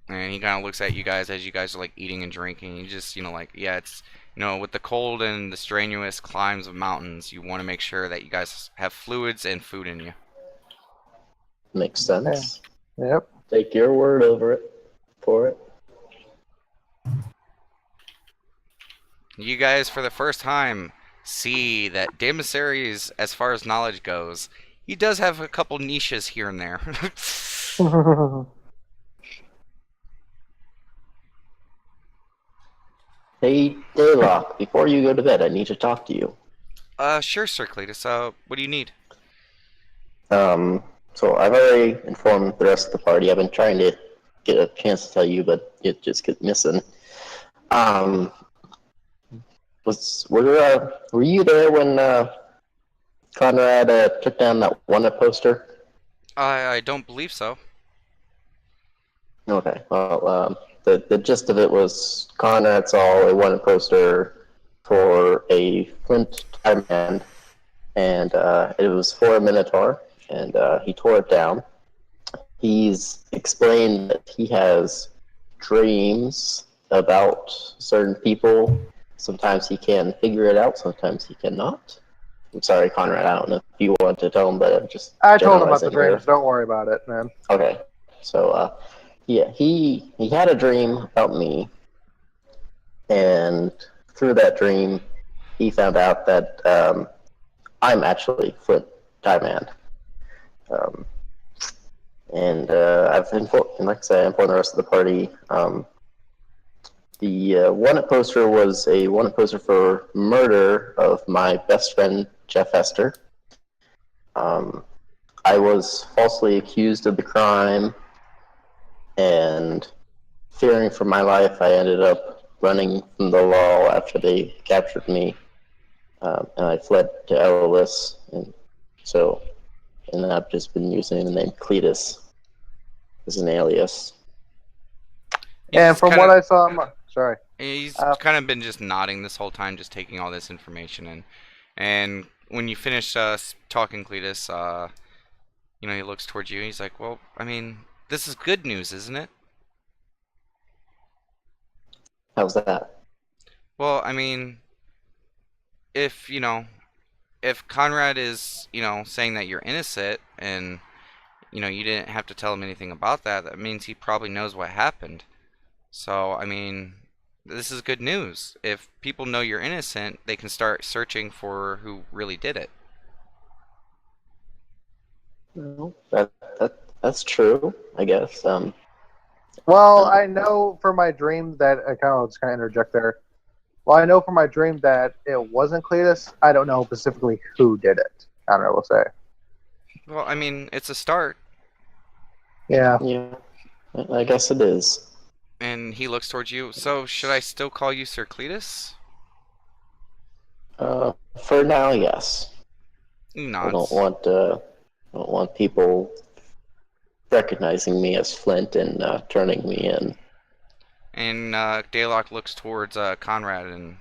And he kind of looks at you guys as you guys are like eating and drinking. He just, like, yeah, it's, with the cold and the strenuous climbs of mountains, you want to make sure that you guys have fluids and food in you. Makes sense. Yep. Take your word for it. You guys, for the first time, see that Damus Ares, as far as knowledge goes, he does have a couple niches here and there. Hey, Daylock, before you go to bed, I need to talk to you. Sure, Sir Cletus. What do you need? So I've already informed the rest of the party. I've been trying to get a chance to tell you, but it just kept missing. Were you there when Conrad took down that wanted poster? I don't believe so. Okay. Well, the gist of it was Conrad saw a wanted poster for a Flint time hand, and it was for a Minotaur, and he tore it down. He's explained that he has dreams about certain people. Sometimes he can figure it out, sometimes he cannot. I'm sorry, Conrad, I don't know if you want to tell him, but I'm just I told him about the generalizing here. dreams. Don't worry about it, man. Okay. So, yeah, he had a dream about me, and through that dream, he found out that I'm actually Flint Diamond. And I've informed, like I said, I informed the rest of the party. The wanted poster was a wanted poster for murder of my best friend, Jeff Hester. I was falsely accused of the crime, and fearing for my life, I ended up running from the law after they captured me, and I fled to Elolis, and I've just been using the name Cletus as an alias. And from what I saw, sorry. He's kind of been just nodding this whole time, just taking all this information in. And when you finish talking, Cletus, he looks towards you and he's like, well, I mean, this is good news, isn't it? How's that? Well, I mean, if Conrad is, saying that you're innocent and, you didn't have to tell him anything about that, that means he probably knows what happened. So, I mean, this is good news. If people know you're innocent, they can start searching for who really did it. Well, that's true, I guess. Well, I know from my dream that I kind of interject there. Well, I know from my dream that it wasn't Cletus. I don't know specifically who did it. I don't know what to say. Well, I mean, it's a start. Yeah. Yeah, I guess it is. And he looks towards you. So, should I still call you Sir Cletus? For now, yes. Nods. I don't want people recognizing me as Flint and turning me in. And Daylock looks towards Conrad and...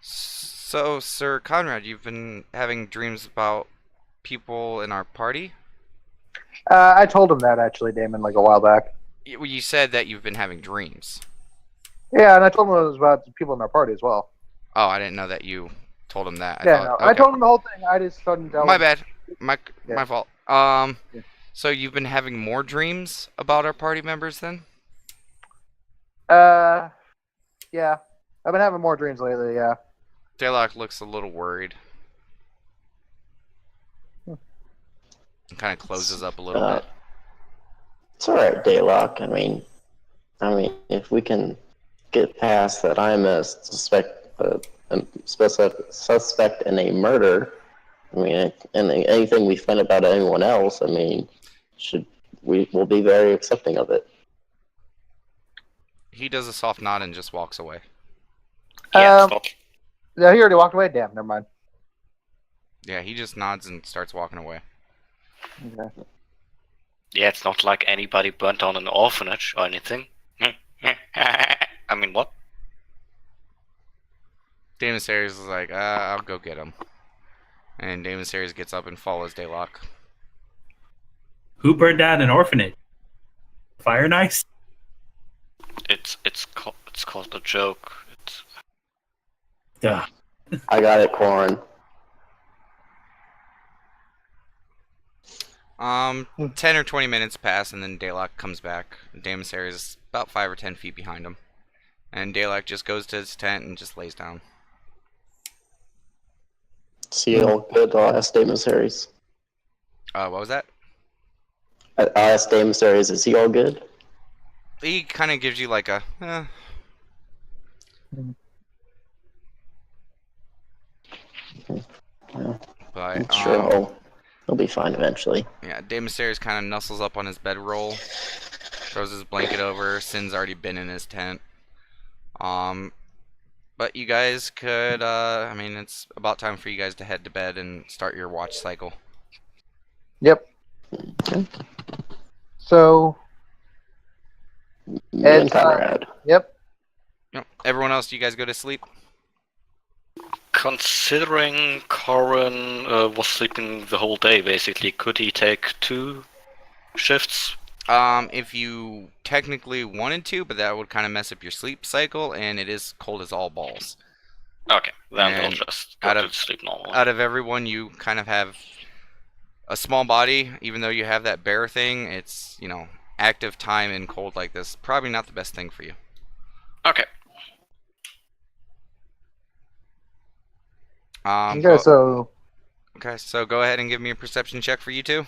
So, Sir Conrad, you've been having dreams about people in our party? I told him that, actually, Damon, like a while back. You said that you've been having dreams. Yeah, and I told him it was about people in our party as well. Oh, I didn't know that you told him that. I told him the whole thing. I just couldn't tell My him. bad. My fault. So you've been having more dreams about our party members then? Yeah. I've been having more dreams lately, yeah. Daylock looks a little worried. And kind of closes up a little bit. It's alright, Daylock. I mean, if we can get past that I'm a suspect in a murder, I mean, and anything we find about anyone else, I mean, we'll be very accepting of it. He does a soft nod and just walks away. Yeah, it's not. Yeah, he already walked away. Damn, never mind. Yeah, he just nods and starts walking away. Okay. Yeah, it's not like anybody burnt down an orphanage or anything. I mean, what? Damon Series is like, I'll go get him. And Damon Series gets up and follows Daylock. Who burned down an orphanage? Fire Nice? It's called a joke. It's... Duh. I got it, Corn. 10 or 20 minutes pass, and then Daylock comes back. Damon Series is about 5 or 10 feet behind him. And Daylock just goes to his tent and just lays down. See you all good. I'll ask Damon Series. What was that? I'll ask Damon Series, is he all good? He kind of gives you like a, But, I'm sure he'll be fine eventually. yeah, Damon Series kind of nuzzles up on his bedroll, throws his blanket over. Sin's already been in his tent. But you guys could, I mean, it's about time for you guys to head to bed and start your watch cycle. Yep. Okay. So, You and Conrad. Yep. Yep. Everyone else, you guys go to sleep? Considering Corin was sleeping the whole day, basically, could he take 2 shifts? If you technically wanted to, but that would kind of mess up your sleep cycle, and it is cold as all balls. Okay, then And we'll just go to sleep normally. Out of everyone, you kind of have a small body. Even though you have that bear thing, it's, you know, active time in cold like this. Probably not the best thing for you. Okay. Okay, so so go ahead and give me a perception check for you two.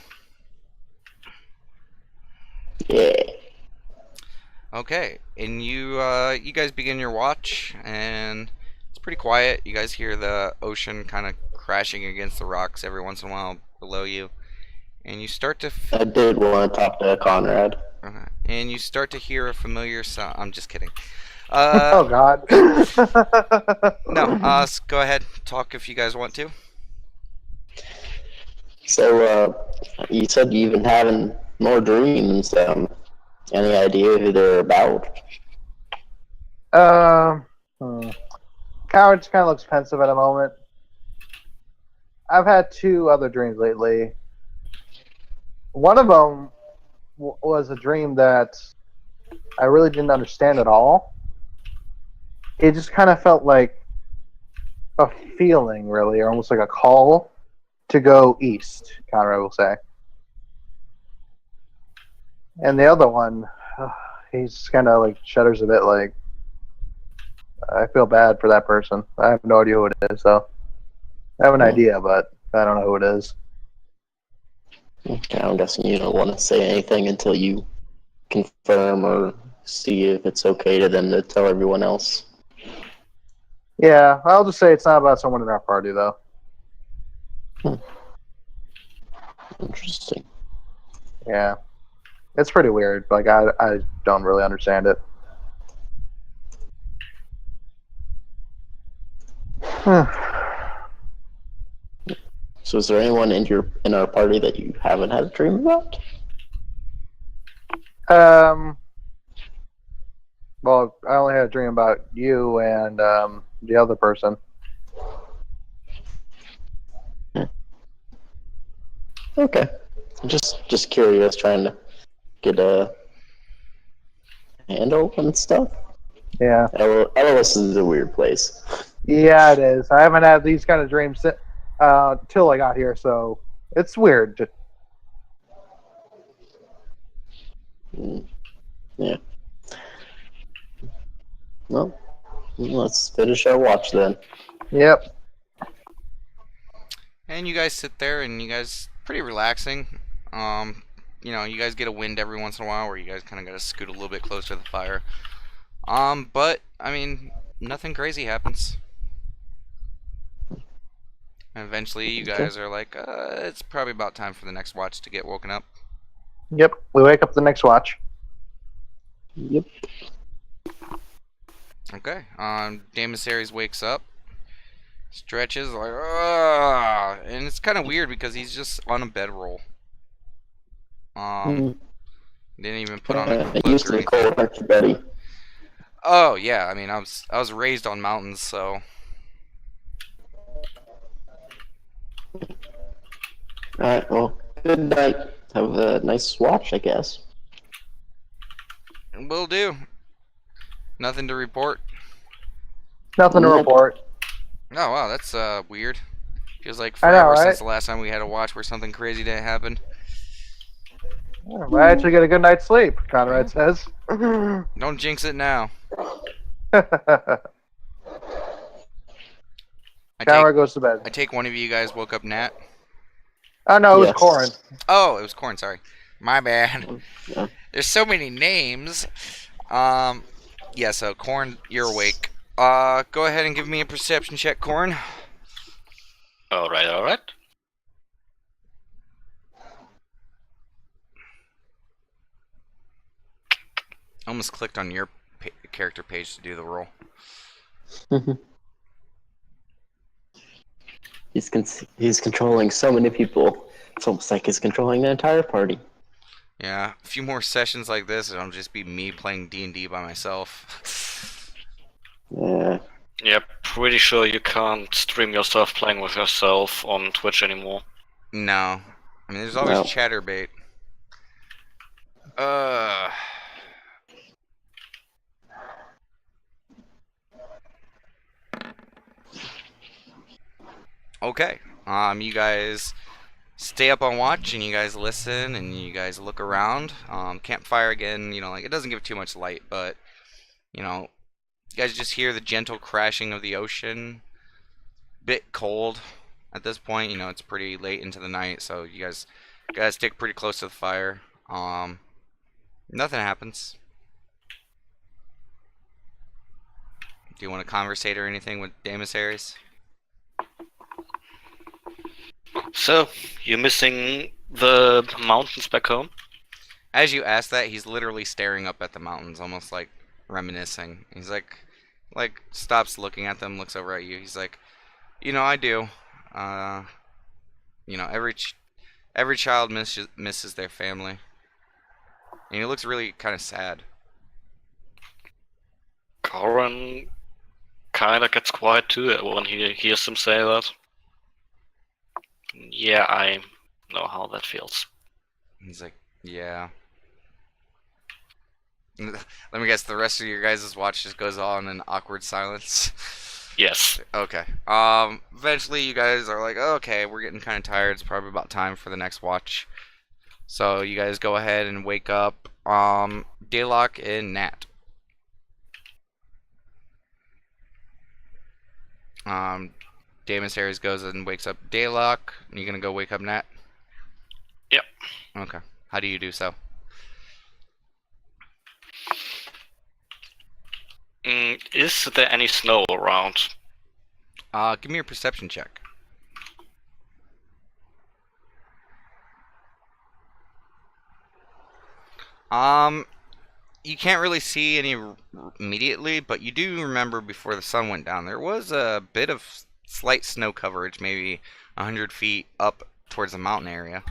Yeah. Okay, and you guys begin your watch, and it's pretty quiet. You guys hear the ocean kind of crashing against the rocks every once in a while below you, and you start to I did want to talk to Conrad. and you start to hear a familiar sound. I'm just kidding. oh god. No, go ahead, talk if you guys want to. So, you said you've been having more dreams. Any idea who they're about? Coward just kind of looks pensive at a moment. I've had 2 other dreams lately. One of them was a dream that I really didn't understand at all. It just kind of felt like a feeling, really, or almost like a call to go east, Conrad will say. And the other one, he's kind of like shudders a bit, like, I feel bad for that person. I have no idea who it is, so I have an idea, but I don't know who it is. Okay, I'm guessing you don't want to say anything until you confirm or see if it's okay to them to tell everyone else. Yeah, I'll just say it's not about someone in our party, though. Interesting. Yeah. It's pretty weird. Like, I don't really understand it. So is there anyone in our party that you haven't had a dream about? Well, I only had a dream about you and the other person. Okay. Just curious, trying to get a handle on stuff. Yeah. LOS is a weird place. Yeah, it is. I haven't had these kind of dreams till I got here, so it's weird. Yeah. Well, let's finish our watch then. Yep. And you guys sit there, and you guys pretty relaxing. You know, you guys get a wind every once in a while, where you guys kind of got to scoot a little bit closer to the fire. But I mean, nothing crazy happens. And eventually, you guys are like, it's probably about time for the next watch to get woken up. Yep. We wake up the next watch. Yep. Okay. Daemis wakes up, stretches like, ah, and it's kind of weird because he's just on a bedroll. Didn't even put on a cloak Used or to the anything. cold, aren't you, buddy? Oh yeah, I mean I was raised on mountains, so Alright, well, good night. Have a nice watch, I guess. will do. Nothing to report. Nothing to Nope. report. Oh wow, that's weird. Feels like I know, forever right? since the last time we had a watch where something crazy didn't happen. I actually get a good night's sleep, Conrad says. Don't jinx it now. Conrad goes to bed. I take one of you guys woke up Nat. Oh no, it was Yes. Corin. Oh, it was Corn. Sorry, my bad. Yeah. There's so many names. Yeah. So Corn, you're awake. Go ahead and give me a perception check, Corn. Alright. Almost clicked on your character page to do the roll. He's controlling so many people. It's almost like he's controlling the entire party. Yeah, a few more sessions like this, and it'll just be me playing D&D by myself. Yeah. Yeah, pretty sure you can't stream yourself playing with yourself on Twitch anymore. No. I mean, there's always No. chatterbait. Okay. You guys stay up on watch, and you guys listen, and you guys look around. Campfire again, like it doesn't give too much light, but you guys just hear the gentle crashing of the ocean. Bit cold at this point. It's pretty late into the night, so you guys stick pretty close to the fire. Nothing happens. Do you want to conversate or anything with Daemis? So, you're missing the mountains back home? As you ask that, he's literally staring up at the mountains, almost like reminiscing. He's like stops looking at them, looks over at you. He's like, I do. Every child misses their family, and he looks really kind of sad. Corin kinda gets quiet too when he hears him say that. Yeah, I know how that feels. He's like, yeah. Let me guess, the rest of your guys' watch just goes on in awkward silence. Yes. Okay. Eventually you guys are like, okay, we're getting kind of tired. It's probably about time for the next watch. So you guys go ahead and wake up Daylock and Nat. Daemis Ares goes and wakes up Daylock. You gonna go wake up Nat? Yep. Okay. How do you do so? Is there any snow around? Give me a perception check. You can't really see any immediately, but you do remember before the sun went down, there was a bit of slight snow coverage, maybe 100 feet up towards the mountain area.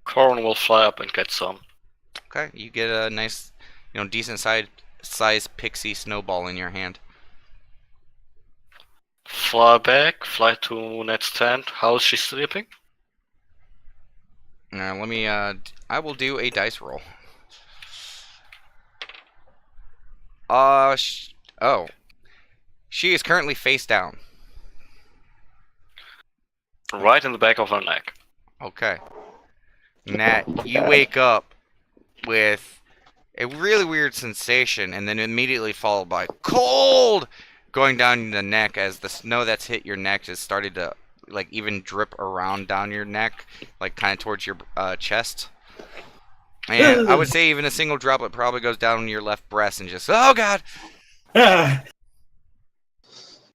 Corin will fly up and get some. Okay, you get a nice, decent size pixie snowball in your hand. Fly back, fly to Ned's tent. How is she sleeping? Let me, I will do a dice roll. She is currently face down. Right in the back of her neck. Okay. Nat, you wake up with a really weird sensation, and then immediately followed by cold going down the neck as the snow that's hit your neck has started to even drip around down your neck, kind of towards your chest. And I would say even a single droplet probably goes down your left breast and just, oh god!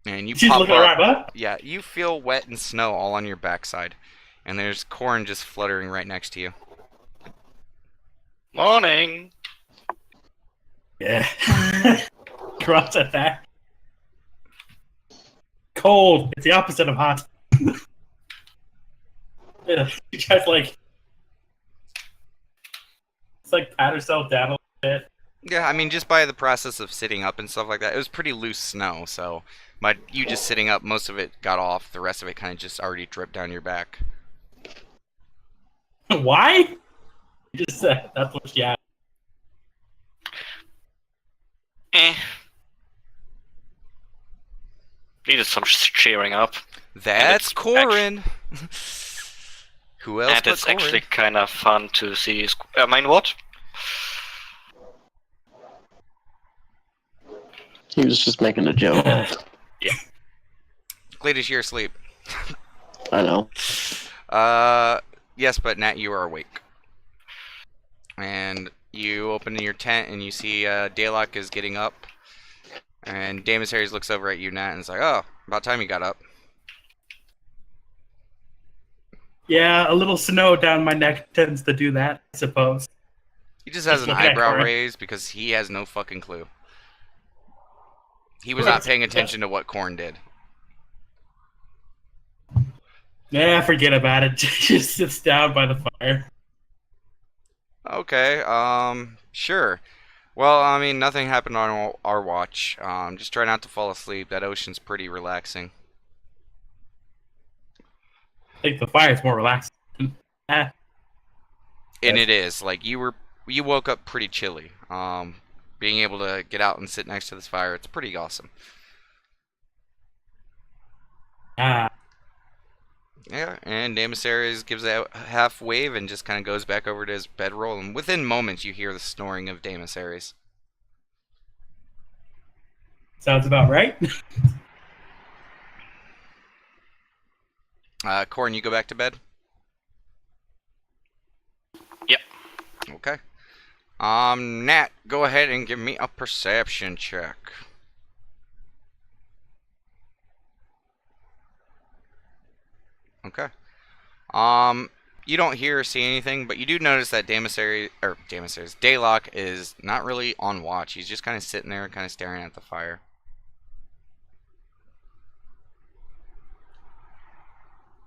And you She's pop looking up. right up. Yeah, you feel wet and snow all on your backside. And there's Corin just fluttering right next to you. Morning! Yeah. Cross attack. Cold. It's the opposite of hot. Yeah, you guys like. It's like pat herself down a little bit. Yeah, I mean, just by the process of sitting up and stuff like that, it was pretty loose snow, so you just sitting up, most of it got off, the rest of it kind of just already dripped down your back. Why? You just said that's what she had. Needed some cheering up. That's Corin! Who else And but it's Corin? actually kind of fun to see. I mean, what? He was just making a joke. Gladys, you're asleep. I know. Yes, but Nat, you are awake. And you open your tent and you see Daylock is getting up. And Damus Harris looks over at you, Nat, and is like, oh, about time you got up. Yeah, a little snow down my neck tends to do that, I suppose. He just has Just an looking at eyebrow Corin. raised because he has no fucking clue. He was not paying attention to what Corn did. Yeah, forget about it. Just sits down by the fire. Okay, sure. Well, I mean, nothing happened on our watch. Just try not to fall asleep. That ocean's pretty relaxing. I think the fire's more relaxing. Ah, And it is. Like, you woke up pretty chilly. Being able to get out and sit next to this fire, it's pretty awesome. ah. Yeah, and Damus Ares gives a half wave and just kind of goes back over to his bedroll, and within moments you hear the snoring of Damus Ares. Sounds about right. Corn, you go back to bed? Yep. Okay. Nat, go ahead and give me a perception check. Okay. You don't hear or see anything, but you do notice that Daylock is not really on watch. He's just kind of sitting there, kind of staring at the fire.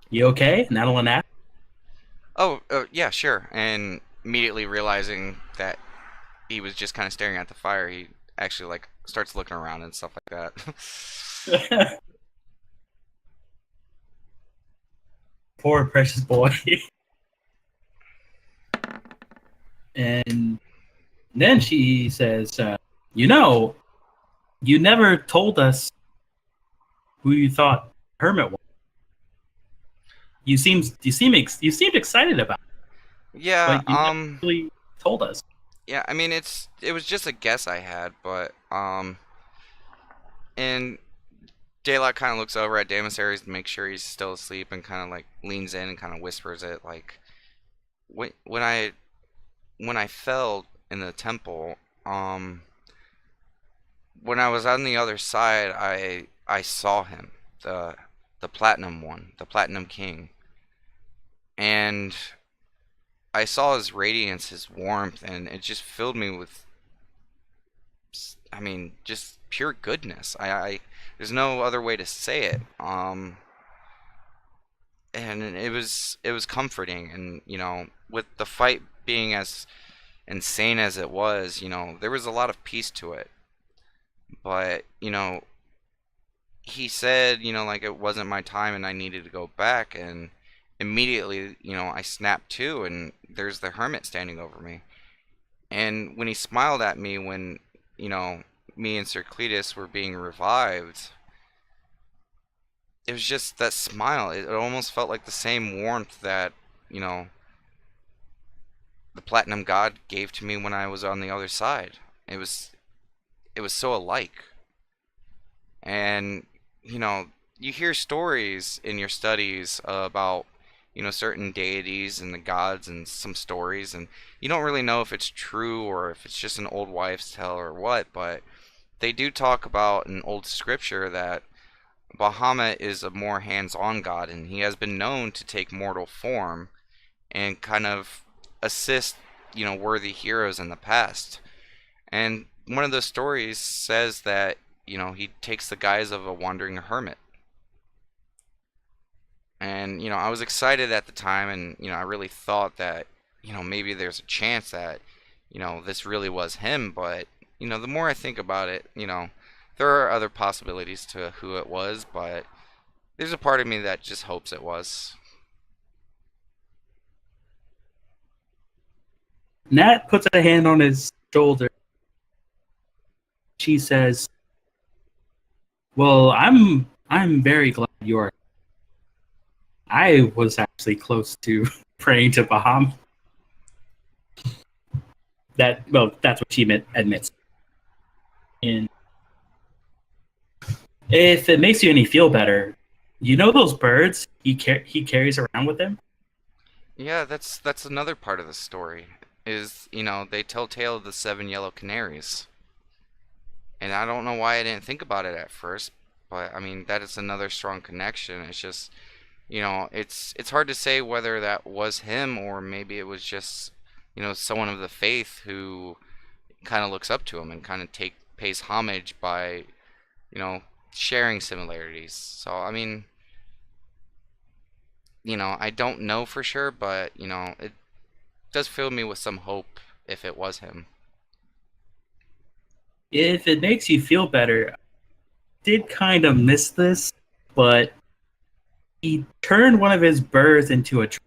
You okay? Not a nap? Oh, yeah, sure. And immediately realizing that he was just kind of staring at the fire, he actually like starts looking around and stuff like that. Poor precious boy. And then she says, you know, you never told us who you thought Hermit was. You seemed excited about it, Yeah, but you never really told us. yeah, I mean it was just a guess I had, but and Daylock kind of looks over at Damus Ares to make sure he's still asleep and kind of like leans in and kind of whispers it like when I fell in the temple, when I was on the other side, I saw him, the platinum one, the platinum king. And I saw his radiance, his warmth, and it just filled me with, I mean, just pure goodness. There's no other way to say it. And it was comforting, and you know, with the fight being as insane as it was, you know, there was a lot of peace to it. But you know, he said, you know, like it wasn't my time and I needed to go back, and immediately, you know, I snapped to, and there's the hermit standing over me. And when he smiled at me when, you know, me and Sir Cletus were being revived, it was just that smile. It almost felt like the same warmth that, you know, the Platinum God gave to me when I was on the other side. It was so alike. And, you know, you hear stories in your studies about, you know, certain deities and the gods and some stories, and you don't really know if it's true or if it's just an old wives' tale or what, but they do talk about in old scripture that Bahamut is a more hands-on god, and he has been known to take mortal form and kind of assist, you know, worthy heroes in the past. And one of those stories says that, he takes the guise of a wandering hermit. And, I was excited at the time, and, I really thought that, maybe there's a chance that, this really was him. But, the more I think about it, there are other possibilities to who it was, but there's a part of me that just hopes it was. Nat puts a hand on his shoulder. She says, "Well, I'm very glad you're. I was actually close to praying to Bahamut. That's what she admits. And if it makes you any feel better, you know those birds he carries around with him? Yeah, that's another part of the story. Is, they tell tale of the 7 yellow canaries. And I don't know why I didn't think about it at first, but I mean, that is another strong connection. It's just, it's hard to say whether that was him or maybe it was just, someone of the faith who kind of looks up to him and kind of pays homage by, you know, sharing similarities. So I mean, I don't know for sure, but it does fill me with some hope if it was him. If it makes you feel better, I did kind of miss this, but he turned one of his birds into a tree.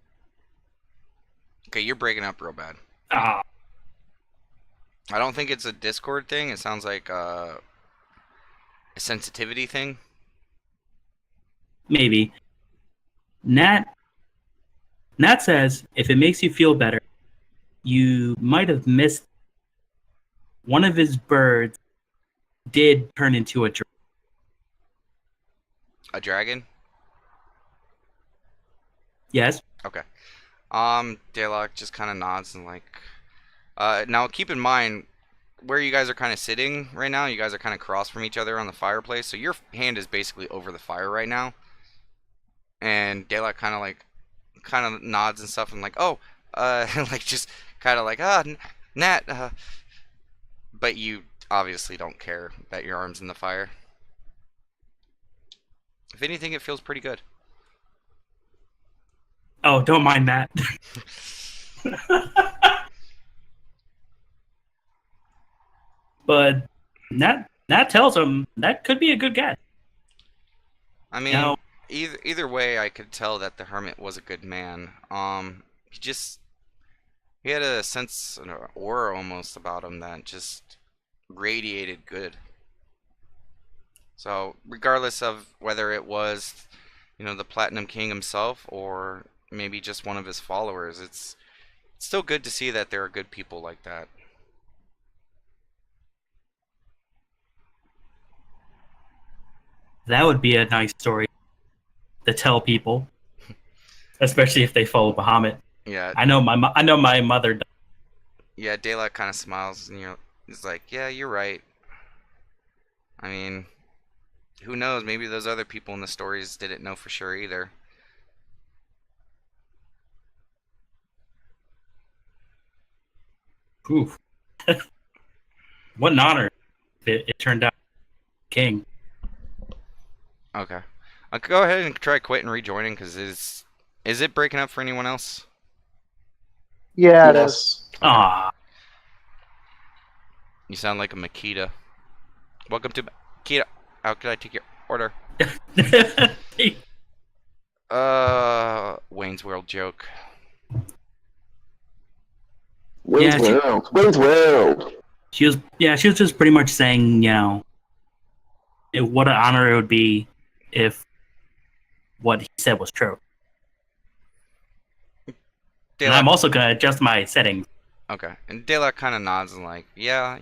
Okay, you're breaking up real bad. Ah, I don't think it's a Discord thing. It sounds like a sensitivity thing. maybe. Nat says if it makes you feel better, you might have missed one of his birds did turn into a tree. A dragon? Yes? Okay. Daylock just kind of nods and like, now keep in mind where you guys are kind of sitting right now. You guys are kind of cross from each other on the fireplace, so your hand is basically over the fire right now. And Daylock kind of nods and stuff and like, oh, like just kind of like, Nat, but you obviously don't care that your arm's in the fire. If anything, it feels pretty good. Oh, don't mind that. But Nat tells him that could be a good guess. I mean, Now, either way, I could tell that the hermit was a good man. He had a sense, an aura almost about him that just radiated good. So, regardless of whether it was, the Platinum King himself or maybe just one of his followers, it's still good to see that there are good people like that. that would be a nice story to tell people, especially if they follow Bahamut. Yeah, I know my mother does. yeah. Daylight kind of smiles and he's like, "Yeah, you're right. I mean, who knows? Maybe those other people in the stories didn't know for sure either." Oof. What an honor if it turned out king. Okay, I'll go ahead and try quit and rejoining because is it breaking up for anyone else? Yeah, it is. Yes. Ah, You sound like a Makita. Welcome to Makita. How can I take your order? Wayne's World joke. Wayne's Yeah, World. Wayne's World. she was just pretty much saying, what an honor it would be if what he said was true. And Daylock, I'm also gonna adjust my settings. okay, and Daylock kind of nods and like, yeah,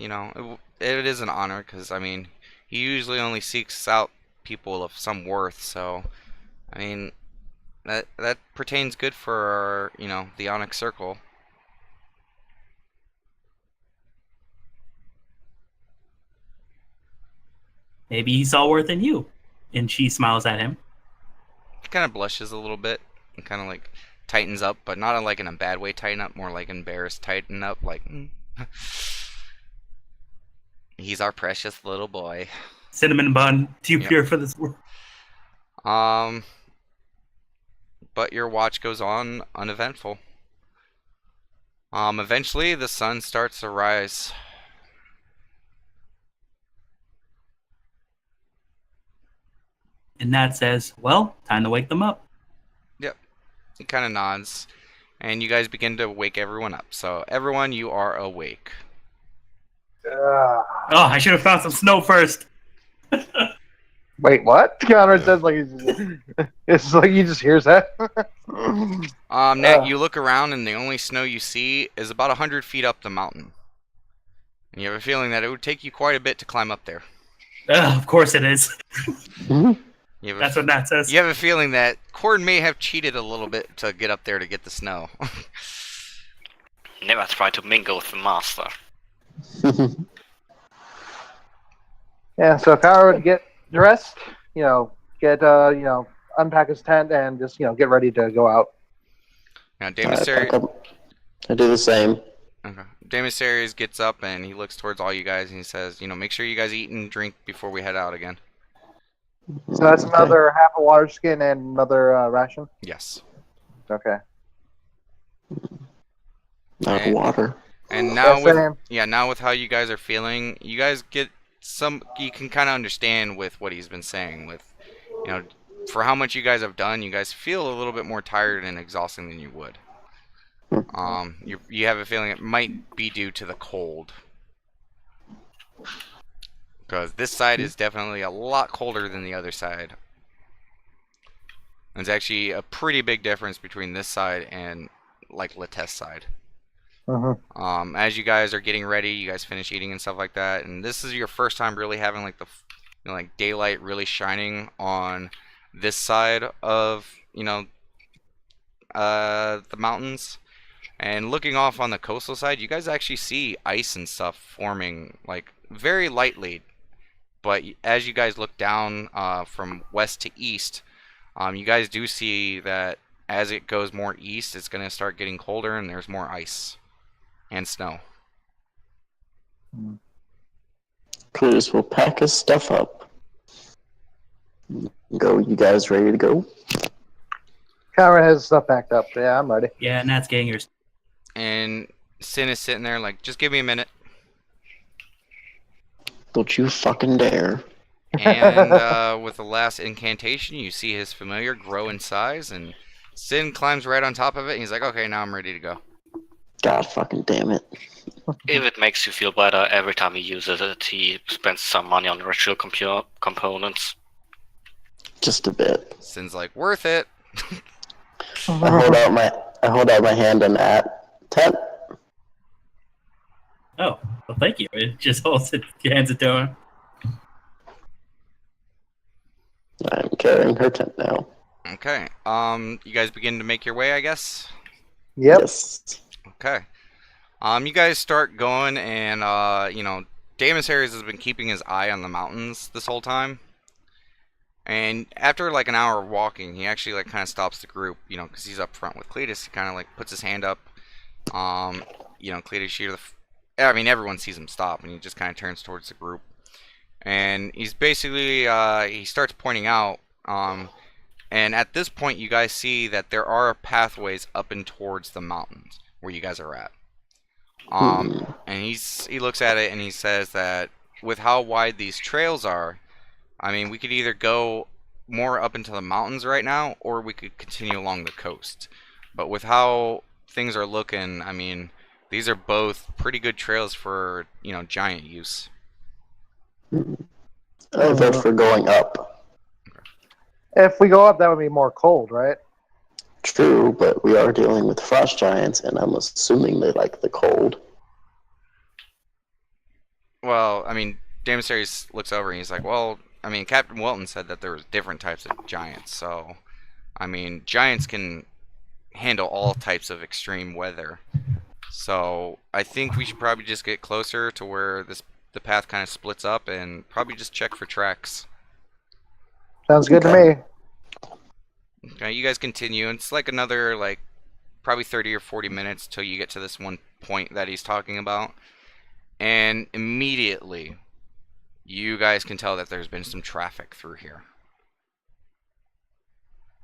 it is an honor because I mean, he usually only seeks out people of some worth. So, I mean, that pertains good for our, the Onyx Circle. Maybe he saw worth in you. And she smiles at him. He kind of blushes a little bit and kind of like tightens up, but not like in a bad way tighten up, more like embarrassed tighten up, like. He's our precious little boy. Cinnamon bun, too Yep. pure for this world. But your watch goes on uneventful. Eventually the sun starts to rise. And Nat says, well, time to wake them up. Yep. He kind of nods. And you guys begin to wake everyone up. So, everyone, you are awake. Oh, I should have found some snow first. Wait, what? Conrad says like it's like he just hears that. Nat, you look around and the only snow you see is about 100 feet up the mountain. And you have a feeling that it would take you quite a bit to climb up there. Of course it is. That's what Nat says. You have a feeling that Cord may have cheated a little bit to get up there to get the snow. Never try to mingle with the master. Yeah, so Conrad would get dressed, get unpack his tent and just get ready to go out. Now, I do the same. Okay. Demisarius gets up and he looks towards all you guys and he says, make sure you guys eat and drink before we head out again. So that's another half a water skin and another ration? Yes. Okay. Not water. And now Same. now with how you guys are feeling, you guys get you can kind of understand with what he's been saying with, for how much you guys have done, you guys feel a little bit more tired and exhausting than you would. You have a feeling it might be due to the cold. Because this side is definitely a lot colder than the other side. There's actually a pretty big difference between this side and like Latest side. As you guys are getting ready, you guys finish eating and stuff like that, and this is your first time really having like the like daylight really shining on this side of the mountains. And looking off on the coastal side, you guys actually see ice and stuff forming like very lightly. But as you guys look down from west to east, you guys do see that as it goes more east, it's going to start getting colder and there's more ice and snow. Cletus will pack his stuff up. Go, you guys ready to go? Conrad has his stuff packed up. Yeah, I'm ready. Yeah, Nat's getting yours. And Sin is sitting there like, just give me a minute. Don't you fucking dare. And with the last incantation, you see his familiar grow in size, and Sin climbs right on top of it, and he's like, okay, now I'm ready to go. God fucking damn it. If it makes you feel better, every time he uses it, he spends some money on ritual components. Just a bit. Sin's like, worth it. I hold out my hand on that tent. Oh, well, thank you. It just holds it, hands it to him. I'm carrying her tent now. Okay. You guys begin to make your way, I guess? Yep. Yes. Okay. You guys start going, and Damus Harris has been keeping his eye on the mountains this whole time. And after like an hour of walking, he actually like kind of stops the group, because he's up front with Cletus. He kind of like puts his hand up. Cletus, everyone sees him stop, and he just kind of turns towards the group. And he's basically he starts pointing out. And at this point, you guys see that there are pathways up and towards the mountains where you guys are at. And he looks at it and he says that with how wide these trails are, we could either go more up into the mountains right now, or we could continue along the coast. But with how things are looking, these are both pretty good trails for, giant use. I vote for going up. If we go up, that would be more cold, right? True, but we are dealing with frost giants, and I'm assuming they like the cold. Well, Demisarius looks over and he's like, well, Captain Welton said that there was different types of giants, so, giants can handle all types of extreme weather. So, I think we should probably just get closer to where the path kind of splits up and probably just check for tracks. Sounds good to me. Okay, you guys continue, and it's like another, probably 30 or 40 minutes till you get to this one point that he's talking about. And immediately, you guys can tell that there's been some traffic through here.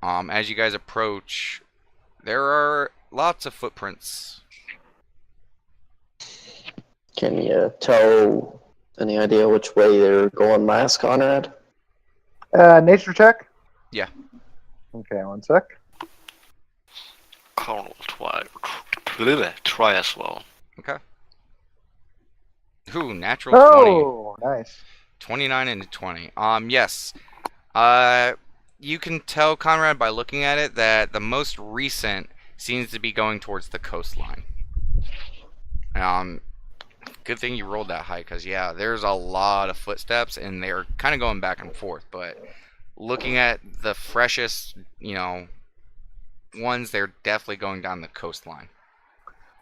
As you guys approach, there are lots of footprints. Can you tell any idea which way they're going last, Conrad? Nature check? Yeah. Okay, one sec. Carl, try as well. Okay. Ooh, natural 20. Oh, nice. 29 and 20. Yes. You can tell, Conrad, by looking at it, that the most recent seems to be going towards the coastline. Good thing you rolled that high, because, yeah, there's a lot of footsteps, and they're kind of going back and forth, but looking at the freshest, ones, they're definitely going down the coastline.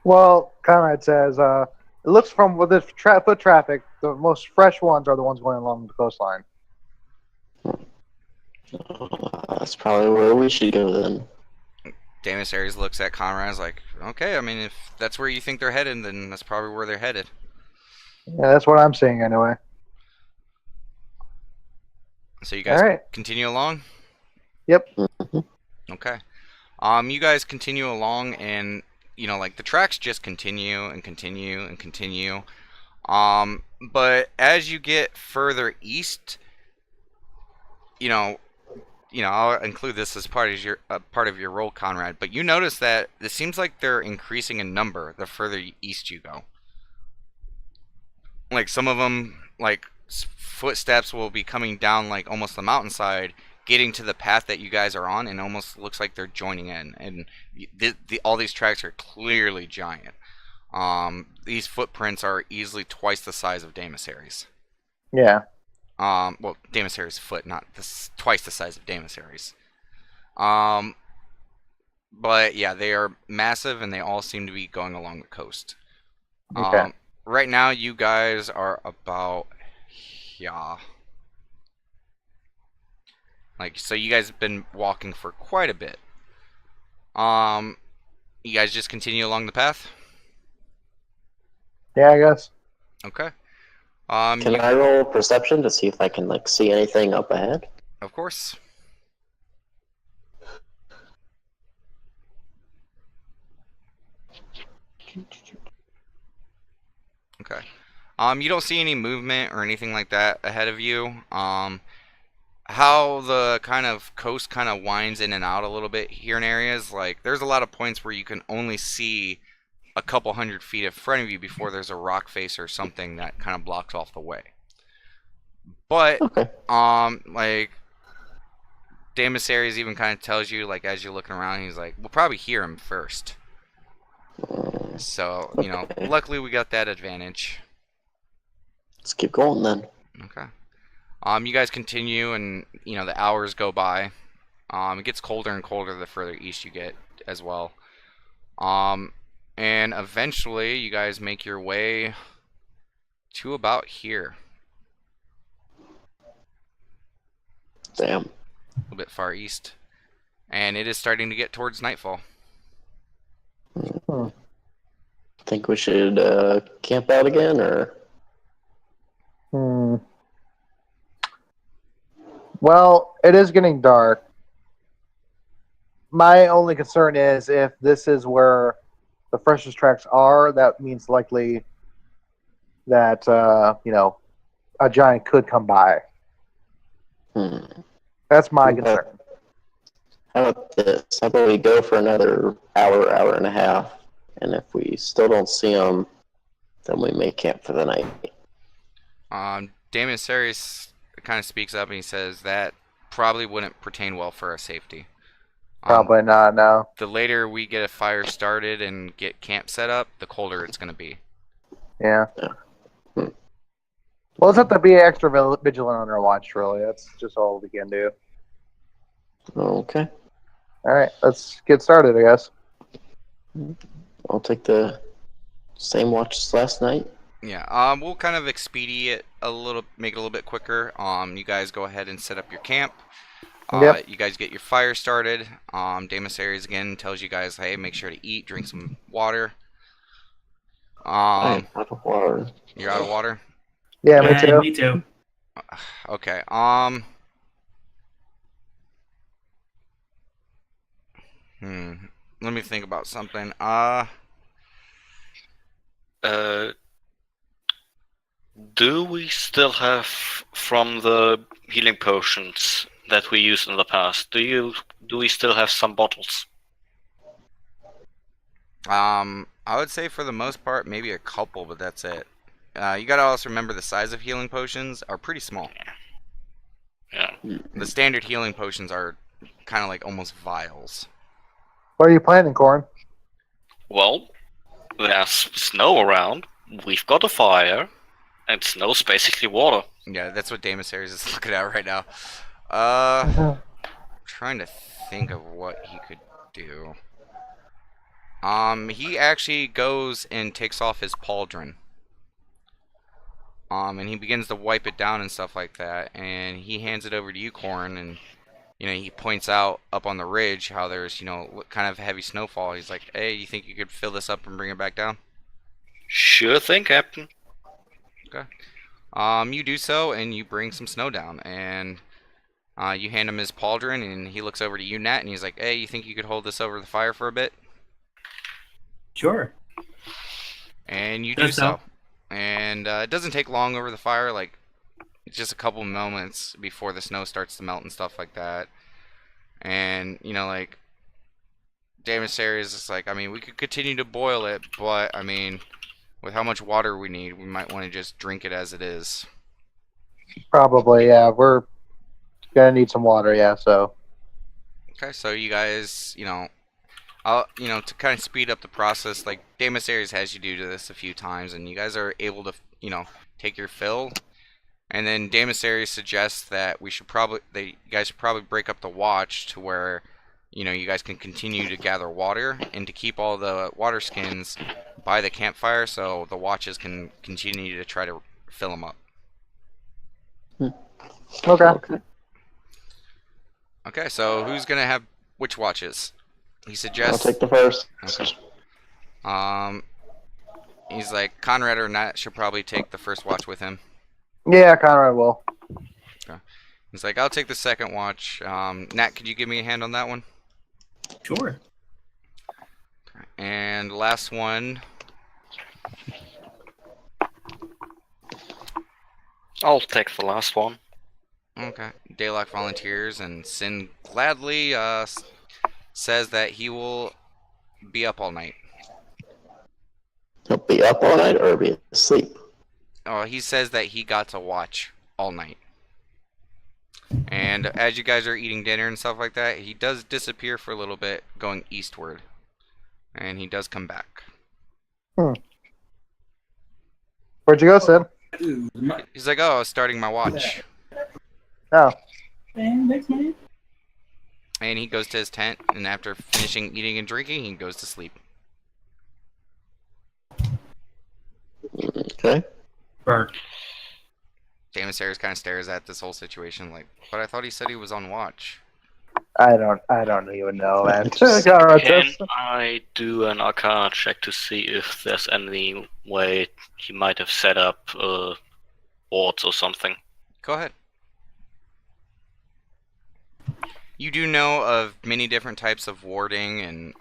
Well, Conrad says, it looks from with this foot traffic, the most fresh ones are the ones going along the coastline. That's probably where we should go then. Damus Ares looks at Conrad and is like, okay, I mean, if that's where you think they're headed, then that's probably where they're headed. Yeah, that's what I'm seeing anyway. So you guys All right. continue along? Yep. Okay. You guys continue along, and, the tracks just continue and continue and continue. But as you get further east, I'll include this as part of your role, Conrad. But you notice that it seems like they're increasing in number the further east you go. Like some of them, like footsteps will be coming down like almost the mountainside, getting to the path that you guys are on, and almost looks like they're joining in. And all these tracks are clearly giant. These footprints are easily twice the size of Damus Ares. Yeah. Well, Damus Ares' foot, not twice the size of Damus Ares. But yeah, they are massive, and they all seem to be going along the coast. Okay. Right now, you guys are about, so you guys have been walking for quite a bit. You guys just continue along the path? Yeah, I guess. Okay. Can I roll perception to see if I can see anything up ahead? Of course. Okay. You don't see any movement or anything like that ahead of you. How the kind of coast kind of winds in and out a little bit here in areas, like there's a lot of points where you can only see a couple 100 feet in front of you before there's a rock face or something that kind of blocks off the way. But Okay. Damus Ares even kind of tells you, like, as you're looking around, he's like, we'll probably hear him first. So, Okay. luckily we got that advantage. Let's keep going then. Okay. You guys continue, and the hours go by. It gets colder and colder the further east you get as well. And eventually you guys make your way to about here. Damn. A little bit far east. And it is starting to get towards nightfall. Think we should camp out again, or? Well, it is getting dark. My only concern is if this is where the freshest tracks are, that means likely that, a giant could come by. That's my concern. How about this? How about we go for another hour, hour and a half, and if we still don't see them, then we may camp for the night. Damus Ares kind of speaks up and he says that probably wouldn't pertain well for our safety. Probably not, no. The later we get a fire started and get camp set up, the colder it's going to be. Yeah. Well, let's have to be extra vigilant on our watch, really. That's just all we can do. Okay. All right, let's get started, I guess. I'll take the same watch as last night. Yeah, we'll kind of expedite it a little, make it a little bit quicker. You guys go ahead and set up your camp. Yep. You guys get your fire started. Damus Ares again tells you guys, hey, make sure to eat, drink some water. I am out of water. You're out of water? Yeah, me too. Me too. Okay. Let me think about something. Uh, do we still have from the healing potions that we used in the past? Do we still have some bottles? I would say for the most part, maybe a couple, but that's it. You gotta also remember the size of healing potions are pretty small. Yeah. The standard healing potions are kind of like almost vials. What are you planning, Corin? Well, there's snow around. We've got a fire, and snow's basically water. Yeah, that's what Daemosaries is looking at right now. Trying to think of what he could do. He actually goes and takes off his pauldron. And he begins to wipe it down and stuff like that, and he hands it over to you, Corin, and he points out up on the ridge how there's kind of heavy snowfall. He's like, "Hey, you think you could fill this up and bring it back down?" Sure thing, Captain. Okay. You do so, and you bring some snow down, and you hand him his pauldron, and he looks over to you, Nat, and he's like, "Hey, you think you could hold this over the fire for a bit?" Sure. And you do so. And it doesn't take long over the fire, like just a couple moments before the snow starts to melt and stuff like that. And like Daemosaries is just like, I mean, we could continue to boil it, but I mean, with how much water we need, we might want to just drink it as it is. Probably, yeah. We're gonna need some water, yeah. So. Okay, so you guys, to kind of speed up the process, like Daemosaries has you do this a few times, and you guys are able to, take your fill. And then Daemosaries suggests that you guys should probably break up the watch to where, you guys can continue to gather water and to keep all the water skins by the campfire, so the watches can continue to try to fill them up. Okay. Okay, so who's gonna have which watches? He suggests. I'll take the first. Okay. He's like, Conrad or Nat should probably take the first watch with him. Yeah, Conrad will. Okay. He's like, I'll take the second watch. Nat, could you give me a hand on that one? Sure. Okay. And last one. I'll take the last one. Okay. Daylock volunteers, and Sin gladly says that he will be up all night. He'll be up all night or be asleep. Oh, he says that he got to watch all night. And as you guys are eating dinner and stuff like that, he does disappear for a little bit, going eastward. And he does come back. Where'd you go, Sid? He's like, oh, I was starting my watch. Oh. And he goes to his tent, and after finishing eating and drinking, he goes to sleep. Okay. Burn. Daemosaries kind of stares at this whole situation like, but I thought he said he was on watch. I don't even know, man. Can I do an Arcana check to see if there's any way he might have set up wards or something? Go ahead. You do know of many different types of warding and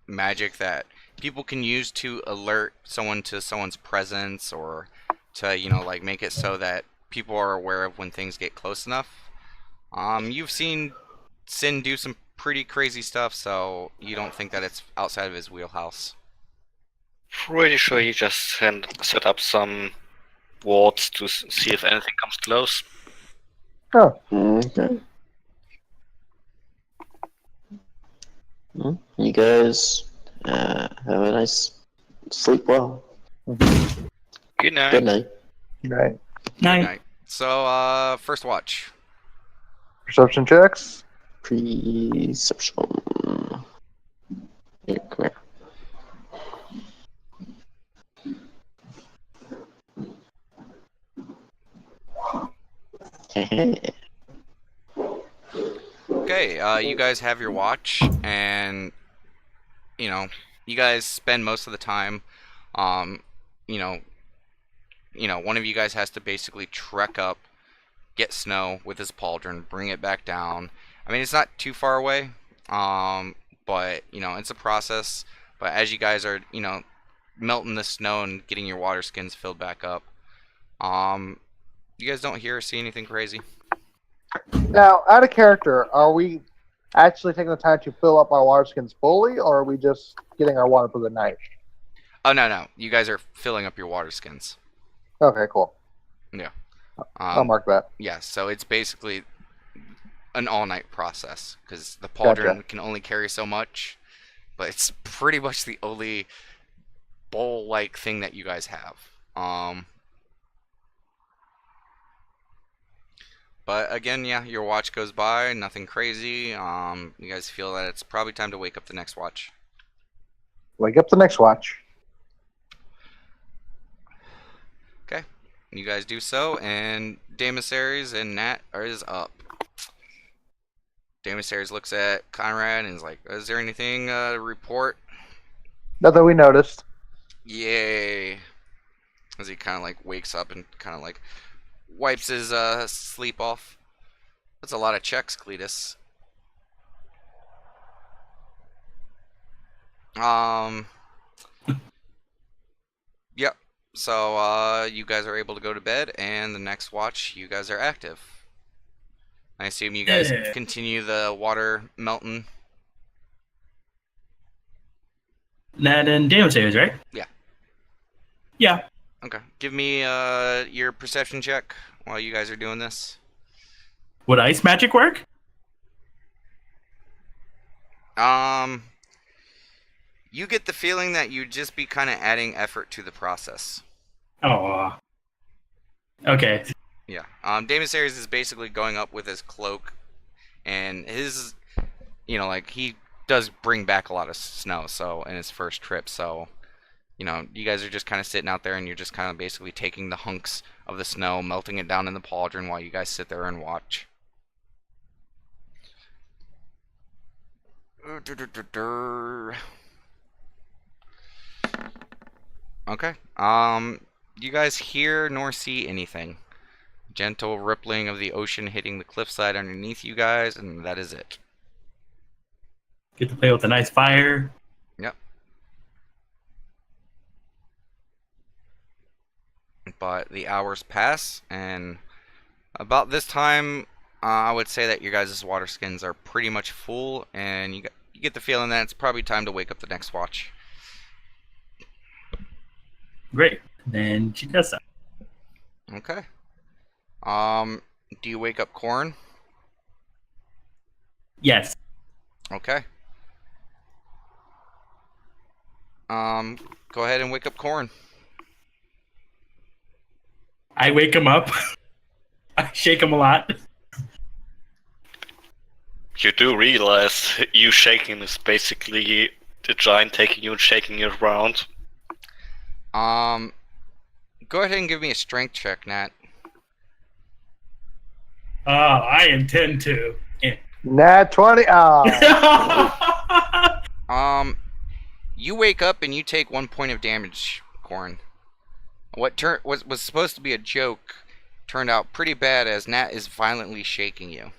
magic that people can use to alert someone to someone's presence, or to like make it so that people are aware of when things get close enough. You've seen Sin do some pretty crazy stuff, so you don't think that it's outside of his wheelhouse. Pretty sure he just set up some wards to see if anything comes close. Oh. Okay. Well, you guys have a nice sleep well. Good night. Good night. Right. Night. Night. So, first watch. Perception checks. Perception. Here, come here. Okay, you guys have your watch, and you guys spend most of the time, one of you guys has to basically trek up, get snow with his pauldron, bring it back down. I mean, it's not too far away, but it's a process. But as you guys are, melting the snow and getting your water skins filled back up, you guys don't hear or see anything crazy. Now, out of character, are we actually taking the time to fill up our water skins fully, or are we just getting our water for the night? Oh, no. You guys are filling up your water skins. Okay, cool. Yeah. I'll mark that. Yeah, so it's basically an all-night process, because the pauldron can only carry so much, but it's pretty much the only bowl-like thing that you guys have. But again, yeah, your watch goes by, nothing crazy. You guys feel that it's probably time to wake up the next watch. Wake up the next watch. Okay, you guys do so, and Daemissaries and Nat is up. Daemissaries looks at Conrad and is like, "Is there anything to report?" Nothing we noticed. Yay! As he kind of like wakes up and kind of like wipes his sleep off. That's a lot of checks, Cletus. Yep. So you guys are able to go to bed, and the next watch, you guys are active. I assume you guys continue the water melting. Nat and Daemissaries, right? Yeah. Yeah. Okay. Give me your perception check while you guys are doing this. Would ice magic work? You get the feeling that you'd just be kind of adding effort to the process. Oh. Okay. Yeah. Daemissaries is basically going up with his cloak, and his, like, he does bring back a lot of snow, so, in his first trip, so, you guys are just kind of sitting out there, and you're just kind of basically taking the hunks of the snow, melting it down in the pauldron while you guys sit there and watch. Okay. You guys hear nor see anything. Gentle rippling of the ocean hitting the cliffside underneath you guys, and that is it. Get to play with a nice fire. Yep. But the hours pass, and about this time, I would say that your guys' water skins are pretty much full, and you get the feeling that it's probably time to wake up the next watch. Great. Then she does that. Okay. Do you wake up Corn? Yes. Okay. Go ahead and wake up Corn. I wake him up. I shake him a lot. You do realize you shaking is basically the giant taking you and shaking you around. Go ahead and give me a strength check, Nat. I intend to. Nat 20. You wake up and you take 1 point of damage, Corn. What was supposed to be a joke turned out pretty bad as Nat is violently shaking you.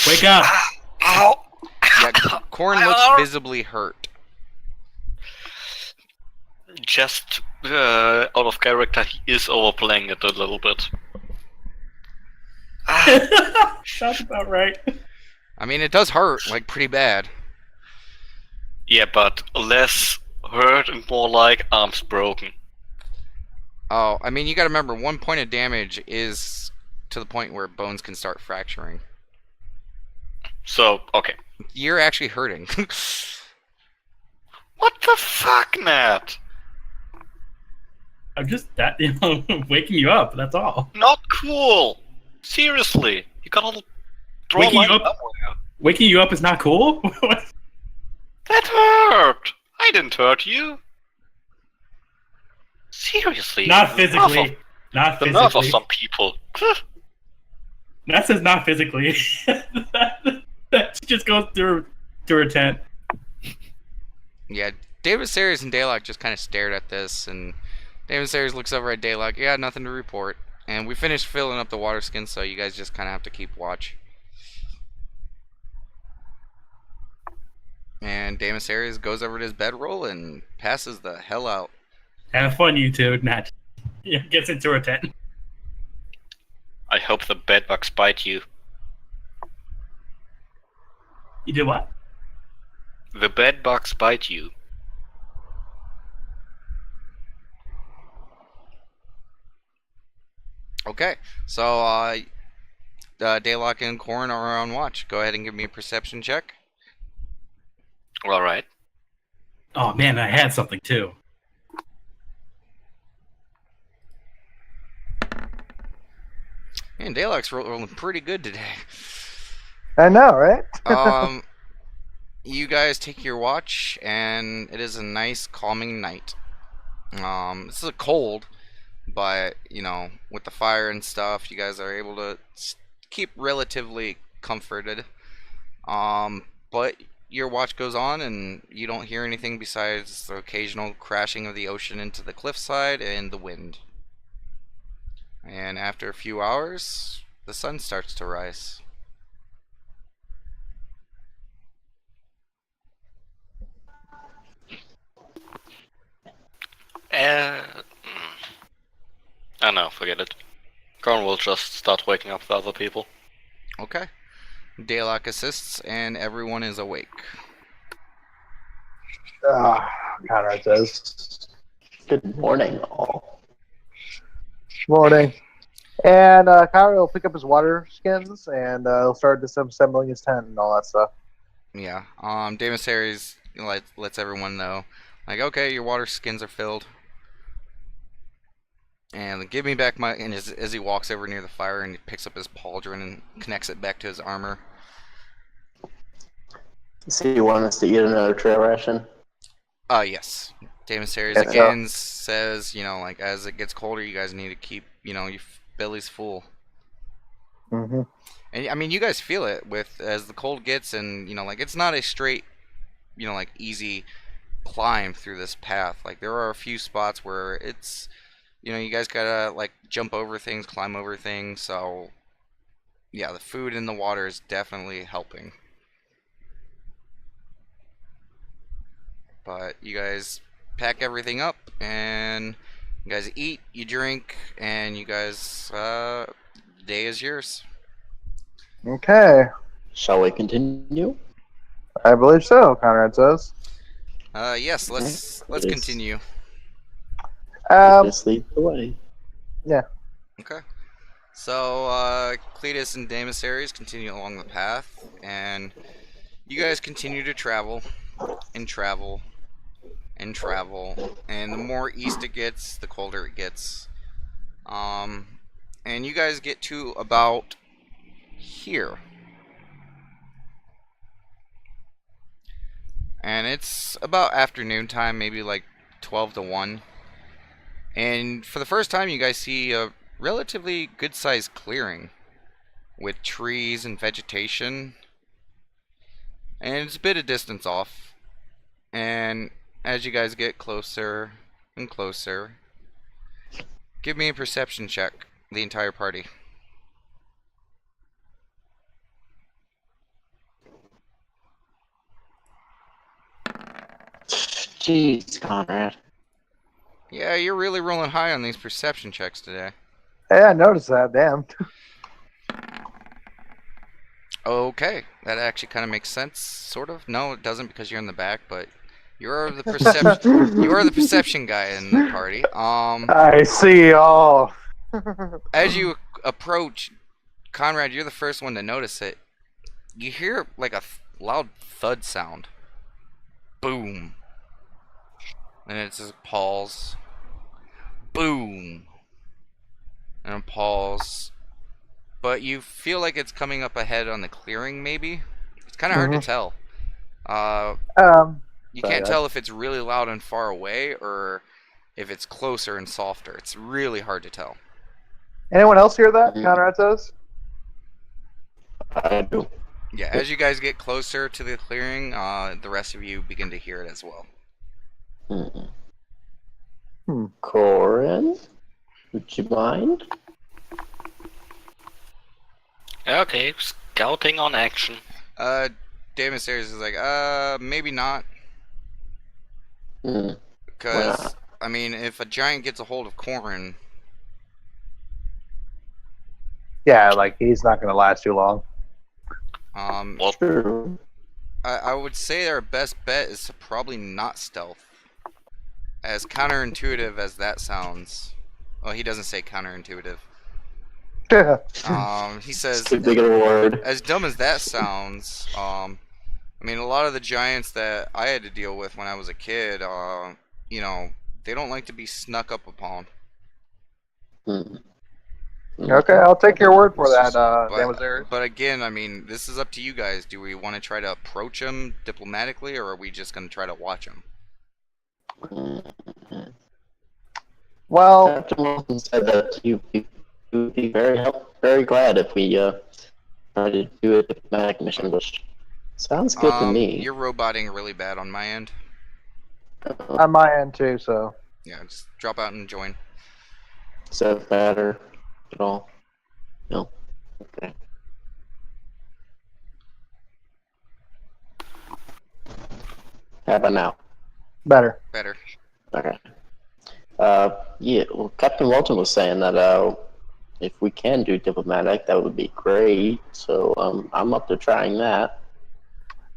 Wake up! Ow! Yeah, Corn looks visibly hurt. Just out of character, he is overplaying it a little bit. Sounds about right. I mean, it does hurt, like, pretty bad. Yeah, but less hurt and more like arms broken. Oh, I mean, you gotta remember, 1 point of damage is to the point where bones can start fracturing. So, okay. You're actually hurting. What the fuck, Nat? I'm just waking you up. That's all. Not cool. Seriously, you gotta draw Waking a line you up? somewhere. Waking you up is not cool. That hurt. I didn't hurt you. Seriously. Not physically. Not The nerve of physically. some people. That says not physically. That just goes through her tent. Yeah, David, Series, and Daylock just kind of stared at this, and Damon Sayers looks over at Daylock. Yeah, nothing to report. And we finished filling up the water skin, so you guys just kind of have to keep watch. And Damon Sayers goes over to his bedroll and passes the hell out. Have fun, you two. Nat gets into her tent. I hope the bedbugs bite you. You did what? The bedbugs bite you. Okay, so Daylock and Corn are on watch. Go ahead and give me a perception check. Alright. Oh man, I had something too. Man, Daylock's rolling pretty good today. I know, right? You guys take your watch, and it is a nice, calming night. This is cold, but you know, with the fire and stuff, you guys are able to keep relatively comforted. But your watch goes on, and you don't hear anything besides the occasional crashing of the ocean into the cliffside and the wind. And after a few hours, the sun starts to rise. I know, forget it. Corn will just start waking up the other people. Okay. Daylock assists, and everyone is awake. Conrad says. Good morning, all. Morning. And Conrad will pick up his water skins, and he'll start disassembling his tent and all that stuff. Yeah. Damon Series lets everyone know, like, okay, your water skins are filled. And give me back my. And as he walks over near the fire and he picks up his pauldron and connects it back to his armor. So you want us to eat another trail ration? Yes. Damon Series Yeah, again says, you know, like, as it gets colder, you guys need to keep, you know, your bellies full. Mm-hmm. And I mean, you guys feel it with as the cold gets, and you know, like, it's not a straight, you know, like, easy climb through this path. Like, there are a few spots where it's, you know, you guys gotta like jump over things, climb over things. So yeah, the food and the water is definitely helping. But you guys pack everything up, and you guys eat, you drink, and you guys, the day is yours. Okay. Shall we continue? I believe so, Conrad says. Yes, let's It is. continue. Just lead the way. Okay. So, Cletus and Damasaries continue along the path, and you guys continue to travel, and travel, and travel, and the more east it gets, the colder it gets. And you guys get to about here. And it's about afternoon time, maybe like 12 to 1. And for the first time, you guys see a relatively good-sized clearing with trees and vegetation. And it's a bit of distance off. And as you guys get closer and closer, give me a perception check, the entire party. Jeez, Conrad. Yeah, you're really rolling high on these perception checks today. Yeah, I noticed that. Damn. Okay, that actually kind of makes sense, sort of. No, it doesn't, because you're in the back, but you're the perception. You are the perception guy in the party. I see all. As you approach, Conrad, you're the first one to notice it. You hear like a loud thud sound. Boom. And it's just pause. Boom. And a pause. But you feel like it's coming up ahead on the clearing, maybe? It's kind of hard to tell. You can't tell if it's really loud and far away, or if it's closer and softer. It's really hard to tell. Anyone else hear that? Conrad says. I do. Yeah, as you guys get closer to the clearing, the rest of you begin to hear it as well. Corin, would you mind? Okay, scouting on action. Damon Sayers is like, maybe not. Hmm. Because, I mean, if a giant gets a hold of Corin, Yeah, like he's not going to last too long. Well, True. I would say our best bet is to probably not stealth. As counterintuitive as that sounds. Well, he doesn't say counterintuitive. He It's says, too big of a word. as dumb as that sounds, I mean, a lot of the giants that I had to deal with when I was a kid, you know, they don't like to be snuck up upon. Hmm. Okay, I'll take your word for that, Damazer. But again, I mean, this is up to you guys. Do we want to try to approach them diplomatically, or are we just going to try to watch them? Well, Captain Wilson said that you would be very glad if we try to do a diplomatic mission, which sounds good to me. You're roboting really bad on my end. on my end too, so. Yeah, just drop out and join. Does that matter at all? No. Okay. How about now? Better. Better. Okay. Yeah. Well, Captain Walton was saying that if we can do diplomatic, that would be great. So I'm up to trying that.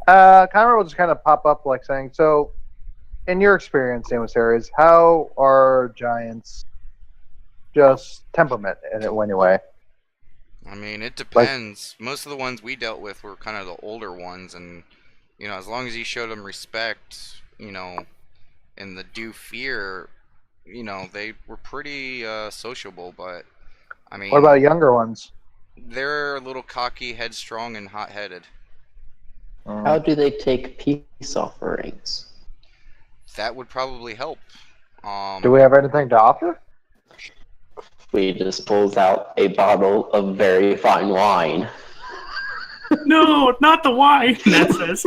Conrad will just kind of pop up like saying, so, in your experience, Amos Harris, how are giants just temperament in it anyway? I mean, it depends. Most of the ones we dealt with were kind of the older ones, and, you know, as long as you showed them respect, you know, and the due fear, you know, they were pretty sociable, but, I mean... What about younger ones? They're a little cocky, headstrong, and hot-headed. How do they take peace offerings? That would probably help. Do we have anything to offer? We just pulled out a bottle of very fine wine. No, not the wine. That says.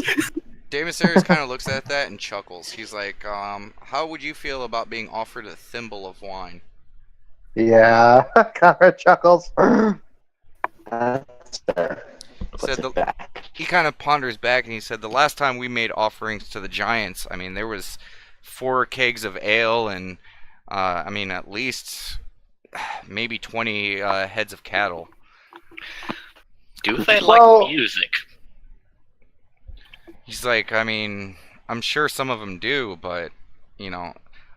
David Sayers kind of looks at that and chuckles. He's like, how would you feel about being offered a thimble of wine? Yeah, Conrad chuckles. That's fair. Said he kind of ponders back and he said, the last time we made offerings to the giants, I mean, there was 4 kegs of ale and, I mean, at least maybe 20 heads of cattle. do they like music? He's like, I mean, I'm sure some of them do, but, you know,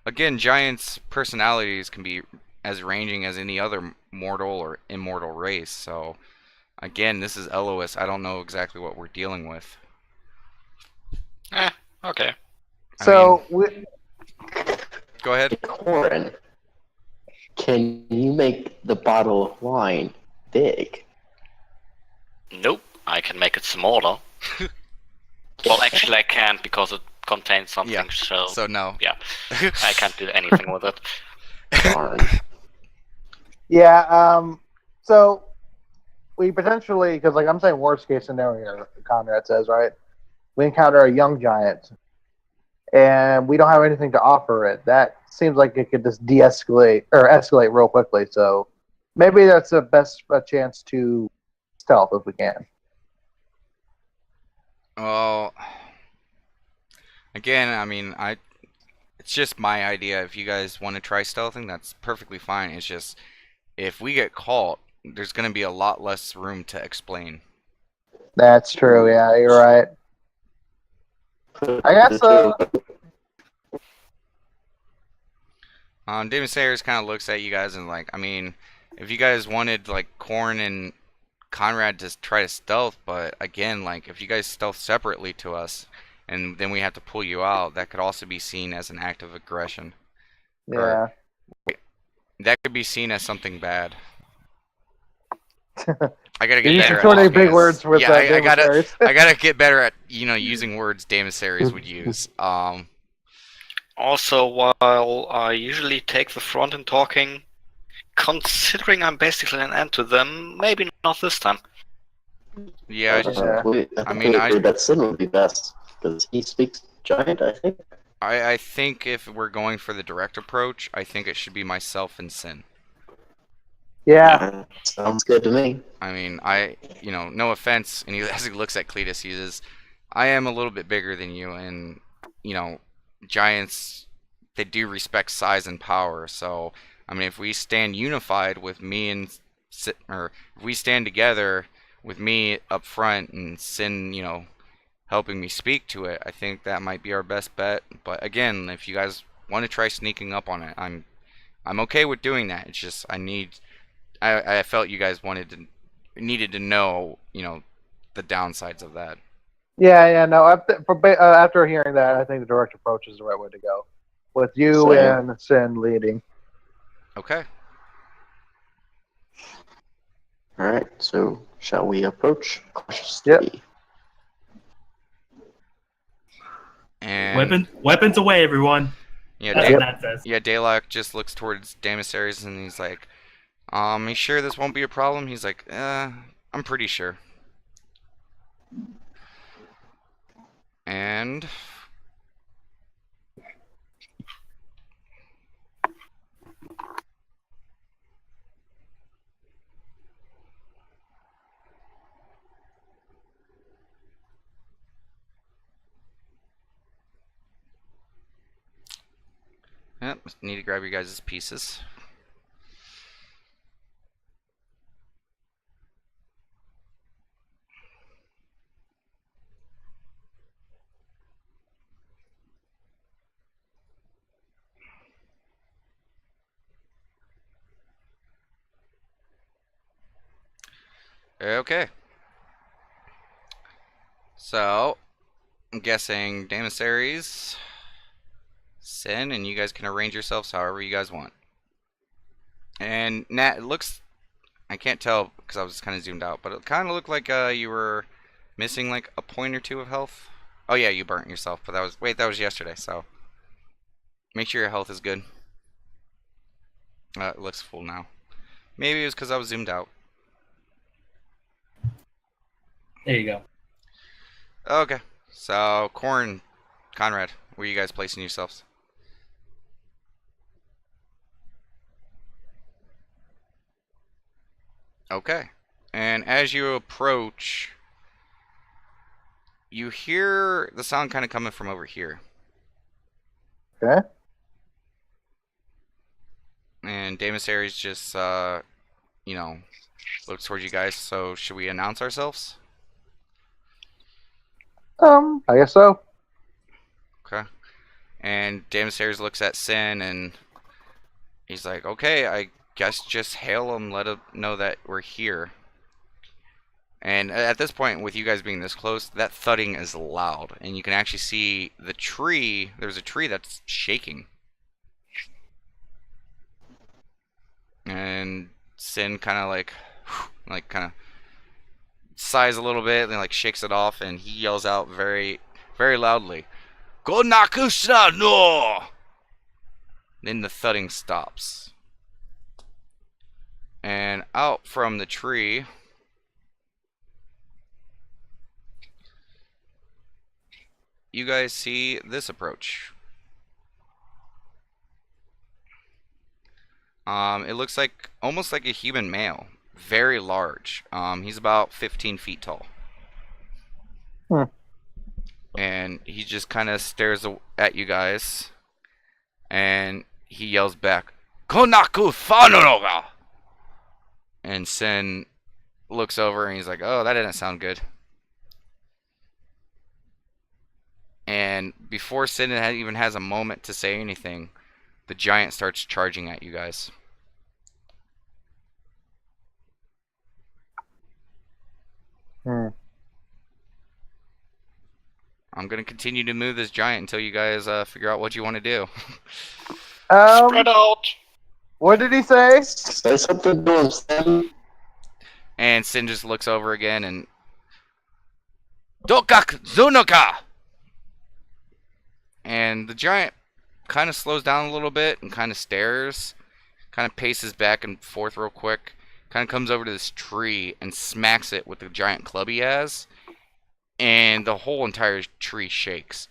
again, giants' personalities can be as ranging as any other mortal or immortal race, so, again, this is Elois. I don't know exactly what we're dealing with. Okay. So, Go ahead. Corin, can you make the bottle of wine big? Nope, I can make it smaller. Well, actually I can't because it contains something, Yeah, so no. yeah, I can't do anything with it. Darn. yeah, so we potentially, because like I'm saying worst case scenario, Conrad says, right? We encounter a young giant and we don't have anything to offer it. That seems like it could just de-escalate or escalate real quickly. So maybe that's the best chance to stealth if we can. Well, again, I mean, it's just my idea. If you guys want to try stealthing, that's perfectly fine. It's just, if we get caught, there's going to be a lot less room to explain. That's true. Yeah, you're right. I guess. David Sayers kind of looks at you guys and like, I mean, if you guys wanted like Corn and Conrad to try to stealth, but again, like if you guys stealth separately to us, and then we have to pull you out, that could also be seen as an act of aggression. Yeah. That could be seen as something bad. I gotta get You better should at big words with that. I gotta get better at using words David Sayers would use. Also, while I usually take the front in talking, considering I'm basically an end to them, maybe not this time. Yeah, I mean, that Sin would be best because he speaks giant, I think. I think if we're going for the direct approach, I think it should be myself and Sin. Yeah. Sounds good to me. I mean, no offense, and as he looks at Cletus, he says, I am a little bit bigger than you, and, giants, they do respect size and power, so, I mean, if we stand unified with me or if we stand together with me up front and Sin, helping me speak to it, I think that might be our best bet. But again, if you guys want to try sneaking up on it, I'm okay with doing that. It's just I felt you guys needed to know, the downsides of that. Yeah. No. After hearing that, I think the direct approach is the right way to go, with you Same. and Sin leading. Okay. All right. So shall we approach cautiously? Yep. And Weapons away, everyone. yeah, That's what that says. yeah, Daylock just looks towards Damasaries and he's like, you sure this won't be a problem? He's like, I'm pretty sure. And yep, need to grab you guys' pieces. Okay. So, I'm guessing Damasaries, Sin, and you guys can arrange yourselves however you guys want. And Nat, it looks, I can't tell because I was kind of zoomed out, but it kind of looked like you were missing like a point or two of health. Oh yeah, you burnt yourself, but that was yesterday, so make sure your health is good. It looks full now. Maybe it was because I was zoomed out. There you go. Okay, so Corn, Conrad, where are you guys placing yourselves? Okay, and as you approach, you hear the sound kind of coming from over here. Okay. And Damasaries just, looks towards you guys. So should we announce ourselves? I guess so. Okay. And Damasaries looks at Sin and he's like, okay, I guess just hail him, let him know that we're here. And at this point, with you guys being this close, that thudding is loud. And you can actually see the tree. There's a tree that's shaking. And Sin kind of kind of sighs a little bit and like shakes it off. And he yells out very, very loudly, "Go Nakusha no!" Then the thudding stops. And out from the tree, you guys see this approach. It looks like almost like a human male, very large. He's about 15 feet tall. And he just kind of stares at you guys, and he yells back, "Konaku Fanonoga!" And Sin looks over and he's like, "Oh, that didn't sound good." And before Sin even has a moment to say anything, the giant starts charging at you guys. I'm going to continue to move this giant until you guys figure out what you want to do. Spread out! What did he say? Say something to him, Sam. And Sin just looks over again and... Dokak Zunoka! And the giant kind of slows down a little bit and kind of stares, kind of paces back and forth real quick, kind of comes over to this tree and smacks it with the giant club he has, and the whole entire tree shakes.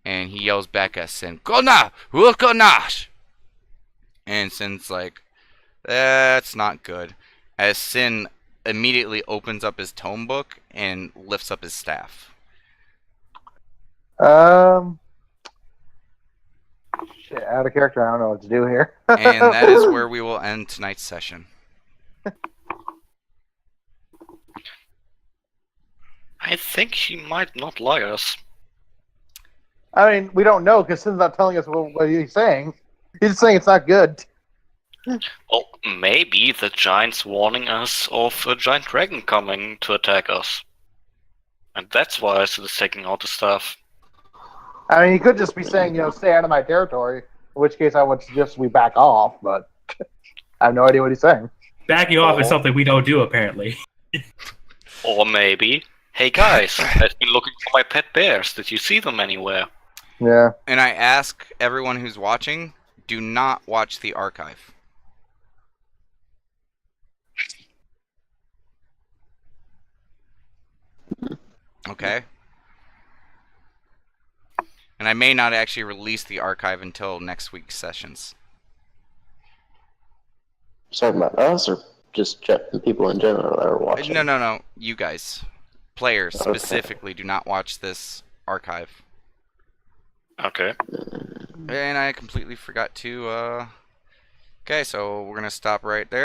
and he yells back at Sin, "Kona, Wukonash!" And Sin's like, "That's not good." As Sin immediately opens up his tome book and lifts up his staff. Shit, out of character. I don't know what to do here. And that is where we will end tonight's session. I think he might not like us. I mean, we don't know because Sin's not telling us what he's saying. He's just saying it's not good. Well, maybe the giant's warning us of a giant dragon coming to attack us. And that's why Sid is taking out the stuff. I mean, he could just be saying, stay out of my territory, in which case I would suggest we back off, but I have no idea what he's saying. Backing off is something we don't do, apparently. Or maybe, hey guys, I've been looking for my pet bears. Did you see them anywhere? Yeah. And I ask everyone who's watching, do not watch the archive. Okay? And I may not actually release the archive until next week's sessions. Talking about us or just people in general that are watching? No. You guys. Players Okay. specifically do not watch this archive. Okay. And I completely forgot to, Okay, so we're going to stop right there.